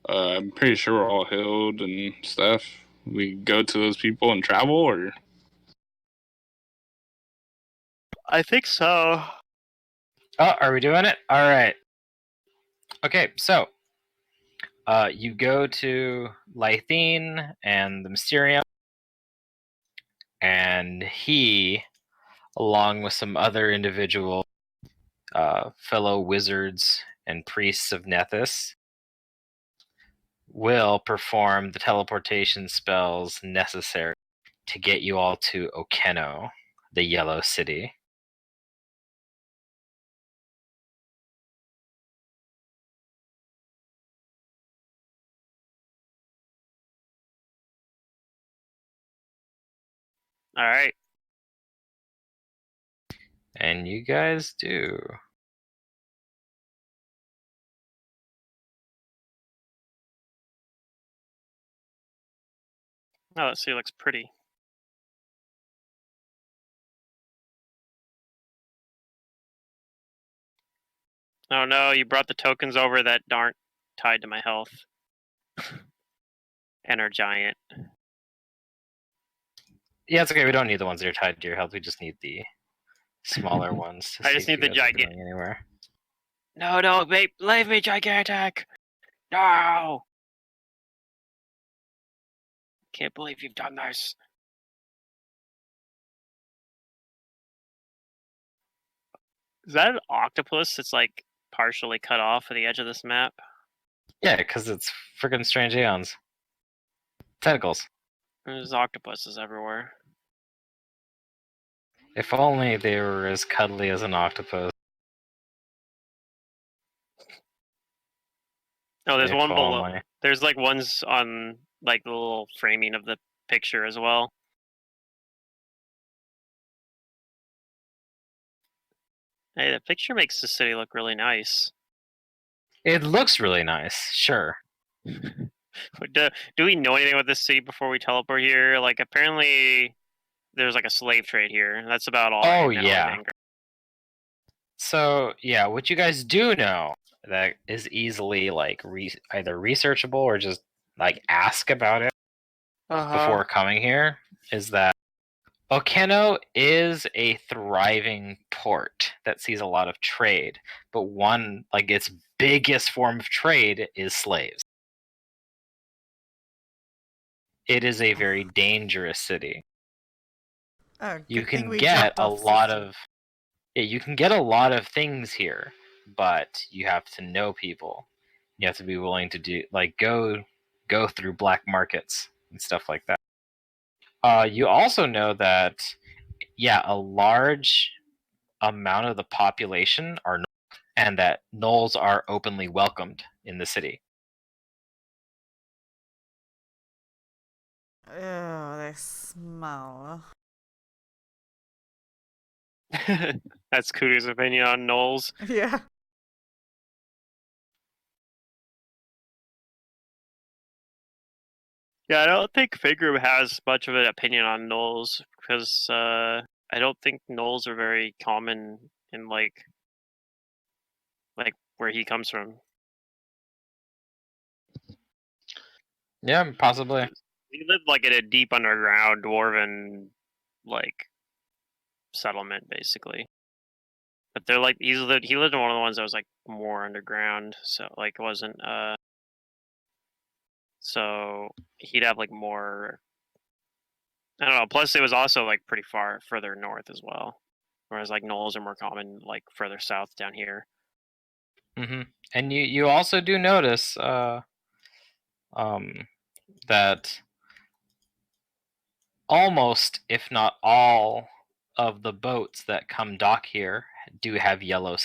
F: I'm pretty sure we're all healed and stuff. We go to those people and travel, or?
C: I think so.
A: Oh, are we doing it? All right. Okay, so you go to Lythene and the Mysterium, and he, along with some other individual fellow wizards and priests of Nethys, will perform the teleportation spells necessary to get you all to Okeno, the Yellow City.
C: All right.
A: And you guys do.
C: Oh, that sea looks pretty. Oh no, you brought the tokens over that aren't tied to my health. And are giant.
A: Yeah, it's okay. We don't need the ones that are tied to your health. We just need the smaller ones.
C: I just need the gigantic.
A: Anywhere.
C: No, babe, leave me, gigantic. No. Can't believe you've done this. Is that an octopus that's like partially cut off at the edge of this map?
A: Yeah, because it's freaking strange Aeons. Tentacles.
C: There's octopuses everywhere.
A: If only they were as cuddly as an octopus.
C: Oh, there's
A: If
C: one below.
A: only.
C: There's like ones on like the little framing of the picture as well. Hey, the picture makes the city look really nice.
A: It looks really nice, sure.
C: Do we know anything about this city before we teleport here? Like, apparently, there's like a slave trade here. That's about all.
A: Oh, yeah. So, yeah, what you guys do know that is easily like either researchable or just like ask about it before coming here is that Okeno is a thriving port that sees a lot of trade, but one, like its biggest form of trade is slaves. It is a very dangerous city. You can get a lot of you can get a lot of things here, but you have to know people. You have to be willing to do like go through black markets and stuff like that. You also know that a large amount of the population are and that gnolls are openly welcomed in the city.
B: Oh, they smell.
C: That's Cooter's opinion on gnolls.
B: Yeah.
C: Yeah, I don't think Figure has much of an opinion on gnolls because I don't think gnolls are very common in like where he comes from.
A: Yeah, possibly.
C: He lived like in a deep underground dwarven like settlement, basically. But they're like he lived in one of the ones that was like more underground, so like it wasn't so he'd have like more. I don't know. Plus, it was also like pretty further north as well, whereas like gnolls are more common like further south down here.
A: Mm-hmm. And you also do notice that almost, if not all, of the boats that come dock here do have yellow.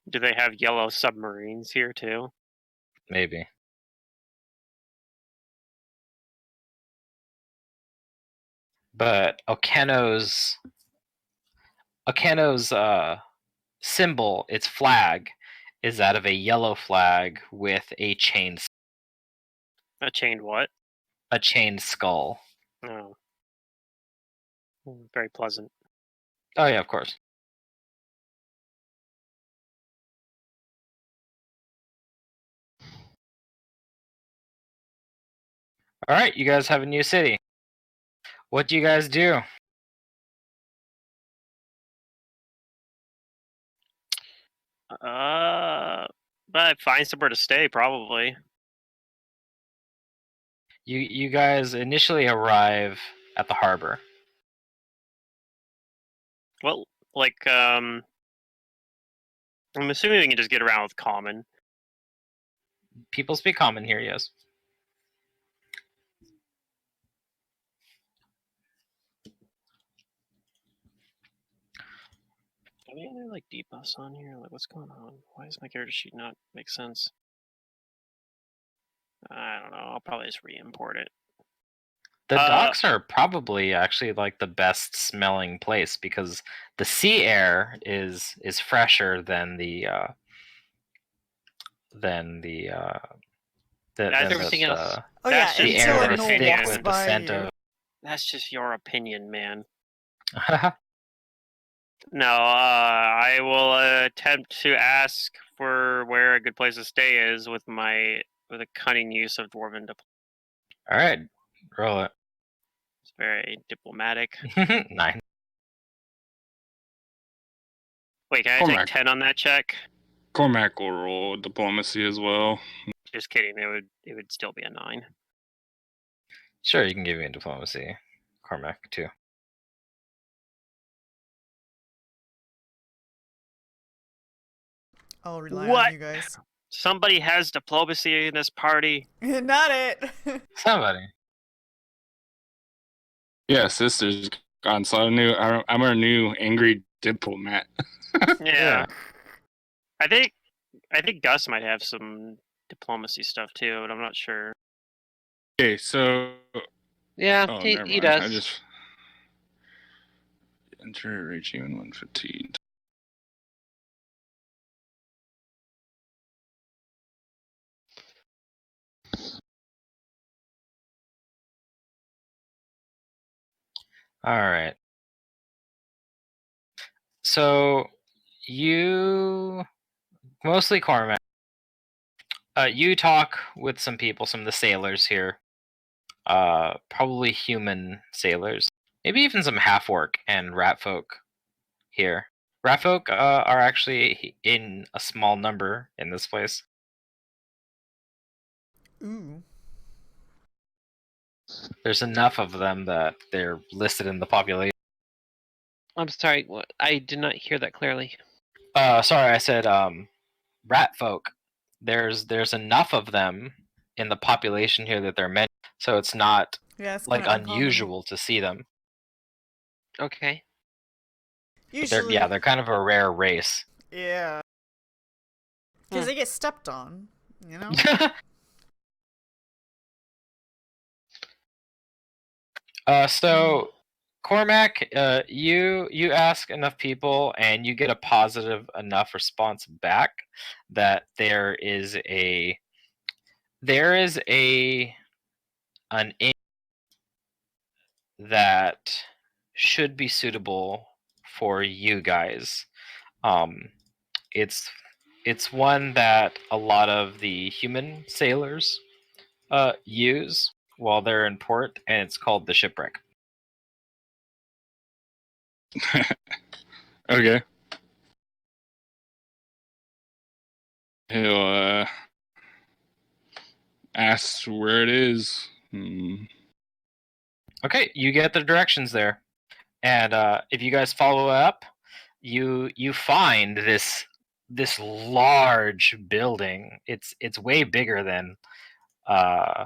C: Do they have yellow submarines here too?
A: Maybe. But Okeno's symbol, its flag, is that of a yellow flag with a chained
C: A chained what?
A: skull.
C: Oh, very pleasant.
A: Oh yeah, of course. All right, you guys have a new city. What do you guys do?
C: But find somewhere to stay probably.
A: You guys initially arrive at the harbor.
C: Well, like I'm assuming we can just get around with common.
A: People speak common here, yes.
C: Are there any like debuffs on here? Like what's going on? Why does my character sheet not make sense? I don't know. I'll probably just re-import it.
A: The docks are probably actually like the best smelling place because the sea air is fresher than the
E: everything else.
B: Oh
C: That's
B: yeah,
C: just
A: the air
B: until a
A: that is
B: gnoll
A: thick
B: walks
A: with the
B: by
A: scent
B: you.
A: of.
C: That's just your opinion, man. No, I will attempt to ask for where a good place to stay is with a cunning use of dwarven diplomacy.
A: All right, roll it.
C: It's very diplomatic.
A: 9.
C: Wait, can I
F: Cormac.
C: take 10 on that check?
F: Cormac will roll diplomacy as well.
C: Just kidding. It would still be a 9.
A: Sure, you can give me a diplomacy, Cormac, too.
B: I'll rely
C: What?
B: on you guys.
C: Somebody has diplomacy in this party.
B: Not it.
A: Somebody.
F: Yeah, sister's gone, so I'm our new angry diplomat.
C: Yeah. I think Gus might have some diplomacy stuff too, but I'm not sure.
F: Okay, so
E: Yeah,
F: oh,
E: he
F: never mind.
E: does.
F: I just enter reaching 115.
A: All right. So you mostly Cormac. You talk with some people, some of the sailors here. Probably human sailors, maybe even some half orc and rat folk here. Rat folk are actually in a small number in this place.
B: Ooh.
A: There's enough of them that they're listed in the population.
E: I'm sorry, I did not hear that clearly.
A: Sorry, I said rat folk. There's enough of them in the population here that they're meant, so it's not
B: Yeah, it's
A: like
B: kind of
A: unusual to see them.
E: Okay.
B: Usually,
A: They're kind of a rare race.
B: yeah, because they get stepped on, you know.
A: So Cormac, you ask enough people and you get a positive enough response back that there is an inn that should be suitable for you guys. Um, it's one that a lot of the human sailors use while they're in port, and it's called the Shipwreck.
F: Okay. He'll ask where it is.
A: Okay, you get the directions there, and if you guys follow up, you find this large building. It's way bigger than uh,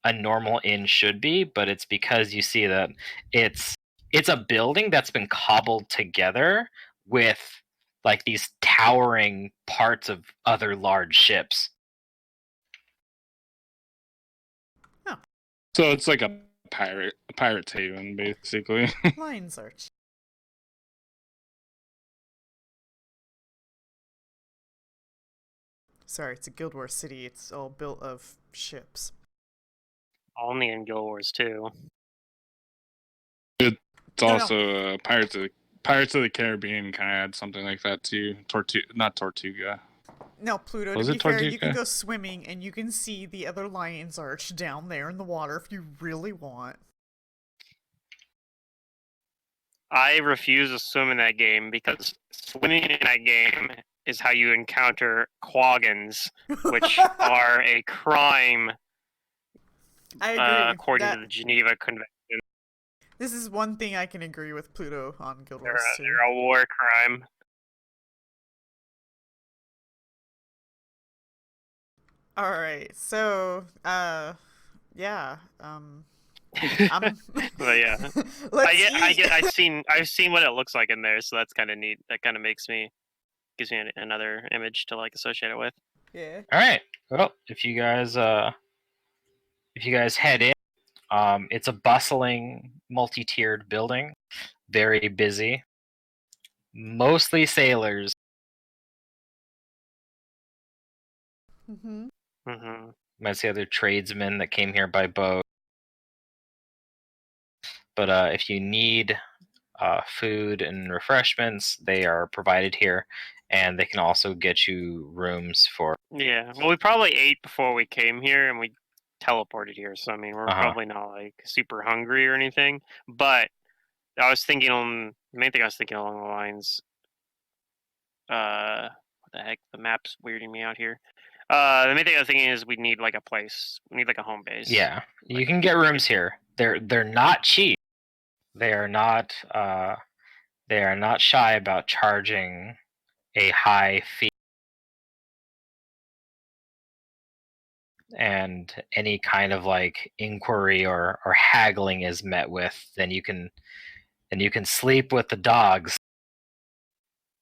A: a normal inn should be, but it's because you see that it's it's a building that's been cobbled together with like these towering parts of other large ships.
F: So it's like a pirate's haven, basically.
B: Lion's Arch. Sorry, it's a Guild Wars city. It's all built of ships.
C: Only in Guild Wars 2.
F: It's
B: No.
F: also Pirates of the Caribbean kind of had something like that too. Not Tortuga.
B: No, Pluto,
F: Was
B: to
F: it
B: be fair, you can
F: Tortuga?
B: go swimming and you can see the other Lion's Arch down there in the water if you really want.
C: I refuse to swim in that game because swimming in that game is how you encounter quaggins, which are a crime
B: I agree.
C: according to the Geneva Convention.
B: This is one thing I can agree with Pluto on Guild Wars 2.
C: They're a war crime.
B: Alright, so, yeah,
C: But yeah,
B: let's eat.
C: I've seen what it looks like in there, so that's kind of neat. That kind of gives me another image to like associate it with.
B: Yeah.
A: All right. Well, if you guys head in, it's a bustling, multi-tiered building, very busy, mostly sailors.
B: Mm-hmm.
C: Mm-hmm.
A: You might see other tradesmen that came here by boat. But if you need food and refreshments, they are provided here, and they can also get you rooms for.
C: Yeah, well, we probably ate before we came here, and we teleported here. So I mean, we're
A: Uh-huh.
C: probably not like super hungry or anything. But I was thinking the main thing I was thinking along the lines. What the heck? The map's weirding me out here. The main thing I was thinking is we need like a place. We need like a home base.
A: Yeah, you can get rooms here. They're not cheap. They are not shy about charging a high fee, and any kind of like inquiry or haggling is met with. Then you can sleep with the dogs.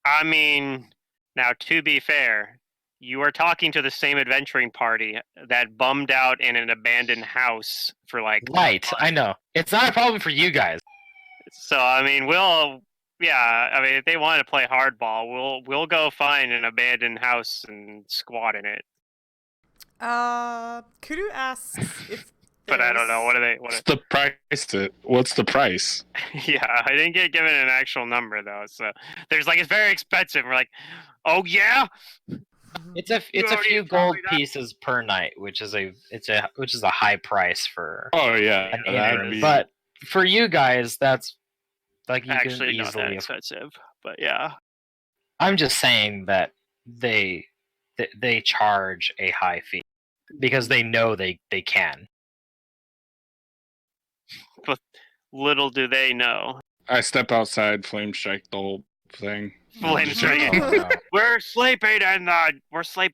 C: I mean, now to be fair, you are talking to the same adventuring party that bummed out in an abandoned house for like.
A: Right, I know. It's not a problem for you guys.
C: So I mean, I mean, if they want to play hardball, we'll go find an abandoned house and squat in it.
B: Kudu asks if
C: But I don't know.
F: What's the price? What's the price?
C: Yeah, I didn't get given an actual number though. So there's like it's very expensive. We're like, oh yeah.
A: It's a few gold pieces per night, which is a high price for.
F: Oh yeah,
A: an inn. But for you guys, that's like you
C: actually
A: can
C: not that
A: easily.
C: expensive. But yeah,
A: I'm just saying that they charge a high fee because they know they can.
C: but little do they know.
F: I step outside, flame strike the whole thing.
C: Flame strike.
A: no.
C: We're sleeping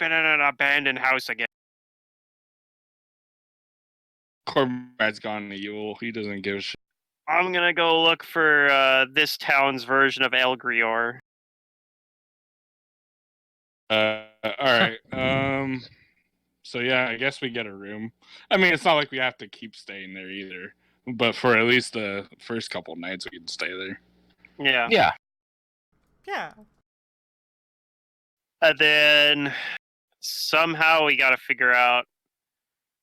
C: in an abandoned house again.
F: Cormac's gone to Yule. He doesn't give a shit.
C: I'm gonna go look for this town's version of El Grior.
F: All right. So yeah, I guess we get a room. I mean, it's not like we have to keep staying there either. but for at least the first couple nights, we can stay there.
C: Yeah.
A: Yeah.
B: Yeah.
C: And then somehow we got to figure out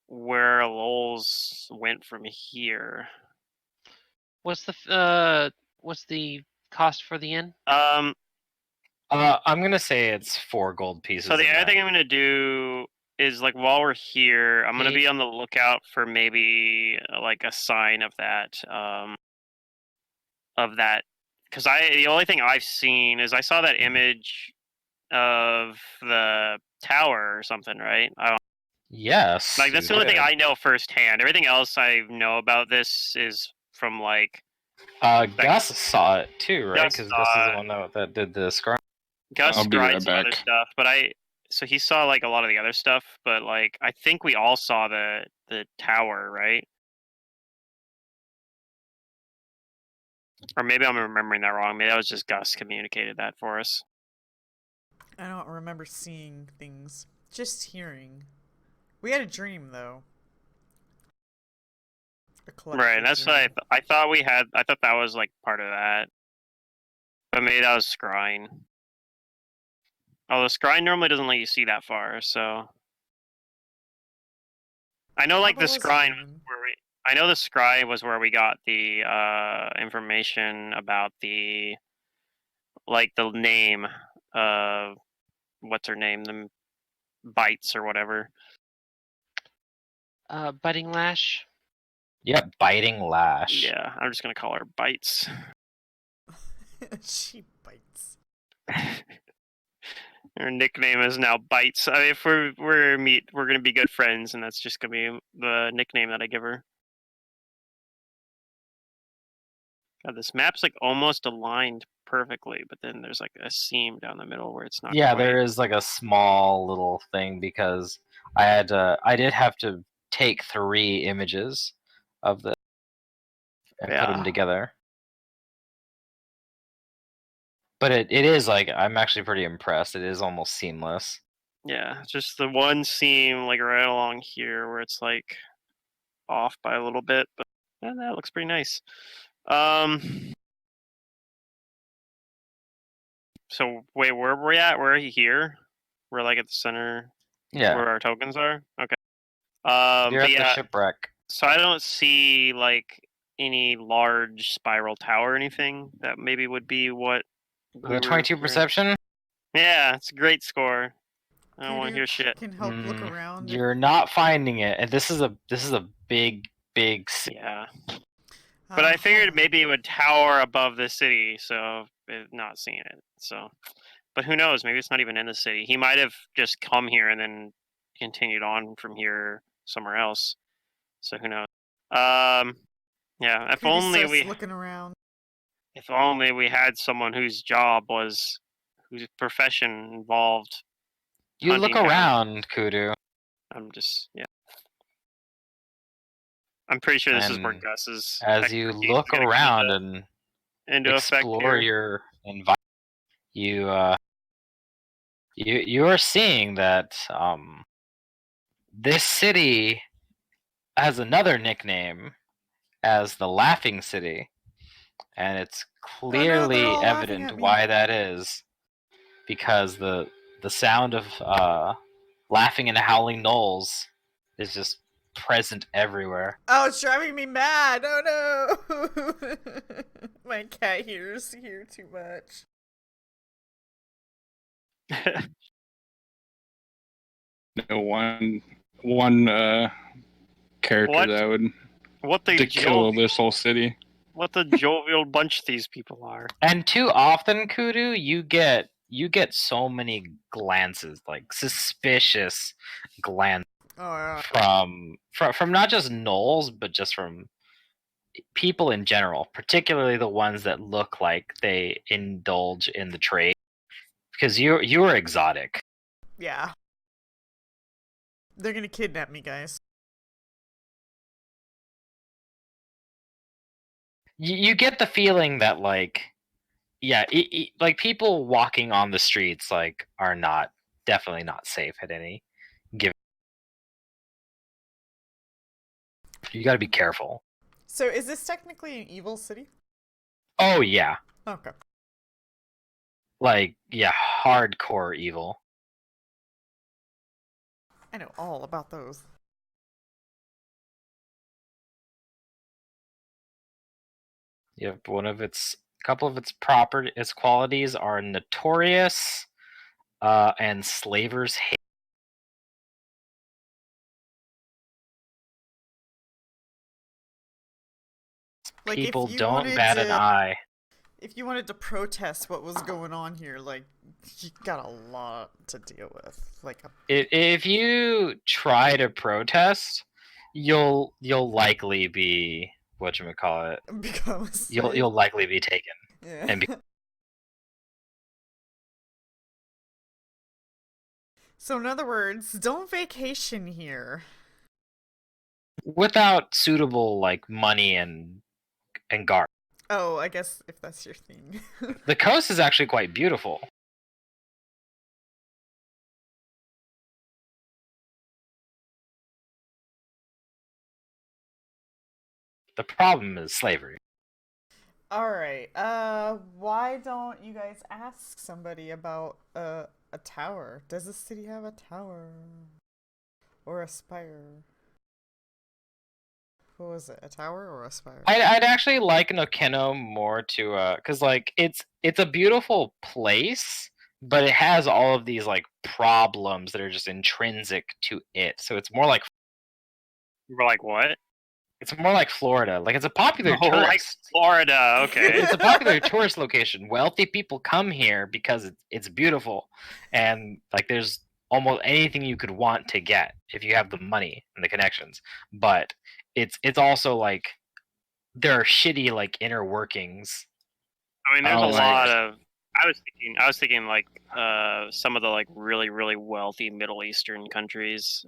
C: where Lowell's went from here.
E: What's the cost for the inn?
A: I'm gonna say it's 4 gold pieces.
C: So the
A: in
C: other
A: that.
C: thing I'm gonna do is like while we're here, I'm gonna be on the lookout for maybe like a sign of that. Because the only thing I've seen is I saw that image of the tower or something, right?
A: Yes.
C: Like that's
A: you
C: the only thing
A: did.
C: I know firsthand. Everything else I know about this is from like
A: Gus saw it too, right?
C: Gus
A: Because
C: saw
A: Gus is the
C: it.
A: one that did the scrum.
C: Gus
F: I'll be
C: tried
F: right
C: some other
F: back.
C: stuff, but so he saw like a lot of the other stuff, but like I think we all saw the tower, right? Or maybe I'm remembering that wrong. Maybe that was just Gus communicated that for us.
B: I don't remember seeing things. Just hearing. We had a dream, though.
C: Right, that's what I thought we had. I thought that was like part of that. But maybe that was scrying. Although scrying normally doesn't let you see that far, so I know like the scrying was where I know the scry was where we got the information about the name of what's her name, the bites or whatever.
E: Biting Lash.
A: Yep, Biting Lash.
C: Yeah, I'm just gonna call her Bites.
B: She bites.
C: Her nickname is now Bites. I mean, if we're gonna be good friends, and that's just gonna be the nickname that I give her. God, this map's like almost aligned perfectly, but then there's like a seam down the middle where it's not.
A: Yeah,
C: quite.
A: there is like a small little thing because I did have to take 3 images of this and put them together. But it is like I'm actually pretty impressed. It is almost seamless.
C: Yeah, just the one seam like right along here where it's like off by a little bit, but that looks pretty nice. So wait, where were we at? We're here. We're like at the center.
A: Yeah.
C: Where our tokens are. Okay.
A: You're
C: but
A: at
C: yeah,
A: the shipwreck.
C: so I don't see like any large spiral tower or anything that maybe would be what.
A: The 22 perception.
C: Yeah, it's a great score. I don't want to hear shit.
B: Can help look around.
A: You're not finding it, and this is a big
C: Yeah. But I figured maybe it would tower above the city, so not seeing it. So, but who knows? Maybe it's not even in the city. He might have just come here and then continued on from here somewhere else. So who knows? Yeah. If only we
B: looking around.
C: If only we had someone whose profession involved.
A: You look around, Kudu.
C: I'm pretty sure this is where Gus is.
A: As you look around and explore your environment, you are seeing that this city has another nickname as the Laughing City, and it's clearly evident why that is, because the sound of laughing and howling gnolls is just present everywhere.
B: Oh, it's driving me mad. Oh no. My cat hears too much.
F: No one character that would kill this whole city.
C: What a jovial bunch these people are.
A: And too often, Kudu, you get so many glances, like suspicious glances from not just gnolls, but just from people in general, particularly the ones that look like they indulge in the trade, because you are exotic.
B: Yeah. They're gonna kidnap me, guys.
A: You get the feeling that like, yeah, like people walking on the streets like are definitely not safe at any given. You got to be careful.
B: So is this technically an evil city?
A: Oh yeah,
B: Okay.
A: like yeah, hardcore evil.
B: I know all about those.
A: Yep, couple of its qualities are notorious, and slavers hate.
B: Like
A: People don't bat an eye.
B: if you wanted to protest what was going on here, like you got a lot to deal with. Like
A: If you try to protest, you'll likely be whatchamacallit.
B: become a slave.
A: You'll likely be taken.
B: Yeah.
A: And
B: So in other words, don't vacation here.
A: without suitable like money and guard.
B: Oh, I guess if that's your thing.
A: The coast is actually quite beautiful. The problem is slavery.
B: Alright, why don't you guys ask somebody about a tower? Does the city have a tower? Or a spire? What was it, a tower or a spire?
A: I'd actually like Nokeno more to cause like it's a beautiful place, but it has all of these like problems that are just intrinsic to it. So it's more like
C: We're like, what?
A: it's more like Florida. Like it's a popular
C: Oh,
A: tourist.
C: like Florida. Okay.
A: It's a popular tourist location. Wealthy people come here because it's beautiful, and like there's almost anything you could want to get if you have the money and the connections. But it's also like there are shitty like inner workings.
C: I mean, there's
F: Oh,
C: a
F: like-
C: lot of. I was thinking like some of the like really wealthy Middle Eastern countries.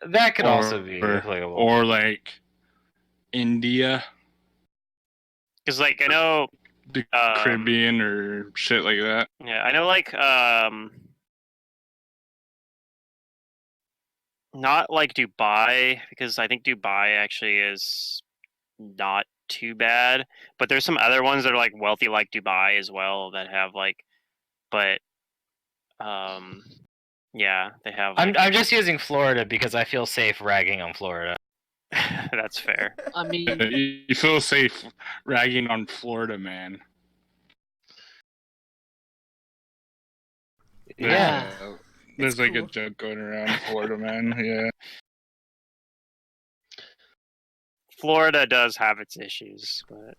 A: That could also be applicable.
F: Or like India,
C: Because like I know,
F: the Caribbean, or shit like that.
C: yeah, I know like not like Dubai, because I think Dubai actually is not too bad. But there's some other ones that are like wealthy like Dubai as well that have like, but yeah, they have. Like,
A: I'm just using Florida because I feel safe ragging on Florida.
C: that's fair.
E: I mean,
F: You feel safe ragging on Florida, man.
A: Yeah.
F: There's
B: It's
F: like
B: cool.
F: a joke going around Florida, man. Yeah.
C: Florida does have its issues, but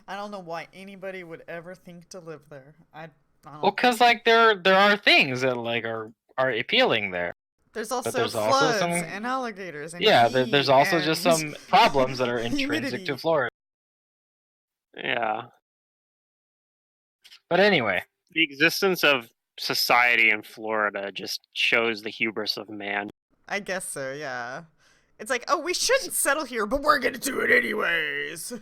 B: I don't know why anybody would ever think to live there. I don't.
A: Well, because like there are things that like are appealing there.
B: There's also
A: there's
B: floods
A: also some-
B: and alligators and
A: Yeah,
B: heat
A: there's also
B: and
A: just some problems that are intrinsic
B: humidity.
A: to Florida.
C: yeah,
A: But anyway,
C: the existence of society in Florida just shows the hubris of man.
B: I guess so, yeah. It's like, oh, we shouldn't settle here, but we're gonna do it anyways.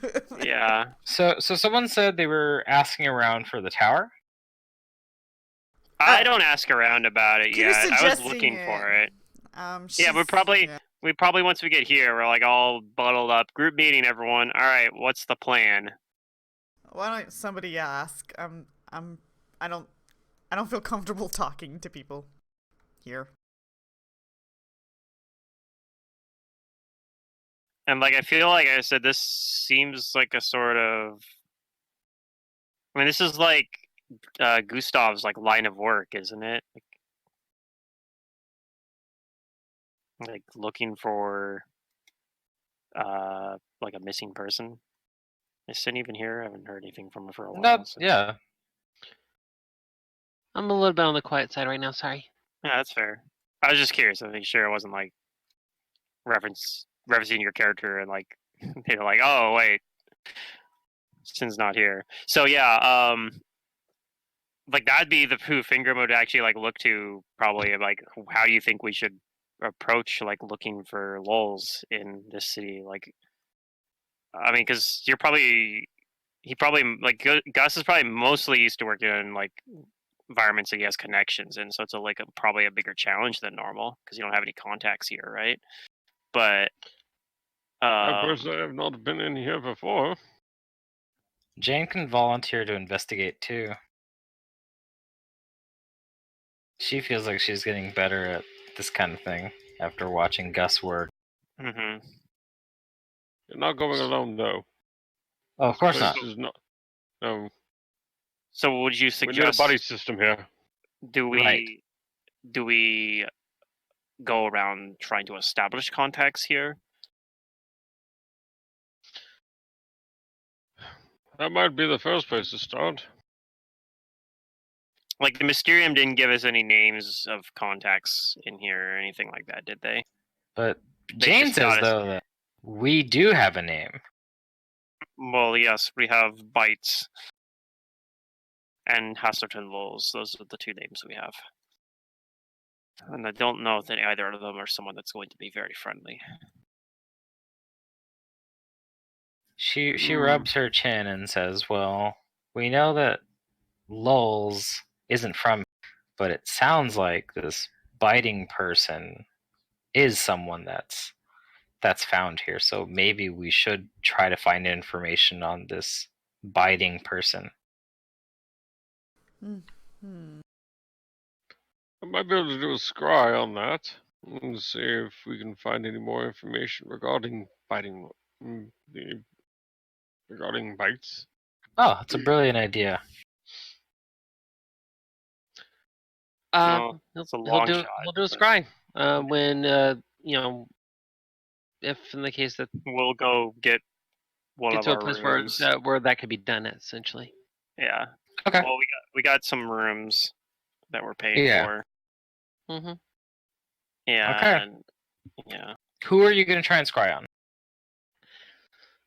C: Yeah,
A: so someone said they were asking around for the tower.
C: I don't ask around about it
B: You're
C: yet. I was
B: suggesting
C: looking
B: it.
C: for it. Yeah,
B: she's-
C: we probably once we get here, we're like all bundled up. Group meeting, everyone. All right, what's the plan?
B: Why don't somebody ask? I don't feel comfortable talking to people here.
C: And like I feel like I said, this seems like a sort of. I mean, this is like Gustav's like line of work, isn't it? Like looking for like a missing person. Is Sin even here? I haven't heard anything from her for a while.
A: No,
C: so-
A: yeah.
E: I'm a little bit on the quiet side right now. Sorry.
C: Yeah, that's fair. I was just curious. I think sure it wasn't like referencing your character and like they're like, oh wait, Sin's not here. So yeah, like that'd be the who Fingram would actually like look to probably like how do you think we should approach like looking for lulls in this city? Like, I mean, because he probably like Gus is probably mostly used to working in like environments that he has connections in, so it's probably a bigger challenge than normal because you don't have any contacts here, right? But
D: I personally have not been in here before.
A: Jane can volunteer to investigate too. She feels like she's getting better at this kind of thing after watching Gus work.
C: Mm-hmm.
D: You're not going alone, though.
A: Oh, of course
D: This
A: not.
D: is not. No,
C: So would you
D: we need a
C: suggest
D: buddy system here.
C: do we
A: Right.
C: do we go around trying to establish contacts here?
D: That might be the first place to start.
C: Like the Mysterium didn't give us any names of contacts in here or anything like that, did they?
A: But
C: They
A: Jane
C: just
A: says,
C: got us-
A: though, that we do have a name.
C: Well, yes, we have Bites and Haslerton Lulls. Those are the two names we have. And I don't know that either of them are someone that's going to be very friendly.
A: She rubs her chin and says, well, we know that Lulz isn't from, but it sounds like this biting person is someone that's found here. So maybe we should try to find information on this biting person.
B: Hmm.
D: I might be able to do a scry on that and see if we can find any more information regarding biting. Regarding bites.
A: Oh, it's a brilliant idea.
C: No, it's a long shot.
E: He'll do a
C: but
E: scry. When if in the case that
C: We'll go get one
E: get
C: of
E: to a
C: our
E: place
C: rooms.
E: where that could be done, essentially.
C: Yeah.
A: Okay.
C: Well, we got some rooms that we're paying
A: Yeah.
C: for.
E: Mm-hmm.
C: Yeah. And, yeah.
A: Who are you going to try and scry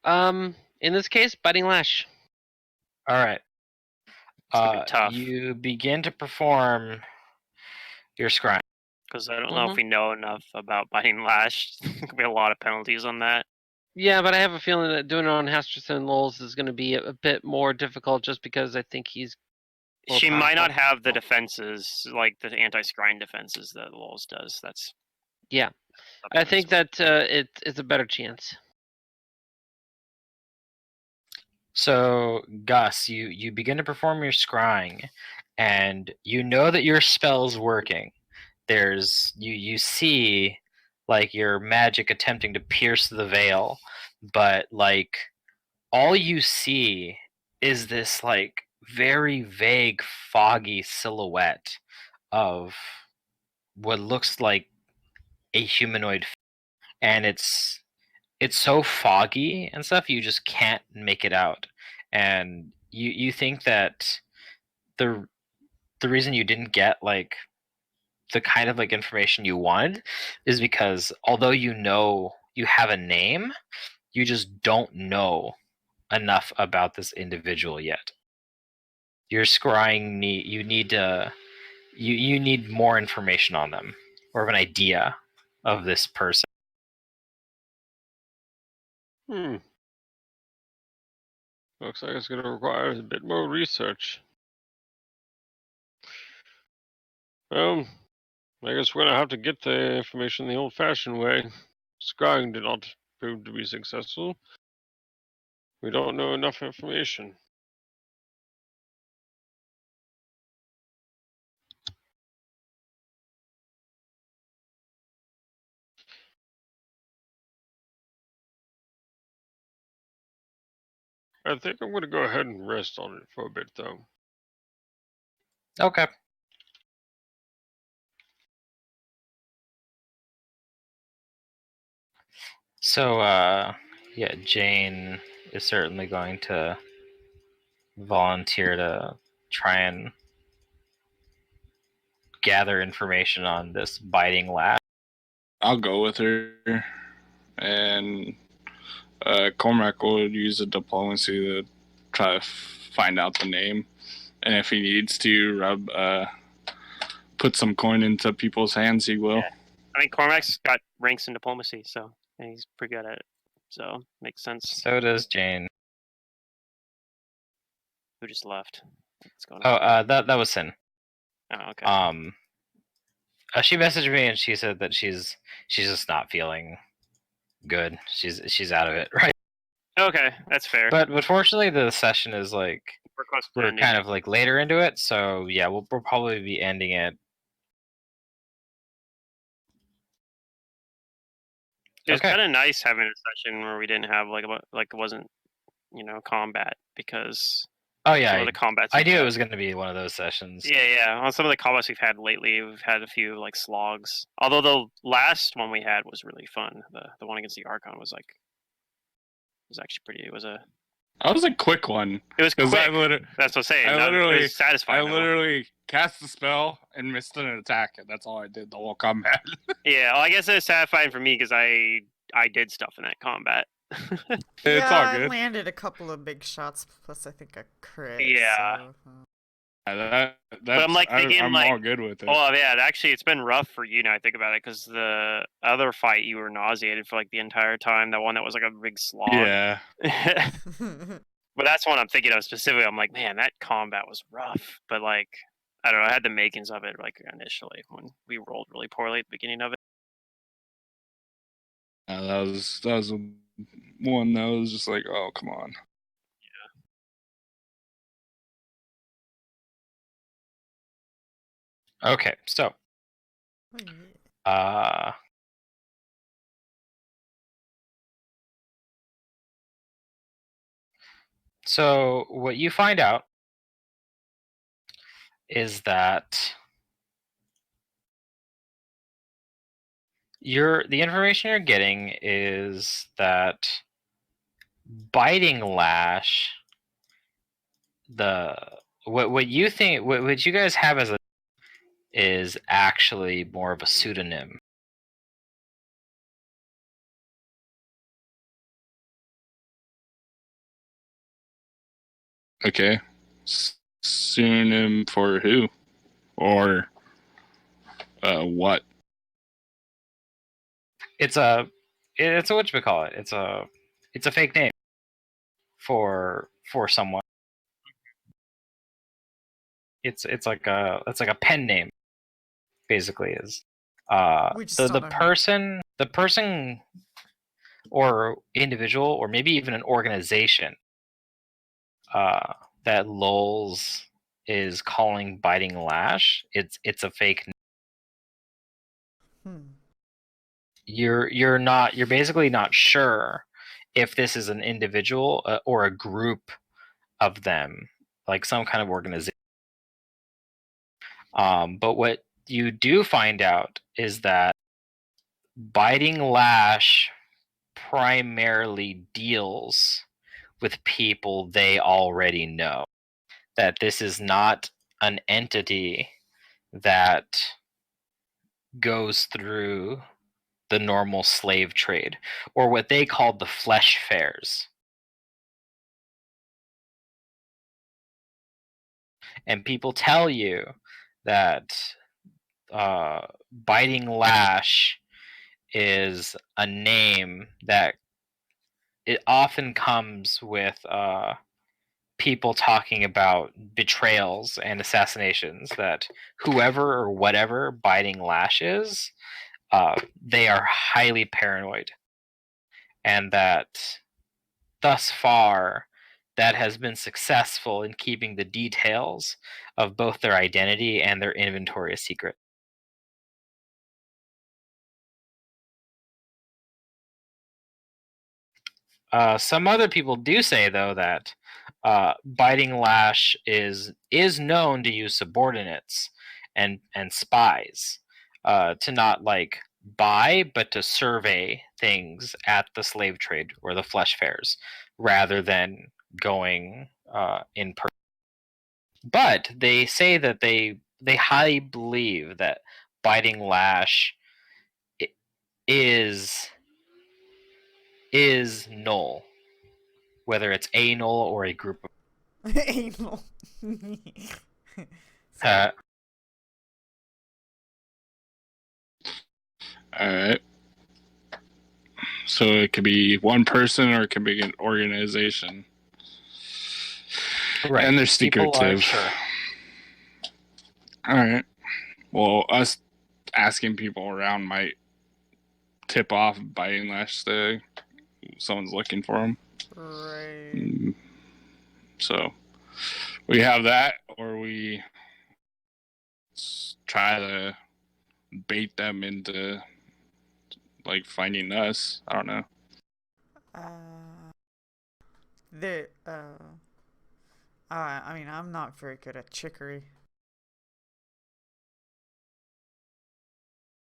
A: on?
E: In this case, biting lash.
A: All right.
C: It's gonna be tough
A: You begin to perform your scry.
C: because I don't know if we know enough about biting lash. There could be a lot of penalties on that.
E: Yeah, but I have a feeling that doing it on Hasterson Lowell's is going to be a bit more difficult, just because I think he's. more
C: She might not
E: powerful.
C: have the defenses like the anti-scrying defenses that Lowell's does. That's
E: Yeah, I think that it's a better chance.
A: So, Gus, you begin to perform your scrying, and you know that your spell's working. You see like your magic attempting to pierce the veil, but like all you see is this like very vague, foggy silhouette of what looks like a humanoid, and it's so foggy and stuff you just can't make it out, and you think that the reason you didn't get like the kind of like information you wanted is because although you know you have a name, you just don't know enough about this individual yet. Your scrying you need more information on them, or of an idea of this person.
D: Looks like it's going to require a bit more research. Well, I guess we're going to have to get the information the old-fashioned way. Scrying did not prove to be successful. We don't know enough information. I think I'm going to go ahead and rest on it for a bit, though.
A: Okay. So, yeah, Jane is certainly going to volunteer to try and gather information on this biting lash.
F: I'll go with her, and Cormac will use the diplomacy to try to find out the name, and if he needs to put some coin into people's hands, he will.
C: Yeah. I mean, Cormac's got ranks in diplomacy, so and he's pretty good at it. So makes sense.
A: So does Jane.
C: Who just left? What's going on?
A: Oh, that was Sin.
C: Oh, okay.
A: She messaged me and she said that she's just not feeling good. She's out of it, right?
C: Okay, that's fair.
A: But fortunately, the session is like
C: we're close to
A: we're
C: ending.
A: kind of like later into it, so yeah, we'll probably be ending it.
C: It was
A: Okay.
C: kind of nice having a session where we didn't have like it wasn't combat, because
A: Oh
C: some
A: yeah,
C: of the combats
A: I
C: we've
A: knew it
C: had-
A: was going to be one of those sessions.
C: Yeah. On some of the combats we've had lately, we've had a few like slogs. Although the last one we had was really fun. The one against the Archon was actually pretty. It was
F: That was a quick one.
C: It was quick.
F: That's what
C: I'm saying.
F: it
C: was satisfying.
F: I literally cast the spell and missed an attack, and that's all I did the whole combat.
C: Yeah, well, I guess it was satisfying for me because I did stuff in that combat.
F: It's all
B: I
F: good.
B: landed a couple of big shots, plus I think a crit.
C: Yeah.
B: So,
F: That's,
C: I'm like thinking,
F: I'm
C: like,
F: all good with it.
C: Oh yeah, actually, it's been rough for you now. I think about it, because the other fight you were nauseated for like the entire time. That one that was like a big slog.
F: Yeah.
C: But that's one I'm thinking of specifically. I'm like, man, that combat was rough. But like, I don't know. I had the makings of it like initially when we rolled really poorly at the beginning of it.
F: That was one that was just like, oh, come on.
A: Okay, so so what you find out is that the information you're getting is that biting lash, what you think, what you guys have as is actually more of a pseudonym.
F: Okay. Pseudonym for who? Or what?
A: It's a whatchamacallit. It's a fake name for someone. It's like a pen name, basically is. The person or individual or maybe even an organization that Lulz is calling biting lash, it's a fake name. You're basically not sure if this is an individual or a group of them, like some kind of organization. But what you do find out is that biting lash primarily deals with people they already know. That this is not an entity that goes through the normal slave trade, or what they call the flesh fairs. And people tell you that biting lash is a name that it often comes with people talking about betrayals and assassinations, that whoever or whatever biting lash is, they are highly paranoid, and that thus far that has been successful in keeping the details of both their identity and their inventory a secret. Some other people do say, though, that biting lash is known to use subordinates and spies to not like buy, but to survey things at the slave trade or the flesh fairs, rather than going in person. But they say that they highly believe that biting lash is null, whether it's a null or a group of
B: anal.
F: Alright. So it could be one person or it could be an organization.
A: Right.
F: And they're secretive.
A: Sure.
F: Alright. Well, us asking people around might tip off biting lash to someone's looking for him.
B: Right.
F: So we have that, or we try to bait them into like finding us. I don't know.
B: The I mean, I'm not very good at chicory.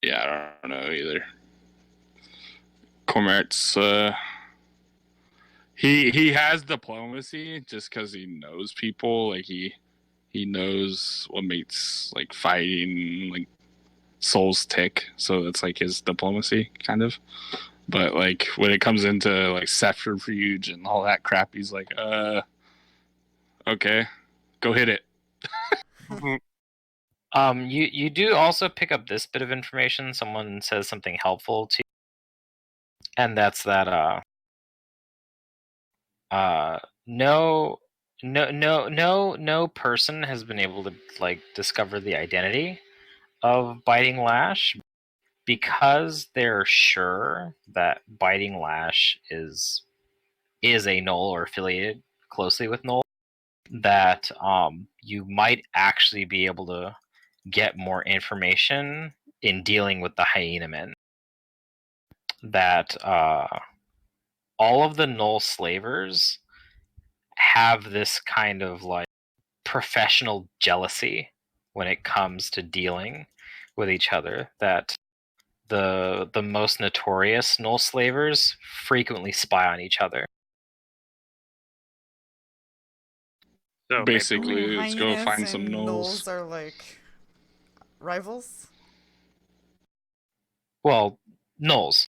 F: Yeah, I don't know either. Cormac's he has diplomacy just because he knows people. Like he knows what makes like fighting like souls tick. So that's like his diplomacy kind of. But like when it comes into like subterfuge and all that crap, he's like, okay, go hit it.
A: You do also pick up this bit of information. Someone says something helpful to you, and that's that no person has been able to like discover the identity of Biting Lash because they're sure that Biting Lash is a Knoll or affiliated closely with Knoll. That you might actually be able to get more information in dealing with the hyena men. That all of the Knoll slavers have this kind of like professional jealousy when it comes to dealing with each other. That the most notorious Knoll slavers frequently spy on each other.
C: So
F: Basically, let's go
B: hyenas
F: find some
B: and
F: gnolls.
B: gnolls are like rivals.
A: Well, Knolls.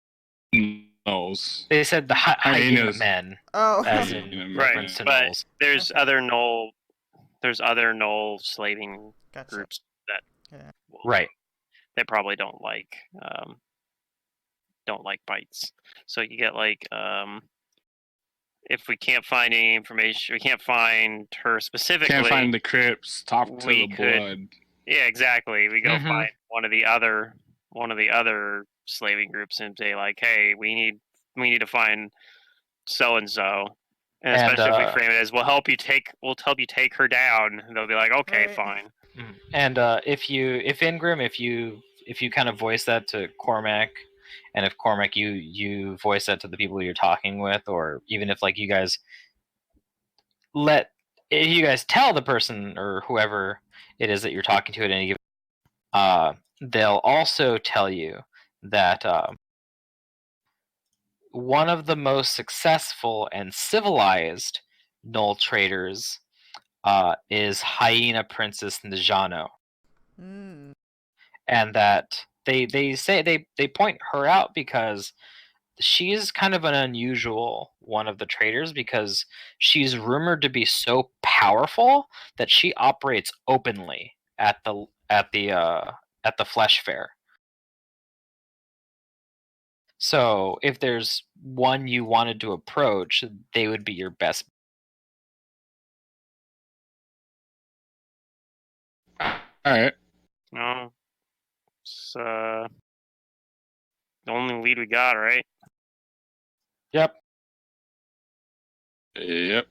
F: Gnolls.
A: They said the hyena
F: Hyenas.
A: men,
B: Oh,
A: as in reference to
C: but
A: Knolls.
C: there's
B: Okay.
C: other Knoll slaving
B: gotcha.
C: groups that
B: Yeah.
A: Right.
C: they probably don't like bites. So you get like if we can't find any information, we can't find her specifically.
F: Can't find the crypts. Talk to
C: we
F: the
C: could-
F: blood.
C: Yeah, exactly. We go
A: Mhm.
C: find one of the other slaving groups and say like, "Hey, we need to find so and so." And especially if we frame it as, "We'll help you take her down," and they'll be like, "Okay,
B: Right.
C: fine."
A: And if Ingram, if you kind of voice that to Cormac, and if Cormac you voice that to the people you're talking with, or even if like you guys tell the person or whoever it is that you're talking to at any given, they'll also tell you that one of the most successful and civilized Knoll traders is Hyena Princess Najano.
B: Mm.
A: And that they say they point her out because she's kind of an unusual one of the traders, because she's rumored to be so powerful that she operates openly at the flesh fair. So if there's one you wanted to approach, they would be your best.
F: All right.
C: No, it's the only lead we got, right?
A: Yep.
F: Yep.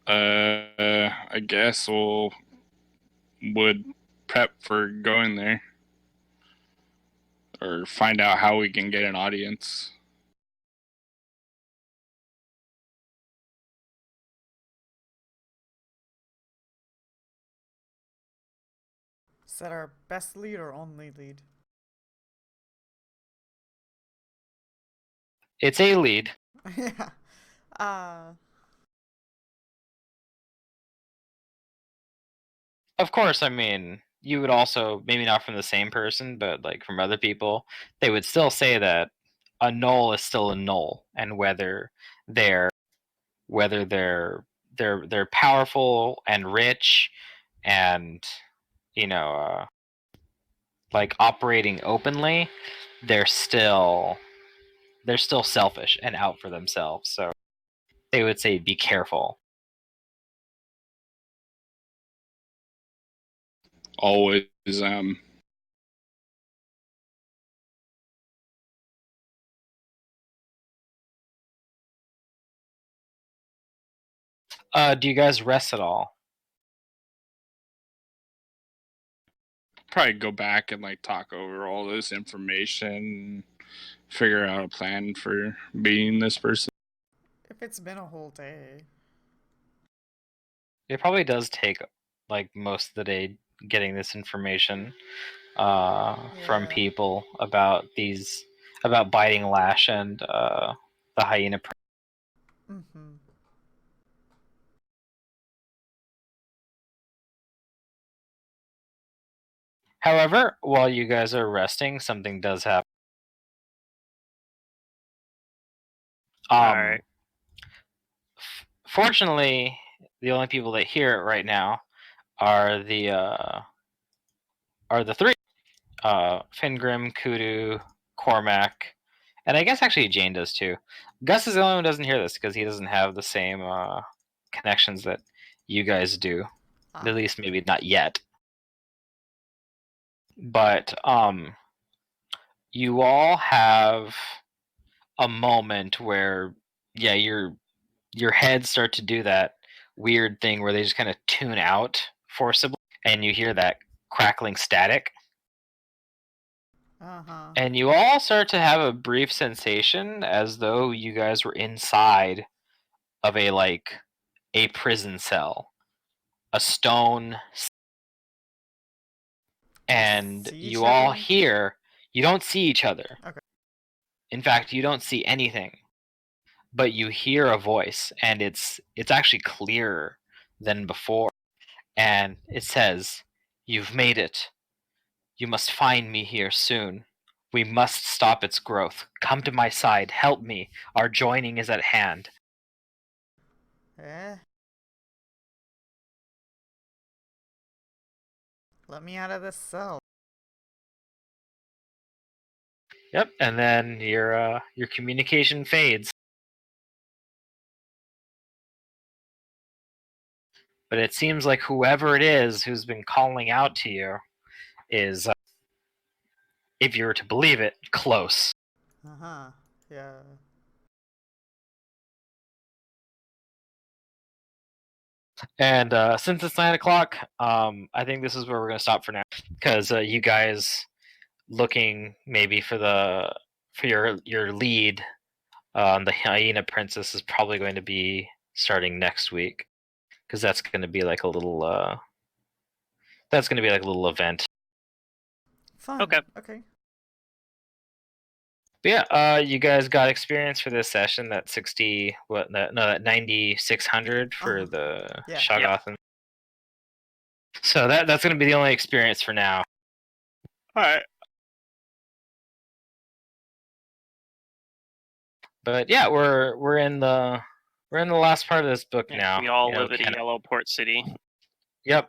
F: I guess would prep for going there, or find out how we can get an audience.
B: Is that our best lead or only lead?
A: It's a lead.
B: Yeah.
A: Of course, I mean, you would also, maybe not from the same person, but like from other people, they would still say that a knoll is still a knoll, and they're whether they're powerful and rich, and you know, like operating openly, they're still selfish and out for themselves. So they would say, be careful.
F: Always,
A: Do you guys rest at all?
F: Probably go back and like talk over all this information, figure out a plan for beating this person.
B: If it's been a whole day.
A: It probably does take like most of the day getting this information from
B: Yeah.
A: people about biting lash and the hyena.
B: Mm-hmm.
A: However, while you guys are resting, something does happen.
C: Alright.
A: Fortunately, the only people that hear it right now are the three: Fingrim, Kudu, Cormac, and I guess actually Jane does too. Gus is the only one who doesn't hear this because he doesn't have the same connections that you guys do. At least maybe not yet. But you all have a moment where, yeah, your heads start to do that weird thing where they just kind of tune out forcibly, and you hear that crackling static.
B: Uh-huh.
A: And you all start to have a brief sensation as though you guys were inside of a prison cell, a stone, and
B: See each
A: you all
B: other?
A: hear. You don't see each other.
B: Okay.
A: In fact, you don't see anything, but you hear a voice, and it's actually clearer than before, and it says, "You've made it. You must find me here soon. We must stop its growth. Come to my side. Help me. Our joining is at hand."
B: Eh? Let me out of this cell.
A: Yep, and then your communication fades. But it seems like whoever it is who's been calling out to you is, if you were to believe it, close.
B: Uh-huh. Yeah.
A: And since it's 9 o'clock, I think this is where we're gonna stop for now, because you guys looking maybe for your lead, the hyena princess, is probably going to be starting next week, because that's going to be like a little event.
B: Fun.
C: Okay.
B: Okay.
A: But yeah, you guys got experience for this session. That 60, that 9600 for the
B: Yeah.
A: Shoggoth. So that's going to be the only experience for now.
C: Alright.
A: But yeah, we're in the last part of this book now.
C: We all
A: you know,
C: live in Yellow Port City.
A: Yep.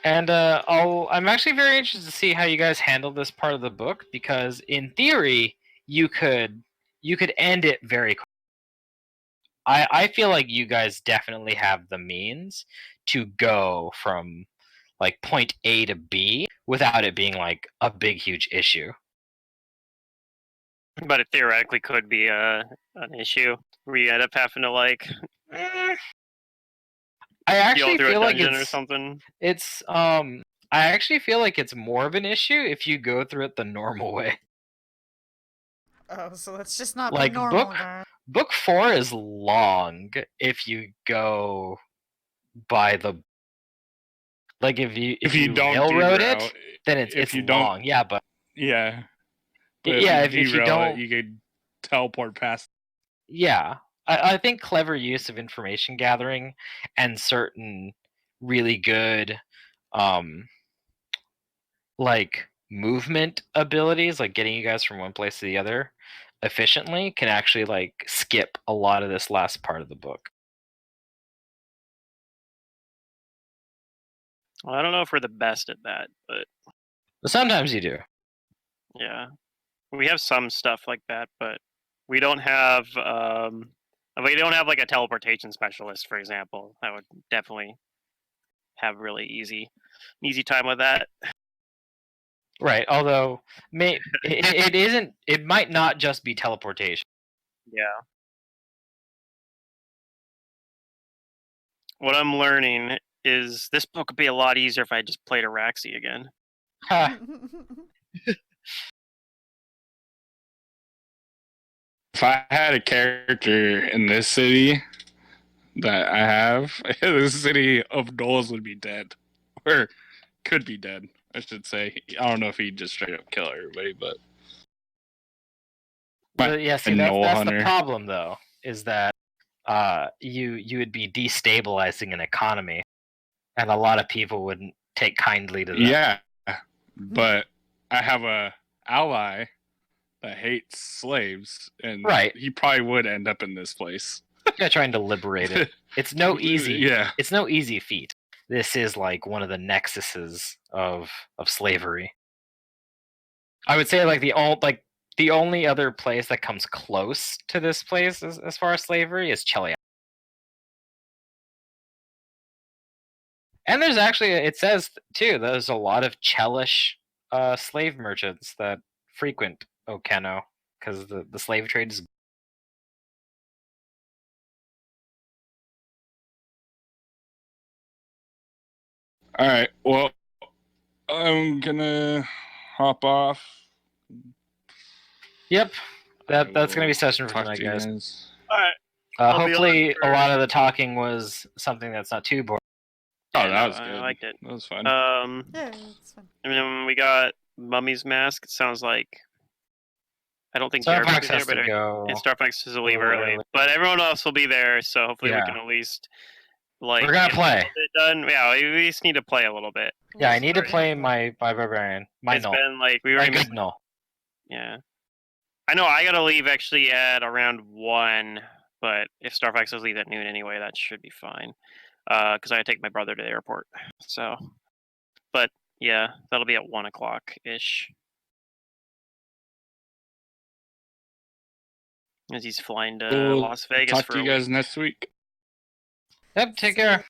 A: And I'm actually very interested to see how you guys handle this part of the book, because in theory you could end it very quickly. I feel like you guys definitely have the means to go from like point A to B without it being like a big huge issue.
C: But it theoretically could be an issue where you end up having to like
A: I actually
C: through
A: feel
C: a
A: like
C: dungeon or something.
A: I actually feel like it's more of an issue if you go through it the normal way.
B: Oh, so let's just not
A: Like,
B: be normal, guys.
A: Book 4 is long if you go by the, like, if you
F: don't
A: railroad
F: derail,
A: it, then it's
F: you
A: long.
F: don't,
A: Yeah, but
F: yeah. But
A: yeah,
F: if you
A: if you
F: derail
A: don't,
F: it, you could teleport past.
A: yeah, I think clever use of information gathering and certain really good, like, movement abilities, like getting you guys from one place to the other efficiently, can actually like skip a lot of this last part of the book.
C: Well, I don't know if we're the best at that, but
A: Sometimes you do.
C: yeah, we have some stuff like that, but we don't have like a teleportation specialist, for example. I would definitely have really easy time with that.
A: Right, although it isn't. It might not just be teleportation.
C: Yeah. what I'm learning is this book would be a lot easier if I just played Araxi again.
A: Ha.
F: If I had a character in this city that I have, the city of Knowles would be dead. Or could be dead, I should say. I don't know if he'd just straight up kill everybody, but.
A: Yeah, see, that's the problem, though, is that you would be destabilizing an economy, and a lot of people wouldn't take kindly to that.
F: Yeah, but I have a ally that hates slaves, and
A: Right.
F: he probably would end up in this place.
A: Yeah, trying to liberate it. It's no easy.
F: Yeah.
A: It's no easy feat. This is like one of the nexuses of slavery. I would say like the only other place that comes close to this place as far as slavery is Cheliac. And there's actually, it says too, there's a lot of Chelish slave merchants that frequent Okeno because the slave trade is.
F: All right. Well, I'm gonna hop off.
A: Yep, that's gonna be session for tonight, guys.
C: All right.
A: Hopefully, a lot of the talking was something that's not too boring.
F: Oh,
C: Yeah,
F: that
C: no,
F: was good.
C: I liked it.
F: That was fun.
B: Yeah, it's fun.
C: And then we got Mummy's Mask. It sounds like I don't think
A: Starbucks
C: Jared will be there,
A: has to
C: but
A: go.
C: and Starbucks has to leave
A: little
C: early.
A: early.
C: But everyone else will be there, so hopefully we
A: Yeah.
C: can at least like
A: We're gonna
C: get
A: play.
C: a little bit done. Yeah, we just need to play a little bit.
A: Yeah, I need to
C: Sorry.
A: play my barbarian. My
C: It's
A: null.
C: been like we
A: My
C: already
A: good
C: missed.
A: null.
C: Yeah, I know I gotta leave actually at around 1, but if Starbucks does leave at noon anyway, that should be fine. Because I gotta take my brother to the airport. So, but yeah, that'll be at 1:00 ish. As he's flying to
F: We'll
C: Las Vegas
F: talk
C: for
F: to
C: a
F: you guys
C: week.
F: next week.
A: Yep, take
B: See ya.
A: care.